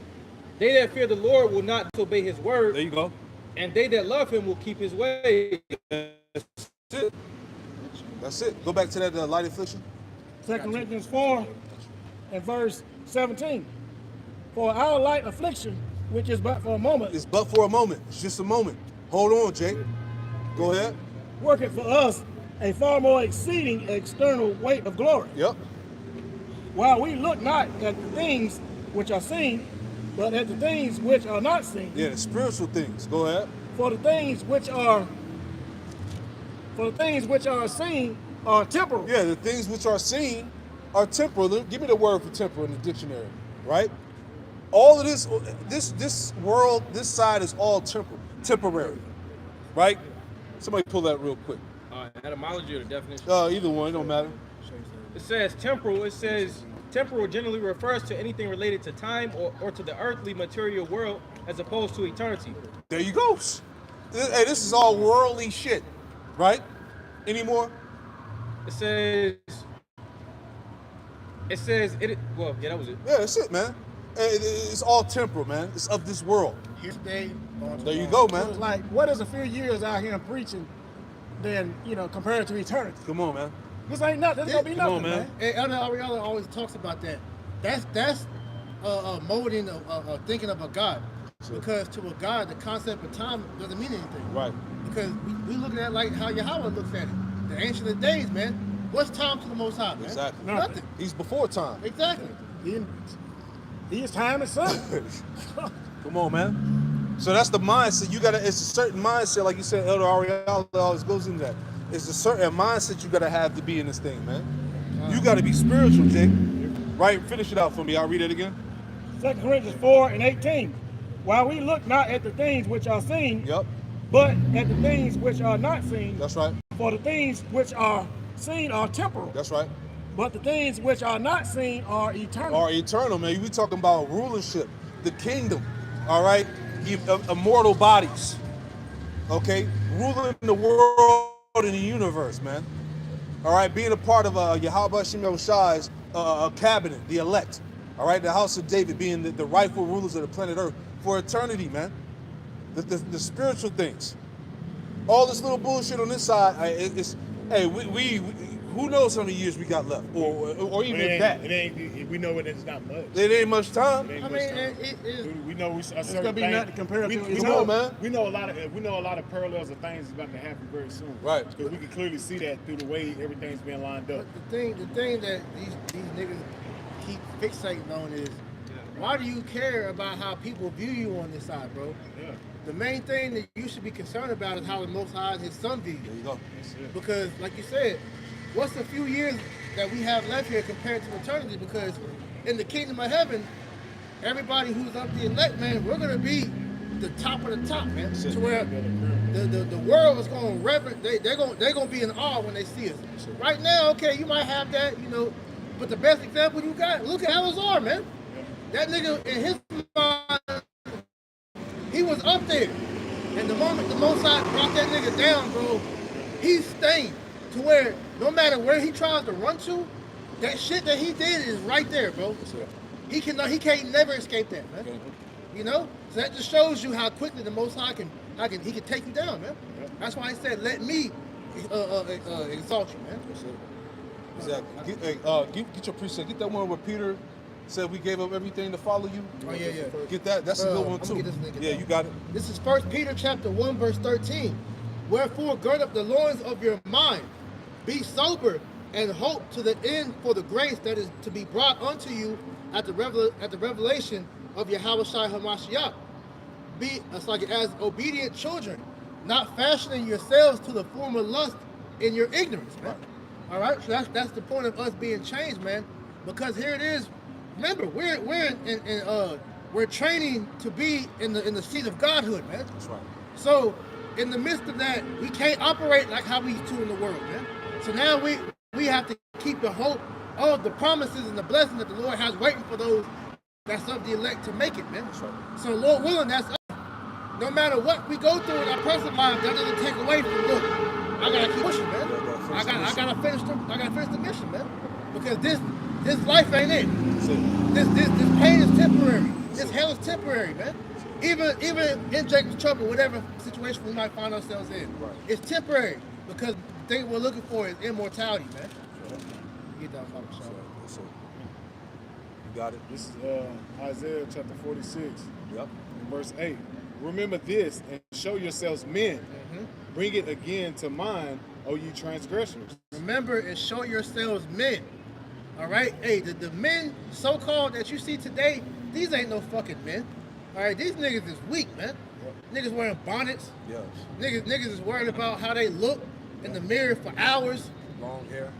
They that fear the Lord will not disobey his word. There you go. And they that love him will keep his way. That's it. That's it. Go back to that light affliction. 2 Corinthians 4 and verse 17. For our light affliction, which is but for a moment, It's but for a moment. It's just a moment. Hold on, Jake. Go ahead. worketh for us a far more exceeding external weight of glory. Yep. While we look not at the things which are seen, but at the things which are not seen. Yeah, the spiritual things. Go ahead. For the things which are seen are temporal. Yeah, the things which are seen are temporal. Give me the word for temporal in the dictionary, right? All of this world, this side is all temporary, right? Somebody pull that real quick. Etymology or the definition? Either one, it don't matter. It says temporal. It says temporal generally refers to anything related to time or to the earthly material world as opposed to eternity. There you go. Hey, this is all worldly shit, right? Any more? It says, well, yeah, that was it. Yeah, that's it, man. It's all temporal, man. It's of this world. Here today, There you go, It was man. like, what is a few years out here preaching than, compared to eternity? Come on, man. This ain't nothing. This gonna be Come on, nothing, man. man. Hey, Elder Ariella always talks about that. That's molding of thinking of a God. Sure. Because to a God, the concept of time doesn't mean anything. Right. Because we looking at it like how Yahweh looks at it. The ancient of days, man. What's time to the Most High, man? Exactly. Nothing. He's before time. Exactly. He is time itself. Come on, man. So that's the mindset. It's a certain mindset, like you said, Elder Ariella always goes into that. It's a certain mindset you gotta have to be in this thing, man. You gotta be spiritual, Jake. Right? Finish it out for me. I'll read it again. 2 Corinthians 4 and 18. While we look not at the things which are seen, Yep. but at the things which are not seen. That's right. For the things which are seen are temporal, That's right. but the things which are not seen are eternal. Are eternal, man. We talking about rulership, the kingdom, all right? Immortal bodies, okay? Ruling the world and the universe, man. All right? Being a part of Yahweh Shem Shai's cabinet, the elect, all right? The house of David being the rightful rulers of the planet Earth for eternity, man. The spiritual things. All this little bullshit on this side, we who knows how many years we got left, or even that. We know it's not much. It ain't much time. It ain't I much mean, time. it We know It's gonna be nothing compared to Come on, man. We know a lot of parallels of things about to happen very soon. Right. Because we can clearly see that through the way everything's been lined up. But the thing that these niggas keep fixating on is Why do you care about how people view you on this side, bro? Yeah. The main thing that you should be concerned about is how the Most High and His Son view There you. you go. Because, like you said, what's the few years that we have left here compared to eternity? Because in the kingdom of heaven, everybody who's up the elect, man, we're gonna be the top of the top, man. To where the world is gonna reverence, they're gonna be in awe when they see us. Right now, okay, you might have that, you know, but the best example you got, look at Elazar, man. That nigga in his mind, he was up there. And the moment the Most High brought that nigga down, bro, he's staying to where no matter where he tries to run to, that shit that he did is right there, bro. He can't never escape that, man. You know? So that just shows you how quickly the Most High can take you down, man. That's why he said, let me exalt you, man. Exactly. Get your precept. Get that one where Peter said we gave up everything to follow you. Oh, yeah. Get that. That's a good one I'm too. gonna get this nigga Yeah, down. you got it. This is 1 Peter chapter 1, verse 13. Wherefore gird up the loins of your mind, be sober, and hope to the end for the grace that is to be brought unto you at the revelation of Yahweh Shai HaMashiach. Be as obedient children, not fashioning yourselves to the former lust in your ignorance, man. All right, so that's the point of us being changed, man. Because here it is. Remember, we're training to be in the seat of godhood, man. That's right. So in the midst of that, we can't operate like how we used to in the world, man. So now we have to keep the hope of the promises and the blessings that the Lord has waiting for those that's of the elect to make it, man. That's right. So Lord willing, that's us. No matter what we go through in our personal life, that doesn't take away from look. I gotta keep pushing, man. I gotta finish the mission, man. Because this life ain't it. This pain is temporary. This hell is temporary, man. Even in Jacob's trouble, whatever situation we might find ourselves in, it's temporary because the thing we're looking for is immortality, man. Get that Father Shaw. Yes, sir. You got it. This is Isaiah chapter 46, Yep. verse 8. Remember this and show yourselves men. Bring it again to mind, O ye transgressors. Remember and show yourselves men. All right? Hey, the men so-called that you see today, these ain't no fucking men. All right? These niggas is weak, man. Niggas wearing bonnets. Yes. Niggas is worried about how they look in the mirror for hours.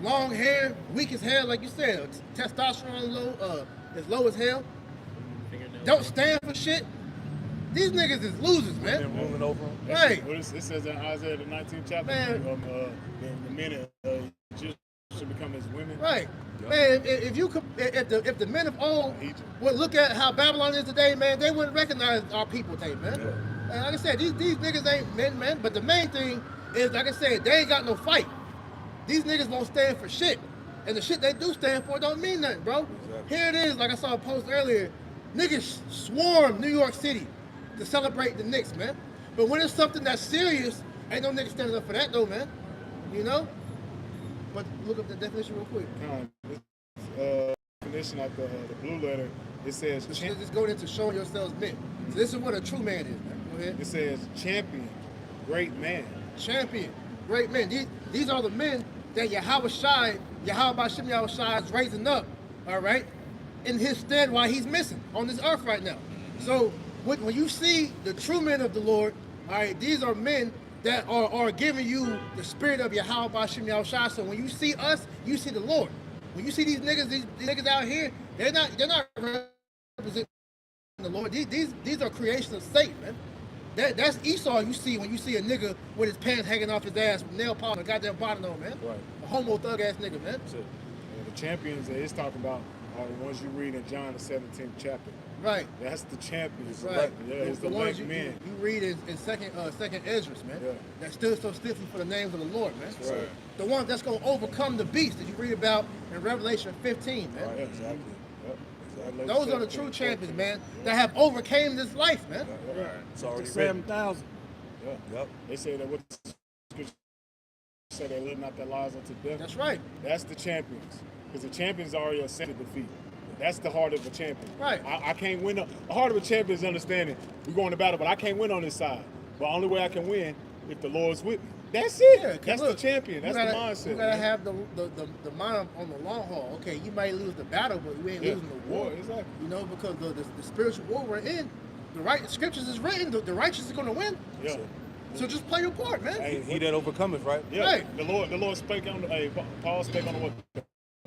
Long hair. Weak as hell, like you said. Testosterone low, as low as hell. Don't stand for shit. These niggas is losers, man. Been rolling over. Right. What it says in Isaiah the 19th chapter, Man. the men should become as women. Right. Man, if the men of old would look at how Babylon is today, man, they wouldn't recognize our people today, man. And like I said, these niggas ain't men, man. But the main thing is, like I said, they ain't got no fight. These niggas won't stand for shit. And the shit they do stand for don't mean nothing, bro. Exactly. Here it is, like I saw a post earlier. Niggas swarm New York City to celebrate the Knicks, man. But when it's something that's serious, ain't no niggas standing up for that, though, man. You know? But look up the definition real quick. Definition of the blue letter, it says Just go into showing yourselves men. So this is what a true man is, man. Go ahead. it says champion, great man. Champion, great men. These are the men that Yahweh Bashim Yahweh Shai is raising up, all right, in his stead while he's missing on this earth right now. So when you see the true men of the Lord, all right, these are men that are giving you the spirit of Yahweh Bashim Yahweh Shai. So when you see us, you see the Lord. When you see these niggas out here, they're not representing the Lord. These are creations of Satan, man. That's Esau you see when you see a nigga with his pants hanging off his ass with nail polish and goddamn bottom on, man. Right. A homo thug ass nigga, man. The champions that it's talking about are the ones you read in John the 17th chapter. Right. That's the champions. Right. Yeah, it's the ones elect men. you read in second Esdras, man. Yeah. That stood so stiffly for the names of the Lord, man. That's right. The one that's gonna overcome the beast that you read about in Revelation 15, man. Right. Exactly. Exactly. Those are the true champions, man, that have overcame this life, man. It's already written. 7,000. Yep. They say that what the scripture say they live not their lives unto death. That's right. That's the champions. Because the champions already accepted defeat. That's the heart of a champion. Right. I can't win. The heart of a champion is understanding we're going to battle, but I can't win on this side. But the only way I can win if the Lord's with me. That's it. Yeah, 'cause That's look, the champion. That's you gotta, the mindset. You gotta man. have the mind on the long haul. Okay, you might lose the battle, but you ain't Yeah. losing the war. Exactly. You know, because the spiritual war we're in, the scriptures is written, the righteous is gonna win. Yeah. So just play your part, man. Hey, he that overcometh, right? Yeah. Right. The Lord spake on Paul spake on what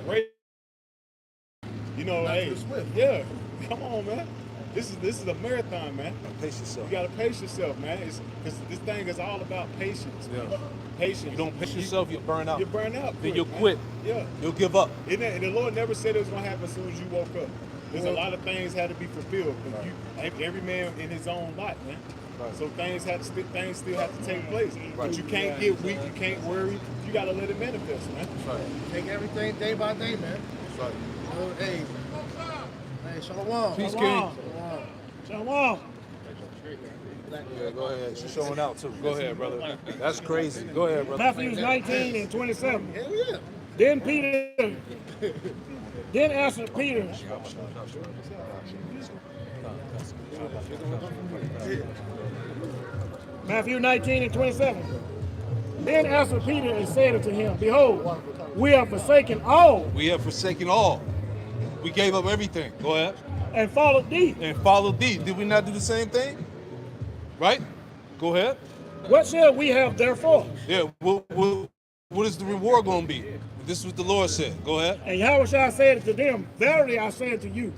great. You know, Not hey, to the swift. yeah. Come on, man. This is a marathon, man. Pace yourself. You gotta pace yourself, man. Because this thing is all about patience. Man. Yeah. Patience. You don't pace yourself, you'll burn out. You burn out. Then quick, you'll man. quit. Yeah. You'll give up. And the Lord never said it was gonna happen as soon as you woke up. There's a lot of things had to be fulfilled. But every man in his own lot, man. Right. So things still have to take place. But you can't get weak. You can't worry. You gotta let it manifest, man. That's right. Take everything day by day, man. That's right. Hey, shalom. Peace, Shalom. King. Shalom. Yeah, go ahead. She's showing out too. Go ahead, brother. That's crazy. Go ahead, brother. Matthew 19 and 27. Hell yeah. Then answered Peter, Matthew 19 and 27. Then answered Peter and said unto him, Behold, we have forsaken all We have forsaken all. We gave up everything. Go ahead. and followed thee. And followed thee. Did we not do the same thing? Right? Go ahead. What shall we have therefore? Yeah. What is the reward going to be? This is what the Lord said. Go ahead. And Yahushua said to them, Verily I say unto you,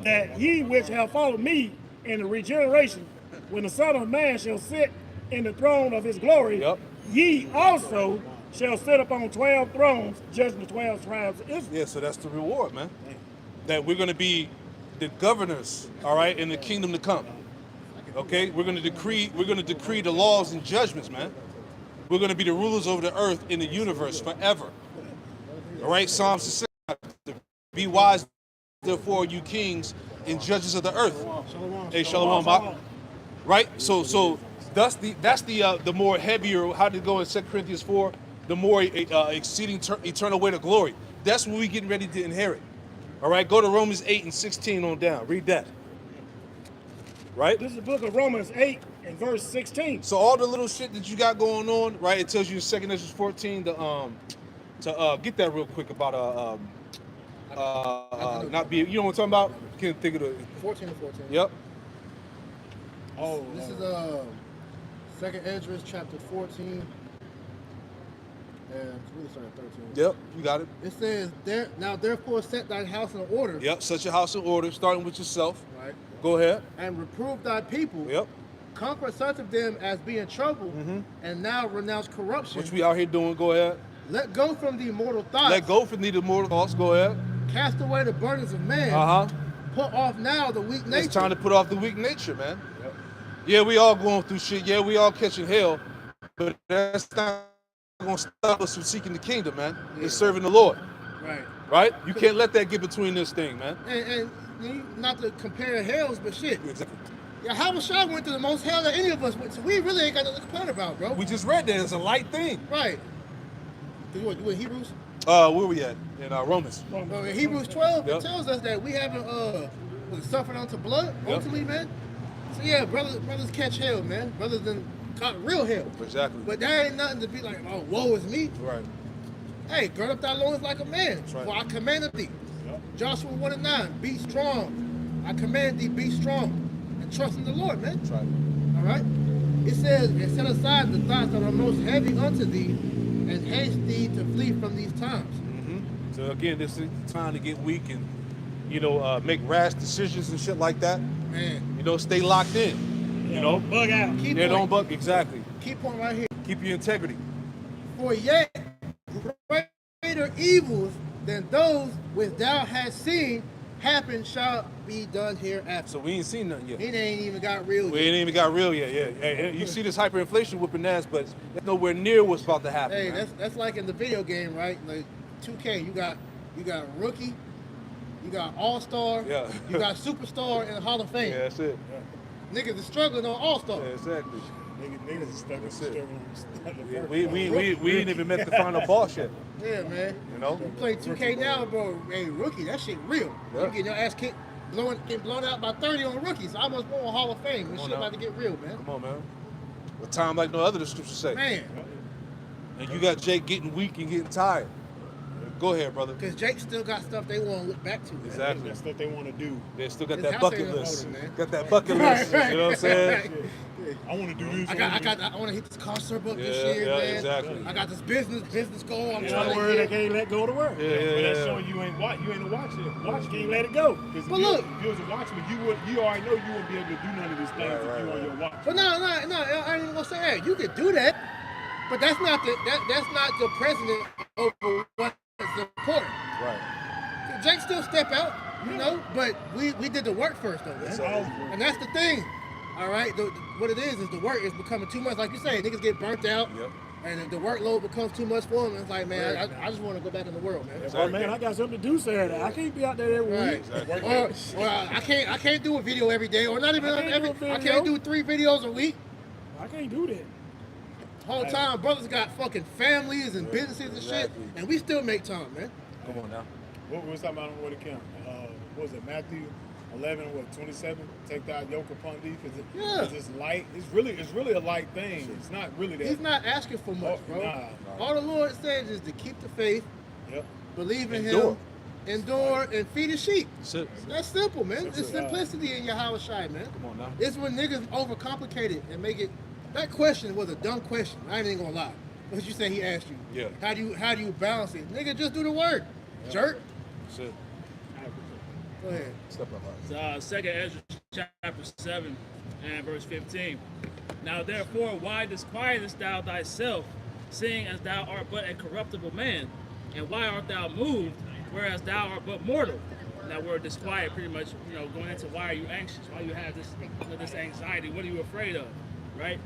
that ye which have followed me in the regeneration, when the Son of Man shall sit in the throne of his glory, Yep. ye also shall sit upon 12 thrones, judging the 12 tribes of Israel. Yeah, so that's the reward, man. That we're going to be the governors, all right, in the kingdom to come. Okay? We're going to decree the laws and judgments, man. We're going to be the rulers over the earth in the universe forever. All right? Psalms 6. Be wise, therefore, you kings and judges of the earth. Hey, shalom, Bach. Right? So that's the more heavier, how did it go in 2 Corinthians 4? The more exceeding eternal weight of glory. That's what we're getting ready to inherit. All right? Go to Romans 8 and 16 on down. Read that. Right? This is the book of Romans 8 and verse 16. So all the little shit that you got going on, right? It tells you in 2 Corinthians 14 to get that real quick about not be. You know what I'm talking about? Can't think of the. 14 to 14. Yep. Oh, this is 2nd Esdras chapter 14. And it's really starting at 13. Yep. You got it. It says, now therefore set thine house in order. Yep. Set your house in order, starting with yourself. Right. Go ahead. And reprove thy people. Yep. Comfort such of them as be in trouble, and now renounce corruption. Which we out here doing. Go ahead. Let go from the immortal thoughts. Let go from the mortal thoughts. Go ahead. Cast away the burdens of man. Put off now the weak nature. It's time to put off the weak nature, man. Yep. Yeah, we all going through shit. Yeah, we all catching hell. But that's not going to stop us from seeking the kingdom, man. It's serving the Lord. Right. Right? You can't let that get between this thing, man. And not to compare hells, but shit. Exactly. Yeah, Yahushua went through the most hell that any of us went to. We really ain't got nothing to complain about, bro. We just read that. It's a light thing. Right. You in Hebrews? Where we at? In Romans. In Hebrews 12, Yep. it tells us that we haven't suffered unto blood, Yep. ultimately, man. So yeah, brothers catch hell, man. Brothers done caught real hell. Exactly. But there ain't nothing to be like, oh, woe is me. Right. Hey, gird up thy loins like a man. That's right. For I commanded thee. Joshua 1 and 9, be strong. I command thee, be strong. And trust in the Lord, man. That's right. All right? It says, and set aside the thoughts that are most heavy unto thee, and haste thee to flee from these times. So again, this is the time to get weak and, make rash decisions and shit like that. Man. Stay locked in. Bug out. Key Yeah, point. don't buck. Exactly. Key point right here. Keep your integrity. For yet greater evils than those which thou hast seen happen shall be done hereafter. So we ain't seen nothing yet. It ain't even got real We yet. ain't even got real yet. Yeah. Hey, you see this hyperinflation whooping ass, but that's nowhere near what's about to happen. Hey, man. that's like in the video game, right? Like 2K, you got rookie, you got all-star, Yeah. you got superstar and Hall of Fame. Yeah, that's it. Niggas is struggling on all-star. Yeah, exactly. Niggas is stuck That's it. struggling. Yeah, we ain't even met the final boss yet. Yeah, man. You play 2K now, bro. Hey, rookie, that shit real. Yeah. You getting your ass kicked, getting blown out by 30 on rookies. I almost won Hall of Fame. This Come on shit now. about to get real, man. Come on, man. A time like no other, the scriptures say. Man, And you got Jake getting weak and getting tired. Go ahead, brother. because Jake still got stuff they want to look back to. Man. Exactly. That's what they want to do. They still got His that house bucket ain't in list. order, man. Got that bucket list. You know what I'm saying? I want to do this. I want to hit this concert book this Yeah, year, yeah, man. exactly. I got this business goal. I'm In trying other to words, they hit. can't let go to work. Yeah, But yeah, that's yeah. showing you ain't watch it. Watch Can't let it go. Because But look. if you was a watchman, you already know you wouldn't be able to do none of these things if you on your watch. But no, I ain't even gonna say that. You could do that, but that's not the president over what's important. Right. Jake still step out, you know, but we did the work first though, man. And that's the thing. All right, what it is the work is becoming too much. Like you say, niggas get burnt out, Yep. and the workload becomes too much for them. And it's like, man, I just want to go back in the world, man. Oh man, I got something to do Saturday. I can't be out there every Right. week. Or I can't do a video every day, or not even I can't do a I can't video. do 3 videos a week. I can't do that. Whole time, brothers got fucking families and businesses and shit, Exactly. and we still make time, man. Come on now. What was talking about on what account? What was it, Matthew 11:27? Take that yoke upon thee, because it's light. It's really a light thing. It's not really that. He's not asking for much, bro. Nah. All the Lord says is to keep the faith, Yep. believe in Endure. Him, endure, and feed His sheep. That's it. That's simple, man. It's simplicity in Yahweh Shai, man. Come on now. It's when niggas overcomplicate it and make it. That question was a dumb question. I ain't even gonna lie. What you say he asked you? Yeah. How do you balance it? Nigga, just do the work. Jerk. That's it. Go ahead. Step up. It's 2 Ezra chapter 7 and verse 15. Now therefore, why disquietest thou thyself, seeing as thou art but a corruptible man? And why art thou moved, whereas thou art but mortal? That word disquiet pretty much, going into why are you anxious? Why you have this anxiety? What are you afraid of? Right?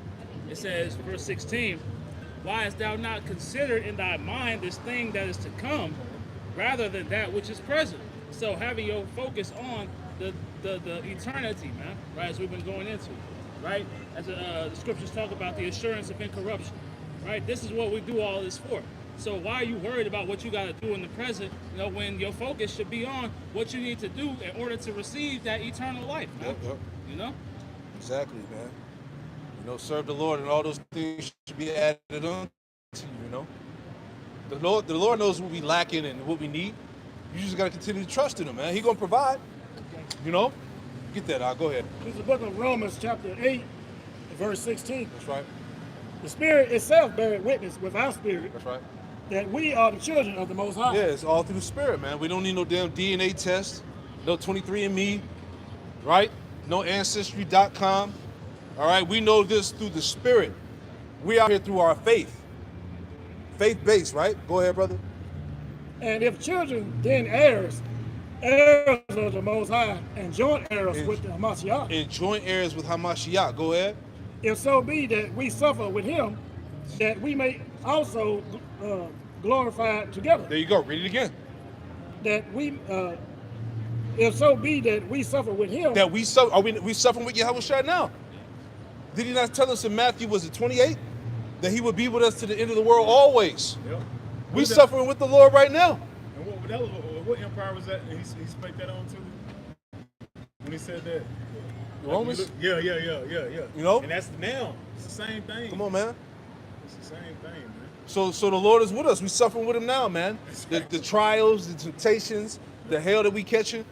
It says, verse 16, why hast thou not considered in thy mind this thing that is to come, rather than that which is present? So having your focus on the eternity, man, right, as we've been going into, right? As the scriptures talk about the assurance of incorruption, right? This is what we do all this for. So why are you worried about what you got to do in the present, when your focus should be on what you need to do in order to receive that eternal life, man? Yep. Exactly, man. Serve the Lord, and all those things should be added on to you, The Lord knows what we lacking and what we need. You just got to continue to trust in Him, man. He going to provide, Get that out. Go ahead. This is the book of Romans chapter 8, verse 16. That's right. The Spirit itself beareth witness with our spirit That's right. that we are the children of the Most High. Yeah, it's all through the Spirit, man. We don't need no damn DNA test, no 23andMe, right? No Ancestry.com. All right, we know this through the Spirit. We out here through our faith. Faith-based, right? Go ahead, brother. And if children, then heirs of the Most High, and joint heirs with the Hamashiach. And joint heirs with Hamashiach. Go ahead. If so be that we suffer with Him, that we may also glorify together. There you go. Read it again. That we, if so be that we suffer with Him. That we suffer. Are we suffering with Yahushua now? Did He not tell us in Matthew, was it 28? That He would be with us to the end of the world always. Yep. We suffering with the Lord right now. And what empire was that? He spake that on to when he said that. Romans? Yeah. And that's now. It's the same thing. Come on, man. It's the same thing, man. So the Lord is with us. We suffering with Him now, man. The trials, the temptations, the hell that we catching.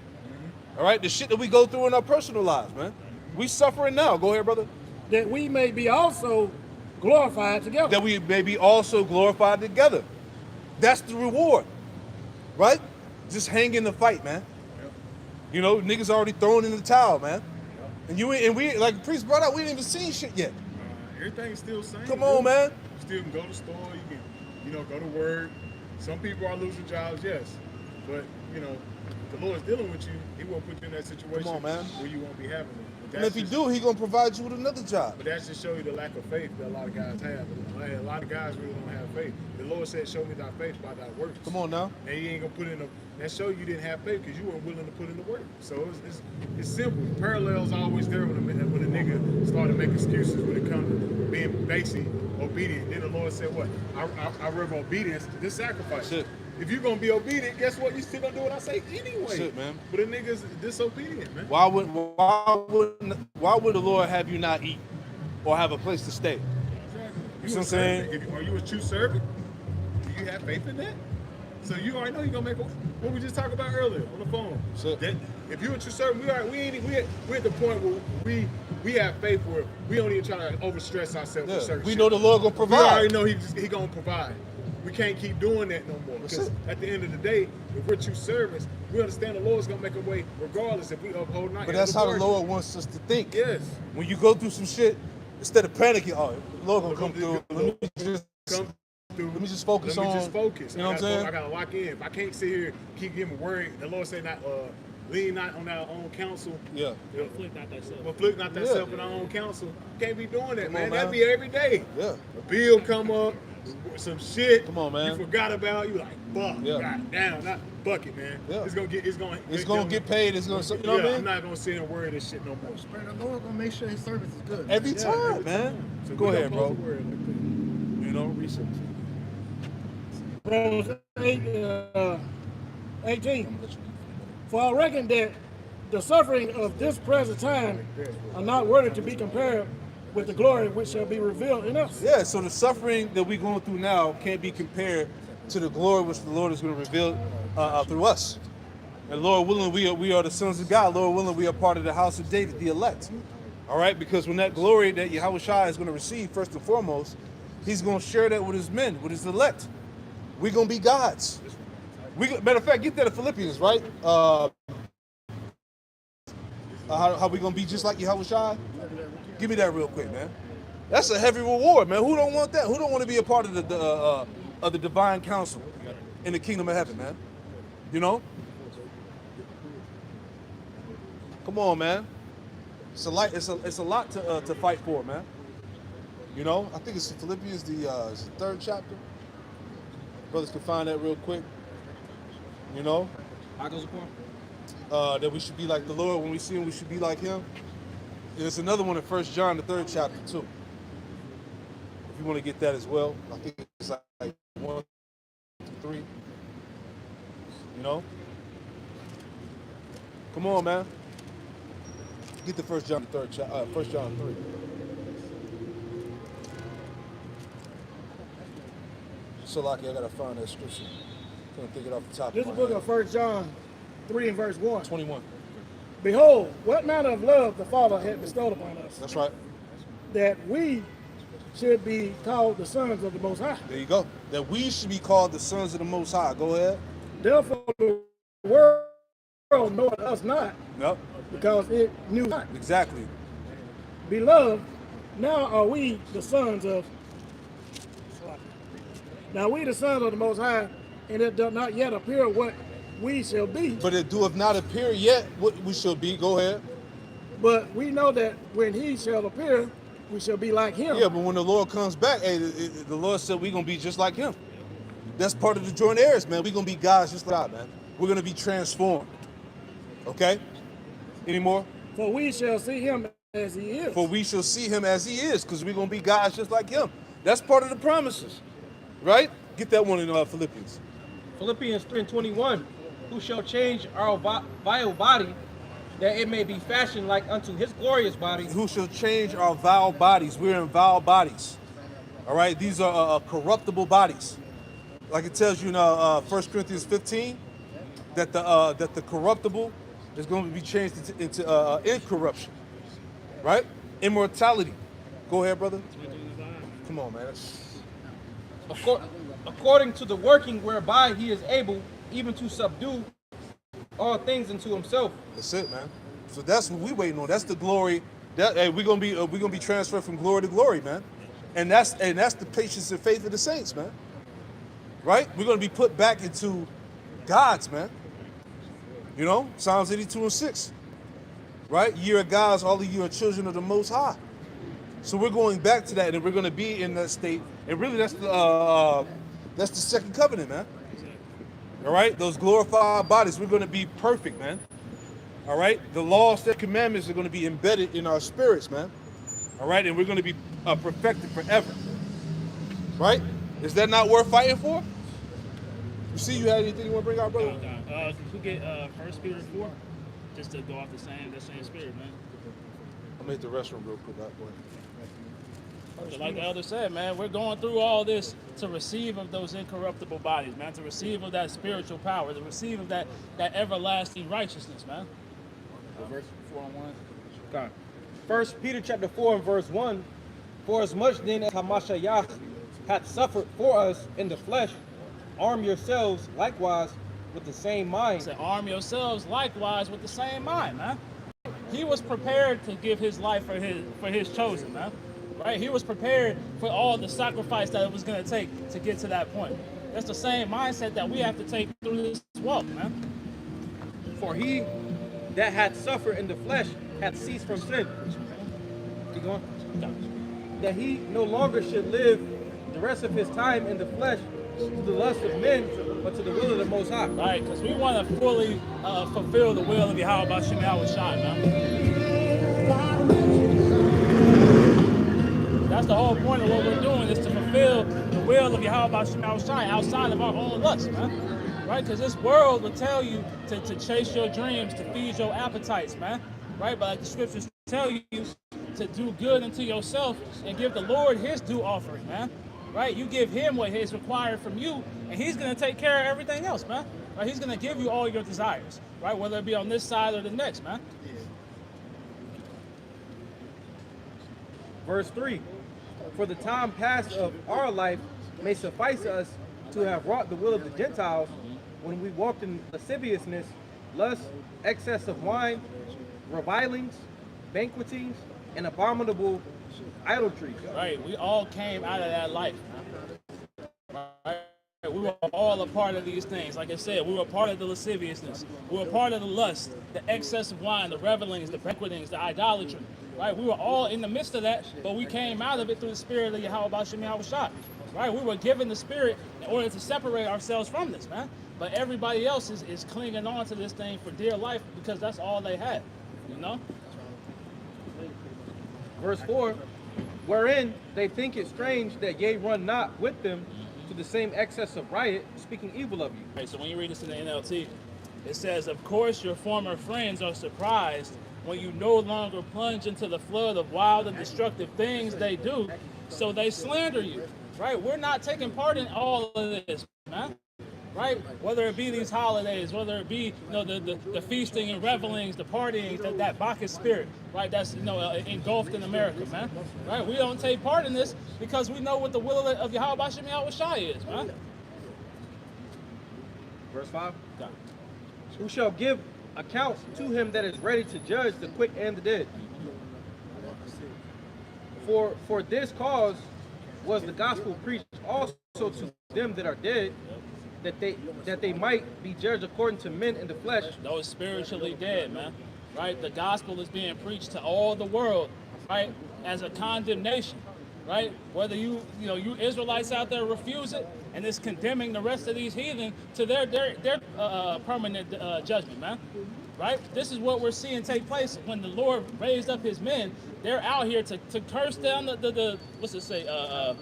All right, the shit that we go through in our personal lives, man. We suffering now. Go ahead, brother. That we may be also glorified together. That we may be also glorified together. That's the reward, right? Just hang in the fight, man. Niggas already thrown in the towel, man. And we, like the priest brought out, we ain't even seen shit yet. Everything's still the same. Come on, man. You still can go to the store. You can, go to work. Some people are losing jobs, yes, but the Lord's dealing with you. He won't put you in that situation. Come on, man. Where you won't be having it. And if He do, He gonna provide you with another job. But that just show you the lack of faith that a lot of guys have. A lot of guys really don't have faith. The Lord said, "Show me thy faith by thy works." Come on now. And He ain't gonna put in that show you didn't have faith because you weren't willing to put in the work. So it's simple. The parallel's always there when a nigga started making excuses when it comes to being basic, obedient. Then the Lord said, "What? I reverence obedience to this sacrifice." That's it. If you're gonna be obedient, guess what? You still gonna do what I say anyway. That's it, man. But a nigga's disobedient, man. Why would the Lord have you not eat? or have a place to stay. You see what I'm saying? Are you a true servant? Do you have faith in that? So you already know you're gonna make what we just talked about earlier on the phone. So- that if you're a true servant, we're at the point where we have faith where we don't even try to overstress ourselves with certain We shit. know the Lord gonna We provide. already know he gonna provide. We can't keep doing that no more. That's Because it. at the end of the day, if we're true servants, we understand the Lord's gonna make a way regardless if we uphold not. But that's how the Lord wants us to think. Yes. When you go through some shit, instead of panicking, oh, the Lord gonna come through. Let me just Come through. Let me just focus Let me on- just focus. you know what I'm saying? I gotta lock in. If I can't sit here keep getting worried, the Lord say not lean not on our own counsel. Yeah. Afflict not thyself. Afflict not thyself Yeah. in our own counsel. Can't be doing that, Come man. on, That'd man. be every day. Yeah. A bill come up, some shit. Come on, man. You forgot about. You like, fuck. Yeah. God damn, not fuck it, man. Yeah. It's gonna get It's gonna get paid. It's gonna, you know what I I'm mean? not gonna sit and worry this shit no more. Man, the Lord gonna make sure his service is good. Every Yeah, time, every man. time. So Go we ahead, don't bro. supposed to worry like that. You know, research. Romans 18. For I reckon that the suffering of this present time are not worthy to be compared with the glory which shall be revealed in us. Yeah, so the suffering that we're going through now can't be compared to the glory which the Lord is going to reveal through us. And Lord willing, we are the sons of God. Lord willing, we are part of the house of David, the elect. All right, because when that glory that Yahushua is going to receive, first and foremost, he's going to share that with his men, with his elect. We're going to be gods. Matter of fact, get that in Philippians, right? How we going to be just like Yahushua? Give me that real quick, man. That's a heavy reward, man. Who don't want that? Who don't want to be a part of the divine council in the kingdom of heaven, man? You know? Come on, man. It's a lot to fight for, man. You know? I think it's Philippians, it's the 3rd chapter. Brothers can find that real quick. You know? How goes the point? That we should be like the Lord. When we see him, we should be like him. There's another one in 1 John, the 3rd chapter, too. If you want to get that as well. I think it's like 1 to 3. You know? Come on, man. Get the 1 John, the 3rd chapter, 1 John 3. So, Lucky, I got to find that scripture. Can't think it off the top This is of the my book head. of 1 John 3 and verse 1. 21. Behold, what manner of love the Father hath bestowed upon us, That's right. that we should be called the sons of the Most High. There you go. That we should be called the sons of the Most High. Go ahead. Therefore, the world knoweth us not, Yep. because it knew not. Exactly. Beloved, now are we the sons of. Now we the sons of the Most High, and it does not yet appear what we shall be. But it doeth not appear yet what we shall be. Go ahead. But we know that when he shall appear, we shall be like him. Yeah, but when the Lord comes back, hey, the Lord said we're going to be just like him. That's part of the joint heirs, man. We're going to be guys just like God, man. We're going to be transformed. Okay? Any more? For we shall see him as he is. For we shall see him as he is, because we're going to be guys just like him. That's part of the promises. Right? Get that one in Philippians. Philippians 3 and 21. Who shall change our vile body, that it may be fashioned like unto his glorious body. Who shall change our vile bodies. We're in vile bodies. All right? These are corruptible bodies. Like it tells you in 1 Corinthians 15, that the corruptible is going to be changed into incorruption. Right? Immortality. Go ahead, brother. Come on, man. According to the working whereby he is able even to subdue all things unto himself. That's it, man. So that's what we waiting on. That's the glory. Hey, we're gonna be transferred from glory to glory, man. And that's the patience and faith of the saints, man. Right? We're gonna be put back into God's, man. You know, Psalms 82 and 6. Right? Ye are gods, all of you are children of the Most High. So we're going back to that, and we're gonna be in that state. And really, that's the second covenant, man. All right, those glorified bodies, we're going to be perfect, man. All right, the laws, the commandments are going to be embedded in our spirits, man. All right, and we're going to be perfected forever. Right? Is that not worth fighting for? You see, you had anything you want to bring out, brother? If we get 1 Peter 4, just to go off the same spirit, man. I'll make the restroom real quick. Boy. Like the elder said, man, we're going through all this to receive of those incorruptible bodies, man, to receive of that spiritual power, to receive of that everlasting righteousness, man. Verse 4 and 1. Okay. First Peter chapter 4 and verse 1. For as much then as Hamashiach hath suffered for us in the flesh, arm yourselves likewise with the same mind. Say, arm yourselves likewise with the same mind, man. He was prepared to give his life for his chosen, man. Right? He was prepared for all the sacrifice that it was going to take to get to that point. That's the same mindset that we have to take through this walk, man. For he that hath suffered in the flesh hath ceased from sin. Keep going. That he no longer should live the rest of his time in the flesh to the lust of men, but to the will of the Most High. Right, because we want to fully fulfill the will of Yahweh Shem Yahushai, man. That's the whole point of what we're doing, is to fulfill the will of Yahweh Shem Yahushai outside of our own lust, man. Right, because this world will tell you to chase your dreams, to feed your appetites, man. Right, but like the scriptures tell you to do good unto yourself and give the Lord his due offering, man. Right, you give him what is required from you, and he's going to take care of everything else, man. Right, he's going to give you all your desires, right, whether it be on this side or the next, man. Verse 3. For the time past of our life may suffice us to have wrought the will of the Gentiles, when we walked in lasciviousness, lust, excess of wine, revilings, banquetings, and abominable idolatry. Right, we all came out of that life, man. Right? We were all a part of these things. Like I said, we were part of the lasciviousness. We were part of the lust, the excess of wine, the revelings, the banquetings, the idolatry. Right, we were all in the midst of that, but we came out of it through the spirit of Yahweh Shem Yahushai. Right, we were given the spirit in order to separate ourselves from this, man. But everybody else is clinging on to this thing for dear life because that's all they had, you know? Verse 4. Wherein they think it strange that ye run not with them to the same excess of riot, speaking evil of you. Right, so when you read this in the NLT, it says, of course your former friends are surprised when you no longer plunge into the flood of wild and destructive things they do, so they slander you. Right? We're not taking part in all of this, man. Right? Whether it be these holidays, whether it be the feasting and revelings, the partying, that Bacchus spirit, right? That's engulfed in America, man. Right? We don't take part in this because we know what the will of Yahweh Shem Yahushai is, man. Verse 5. Who shall give account to him that is ready to judge the quick and the dead? For this cause was the gospel preached also to them that are dead, that they might be judged according to men in the flesh. Those spiritually dead, man. Right? The gospel is being preached to all the world, right? As a condemnation, right? Whether you Israelites out there refuse it, and it's condemning the rest of these heathen to their permanent judgment, man. Right? This is what we're seeing take place when the Lord raised up his men. They're out here to curse down the what's it say?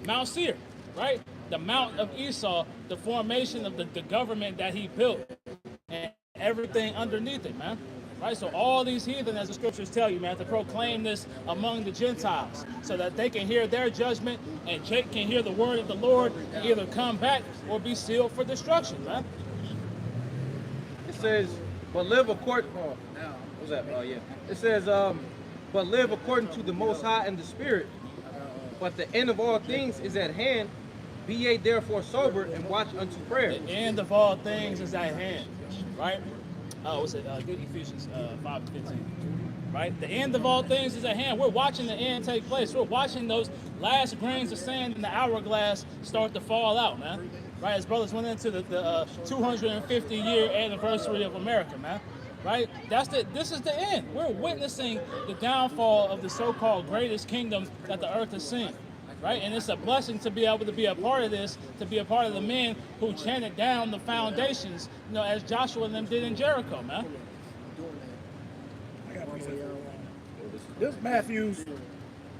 Mount Seir, right? The Mount of Esau, the formation of the government that he built, and everything underneath it, man. Right? So all these heathen, as the scriptures tell you, man, to proclaim this among the Gentiles so that they can hear their judgment and Jake can hear the word of the Lord and either come back or be sealed for destruction, man. It says, but live according, what's that? Yeah. It says, but live according to the Most High and the Spirit. But the end of all things is at hand. Be ye therefore sober and watch unto prayer. The end of all things is at hand, right? What's it? Ephesians 5:15. Right? The end of all things is at hand. We're watching the end take place. We're watching those last grains of sand in the hourglass start to fall out, man. Right? As brothers went into the 250-year anniversary of America, man. Right? This is the end. We're witnessing the downfall of the so-called greatest kingdom that the earth has seen. Right? And it's a blessing to be able to be a part of this, to be a part of the men who chanted down the foundations, as Joshua and them did in Jericho, man. This Matthew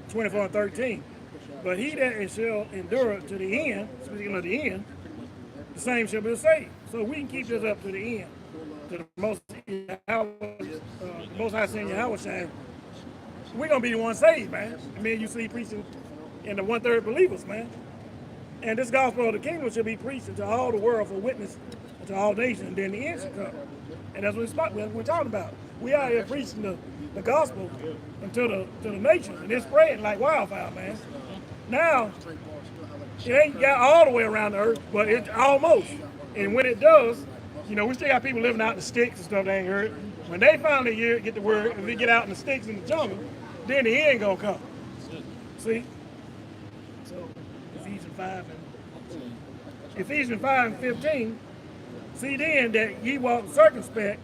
24:13. But he that shall endure to the end, speaking of the end, the same shall be saved. So we can keep this up to the end. To the most High Senior Yahweh, we're gonna be the one saved, man. I mean, you see preaching and the 1/3 believers, man. And this gospel of the kingdom should be preached into all the world for witness to all nations, and then the end should come. And that's what we're talking about. We out here preaching the gospel to the nations, and it's spreading like wildfire, man. Now, it ain't got all the way around the earth, but it's almost. And when it does, you know, we still got people living out in the sticks and stuff they ain't heard. When they finally get the word, and we get out in the sticks in the jungle, then the end gonna come. See? So, Ephesians 5 and 15, see then that ye walk circumspect,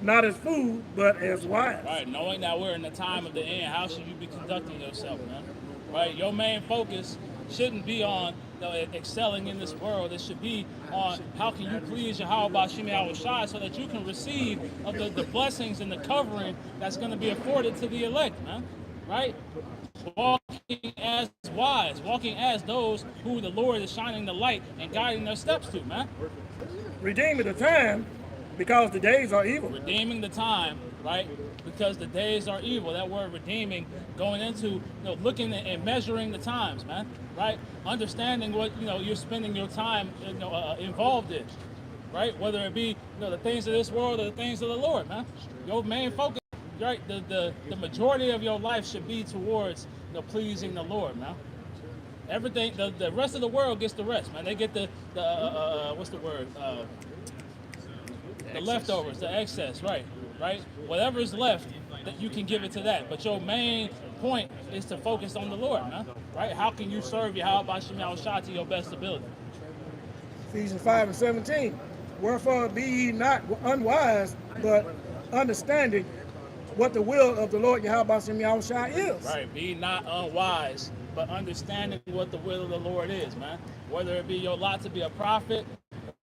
not as fools, but as wise. Right, knowing that we're in the time of the end, how should you be conducting yourself, man? Right, your main focus shouldn't be on excelling in this world. It should be on how can you please Yahweh Bashim Yahushai so that you can receive of the blessings and the covering that's going to be afforded to the elect, man. Right? Walking as wise, walking as those who the Lord is shining the light and guiding their steps to, man. Redeeming the time because the days are evil. Redeeming the time, right? Because the days are evil. That word redeeming, going into, looking and measuring the times, man, right? Understanding what, you're spending your time, involved in, right? Whether it be, the things of this world or the things of the Lord, man. Your main focus, right? The majority of your life should be towards, pleasing the Lord, man. Everything, the rest of the world gets the rest, man. They get the what's the word? The leftovers, the excess, right? Whatever is left, that you can give it to that. But your main point is to focus on the Lord, man. Right? How can you serve Yahweh Bashim Yahushai to your best ability? Ephesians 5 and 17. Wherefore be ye not unwise, but understanding what the will of the Lord Yahweh Bashim Yahushai is. Right. Be not unwise, but understanding what the will of the Lord is, man. Whether it be your lot to be a prophet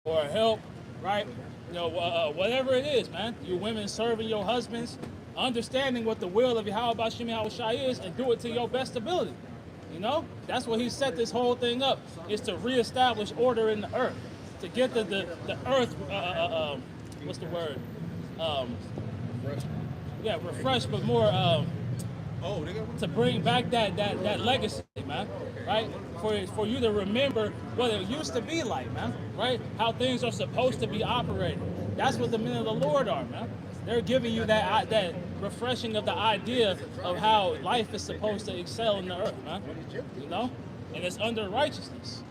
or a help, right? Whatever it is, man. You women serving your husbands, understanding what the will of Yahweh Bashim Yahushai is, and do it to your best ability. That's what he set this whole thing up, is to reestablish order in the earth, to get the earth, what's the word? Refreshed, but more, to bring back that legacy, man, right? For you to remember what it used to be like, man, right? How things are supposed to be operating. That's what the men of the Lord are, man. They're giving you that refreshing of the idea of how life is supposed to excel in the earth, man. And it's under righteousness.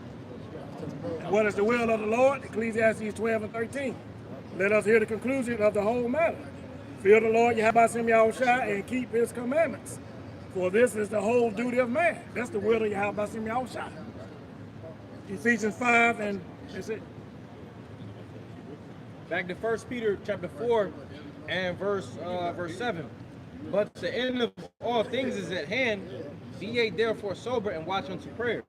What is the will of the Lord? Ecclesiastes 12 and 13. Let us hear the conclusion of the whole matter. Fear the Lord Yahweh Bashim Yahushai and keep his commandments. For this is the whole duty of man. That's the will of Yahweh Bashim Yahushai. Ephesians 5 and that's it. Back to 1 Peter chapter 4 and verse 7. But the end of all things is at hand. Be ye therefore sober and watch unto prayer.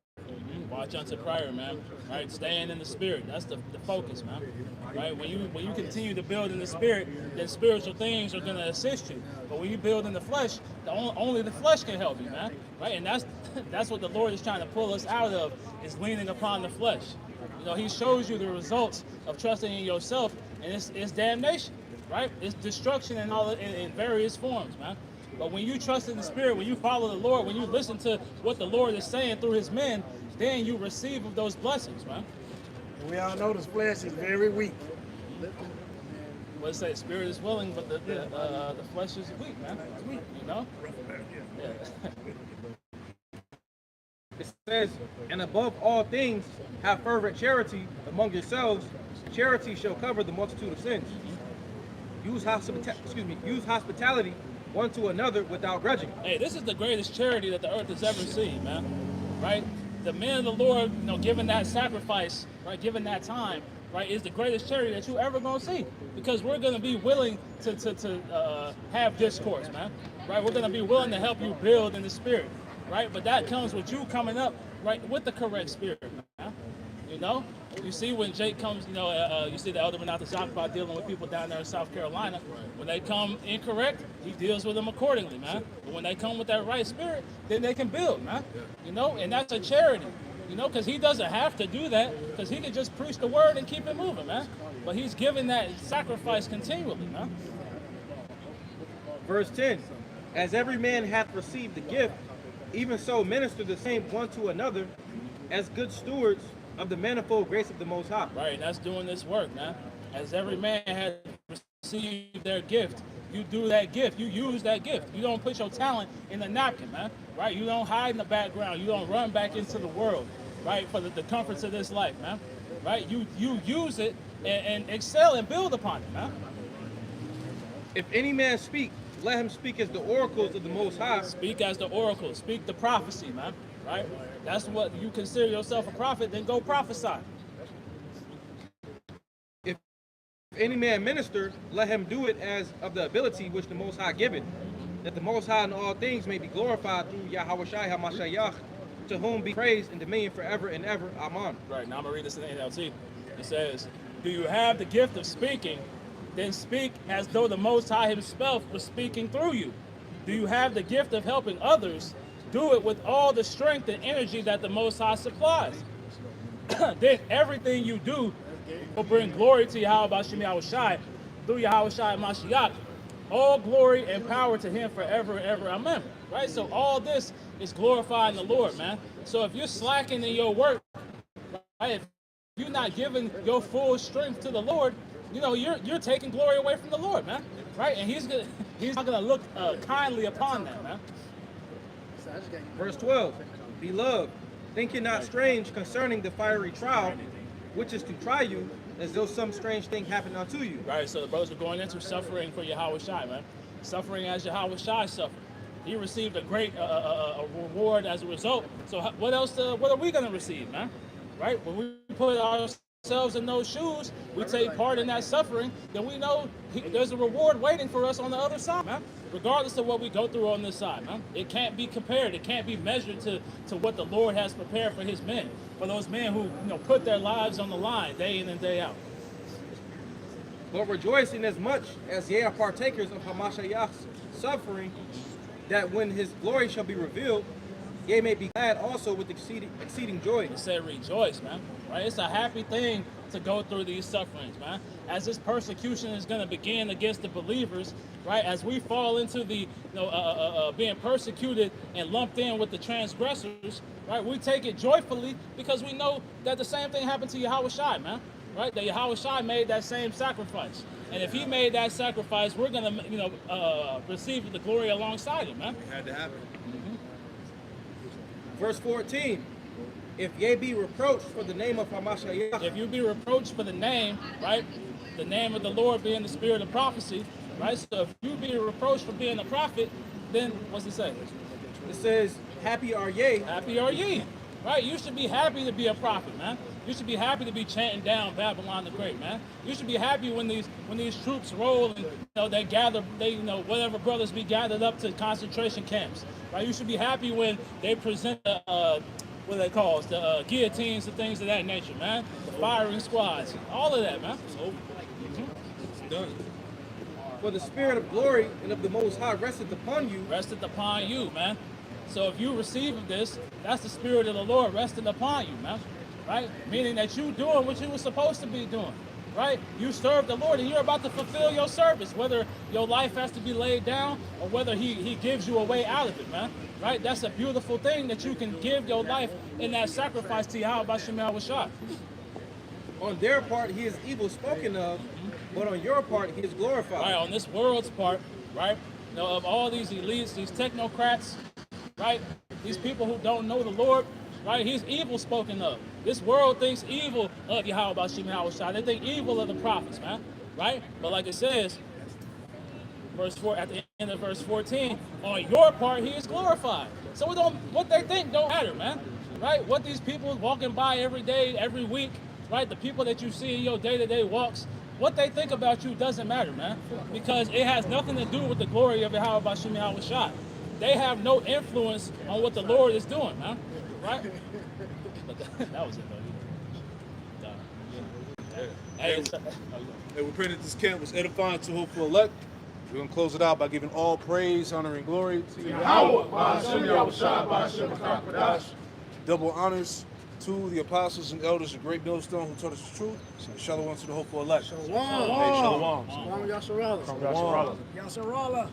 Watch unto prayer, man. Right, staying in the spirit. That's the focus, man. Right, when you continue to build in the spirit, then spiritual things are going to assist you. But when you build in the flesh, only the flesh can help you, man. Right, and that's what the Lord is trying to pull us out of, is leaning upon the flesh. He shows you the results of trusting in yourself, and it's damnation. Right, it's destruction in various forms, man. But when you trust in the Spirit, when you follow the Lord, when you listen to what the Lord is saying through his men, then you receive of those blessings, man. We all know this flesh is very weak. What it say? Spirit is willing, but the flesh is weak, man. It's weak, Yeah. It says, and above all things, have fervent charity among yourselves. Charity shall cover the multitude of sins. Use hospitality one to another without grudging. Hey, this is the greatest charity that the earth has ever seen, man. Right? The men of the Lord, giving that sacrifice, right, giving that time, right, is the greatest charity that you ever gonna see. Because we're gonna be willing to have discourse, man. Right? We're gonna be willing to help you build in the spirit, right? But that comes with you coming up, right, with the correct spirit, man. You see when Jake comes, you see the elder Renata Zakba dealing with people down there in South Carolina. When they come incorrect, he deals with them accordingly, man. But when they come with that right spirit, then they can build, man. And that's a charity, because he doesn't have to do that, because he can just preach the word and keep it moving, man. But he's giving that sacrifice continually, man. Verse 10, as every man hath received the gift, even so minister the same one to another as good stewards of the manifold grace of the Most High. Right, that's doing this work, man. As every man has received their gift, you do that gift. You use that gift. You don't put your talent in the napkin, man. Right? You don't hide in the background. You don't run back into the world, right, for the comforts of this life, man. Right? You use it and excel and build upon it, man. If any man speak, let him speak as the oracles of the Most High. Speak as the oracle. Speak the prophecy, man. Right? That's what you consider yourself a prophet, then go prophesy. If any man minister, let him do it as of the ability which the Most High giveth, that the Most High in all things may be glorified through Yahweh Shai HaMashiach, to whom be praise and dominion forever and ever. Amen. Right, now I'm going to read this in the NLT. It says, do you have the gift of speaking? Then speak as though the Most High himself was speaking through you. Do you have the gift of helping others? Do it with all the strength and energy that the Most High supplies. Then everything you do will bring glory to Yahweh Shem Yahushai through Yahweh Shai Mashiach. All glory and power to him forever and ever. Amen. Right? So all this is glorifying the Lord, man. So if you're slacking in your work, right, if you're not giving your full strength to the Lord, you know, you're taking glory away from the Lord, man. Right? And he's not gonna look kindly upon that, man. Verse 12, Beloved, think it not strange concerning the fiery trial, which is to try you, as though some strange thing happened unto you. Right, so the brothers are going into suffering for Yahweh Shai, man. Suffering as Yahweh Shai suffered. He received a great reward as a result. So what else? What are we going to receive, man? Right? When we put ourselves in those shoes, we take part in that suffering, then we know there's a reward waiting for us on the other side, man. Regardless of what we go through on this side, man. It can't be compared. It can't be measured to what the Lord has prepared for his men. For those men who, you know, put their lives on the line day in and day out. But rejoice in as much as ye are partakers of Hamashiach's suffering, that when his glory shall be revealed, ye may be glad also with exceeding joy. It said rejoice, man. Right? It's a happy thing to go through these sufferings, man. As this persecution is going to begin against the believers, right? As we fall into the, being persecuted and lumped in with the transgressors, right? We take it joyfully because we know that the same thing happened to Yahweh Shai, man. Right? That Yahweh Shai made that same sacrifice. And if he made that sacrifice, we're going to, receive the glory alongside him, man. It had to happen. Verse 14, if ye be reproached for the name of Hamashiach, if you be reproached for the name, right? The name of the Lord being the spirit of prophecy, right? So if you be reproached for being a prophet, then what's it say? it says, happy are ye. Happy are ye, right? You should be happy to be a prophet, man. You should be happy to be chanting down Babylon the Great, man. You should be happy when these troops roll and they gather, whatever brothers be gathered up to concentration camps, right? You should be happy when they present what they call it, the guillotines and things of that nature, man. The firing squads, all of that, man. It's done. For the spirit of glory and of the Most High resteth upon you. Rested upon you, man. So if you receive of this, that's the spirit of the Lord resting upon you, man. Right? Meaning that you doing what you were supposed to be doing. Right? You serve the Lord and you're about to fulfill your service, whether your life has to be laid down or whether he gives you a way out of it, man. Right? That's a beautiful thing that you can give your life in that sacrifice to Yahweh Shem Yahushua. On their part, he is evil spoken of, but on your part, he is glorified. Right, on this world's part, right? Of all these elites, these technocrats, right? These people who don't know the Lord, right? He's evil spoken of. This world thinks evil of Yahweh Shem Yahushua. They think evil of the prophets, man. Right? But like it says, verse 4, at the end of verse 14, on your part, he is glorified. So what they think don't matter, man. Right? What these people walking by every day, every week, right? The people that you see in your day-to-day walks, what they think about you doesn't matter, man. Because it has nothing to do with the glory of Yahweh Shem Yahushua. They have no influence on what the Lord is doing, man. Right? That was it, though. Hey, we pray that this camp was edifying to hopeful elect. We're going to close it out by giving all praise, honor, and glory to Yahweh. Double honors to the apostles and elders of Great Millstone who taught us the truth. Shalom to the hopeful elect. Shalom. Hey, shalom. Shalom Yasharallah. Yasharallah.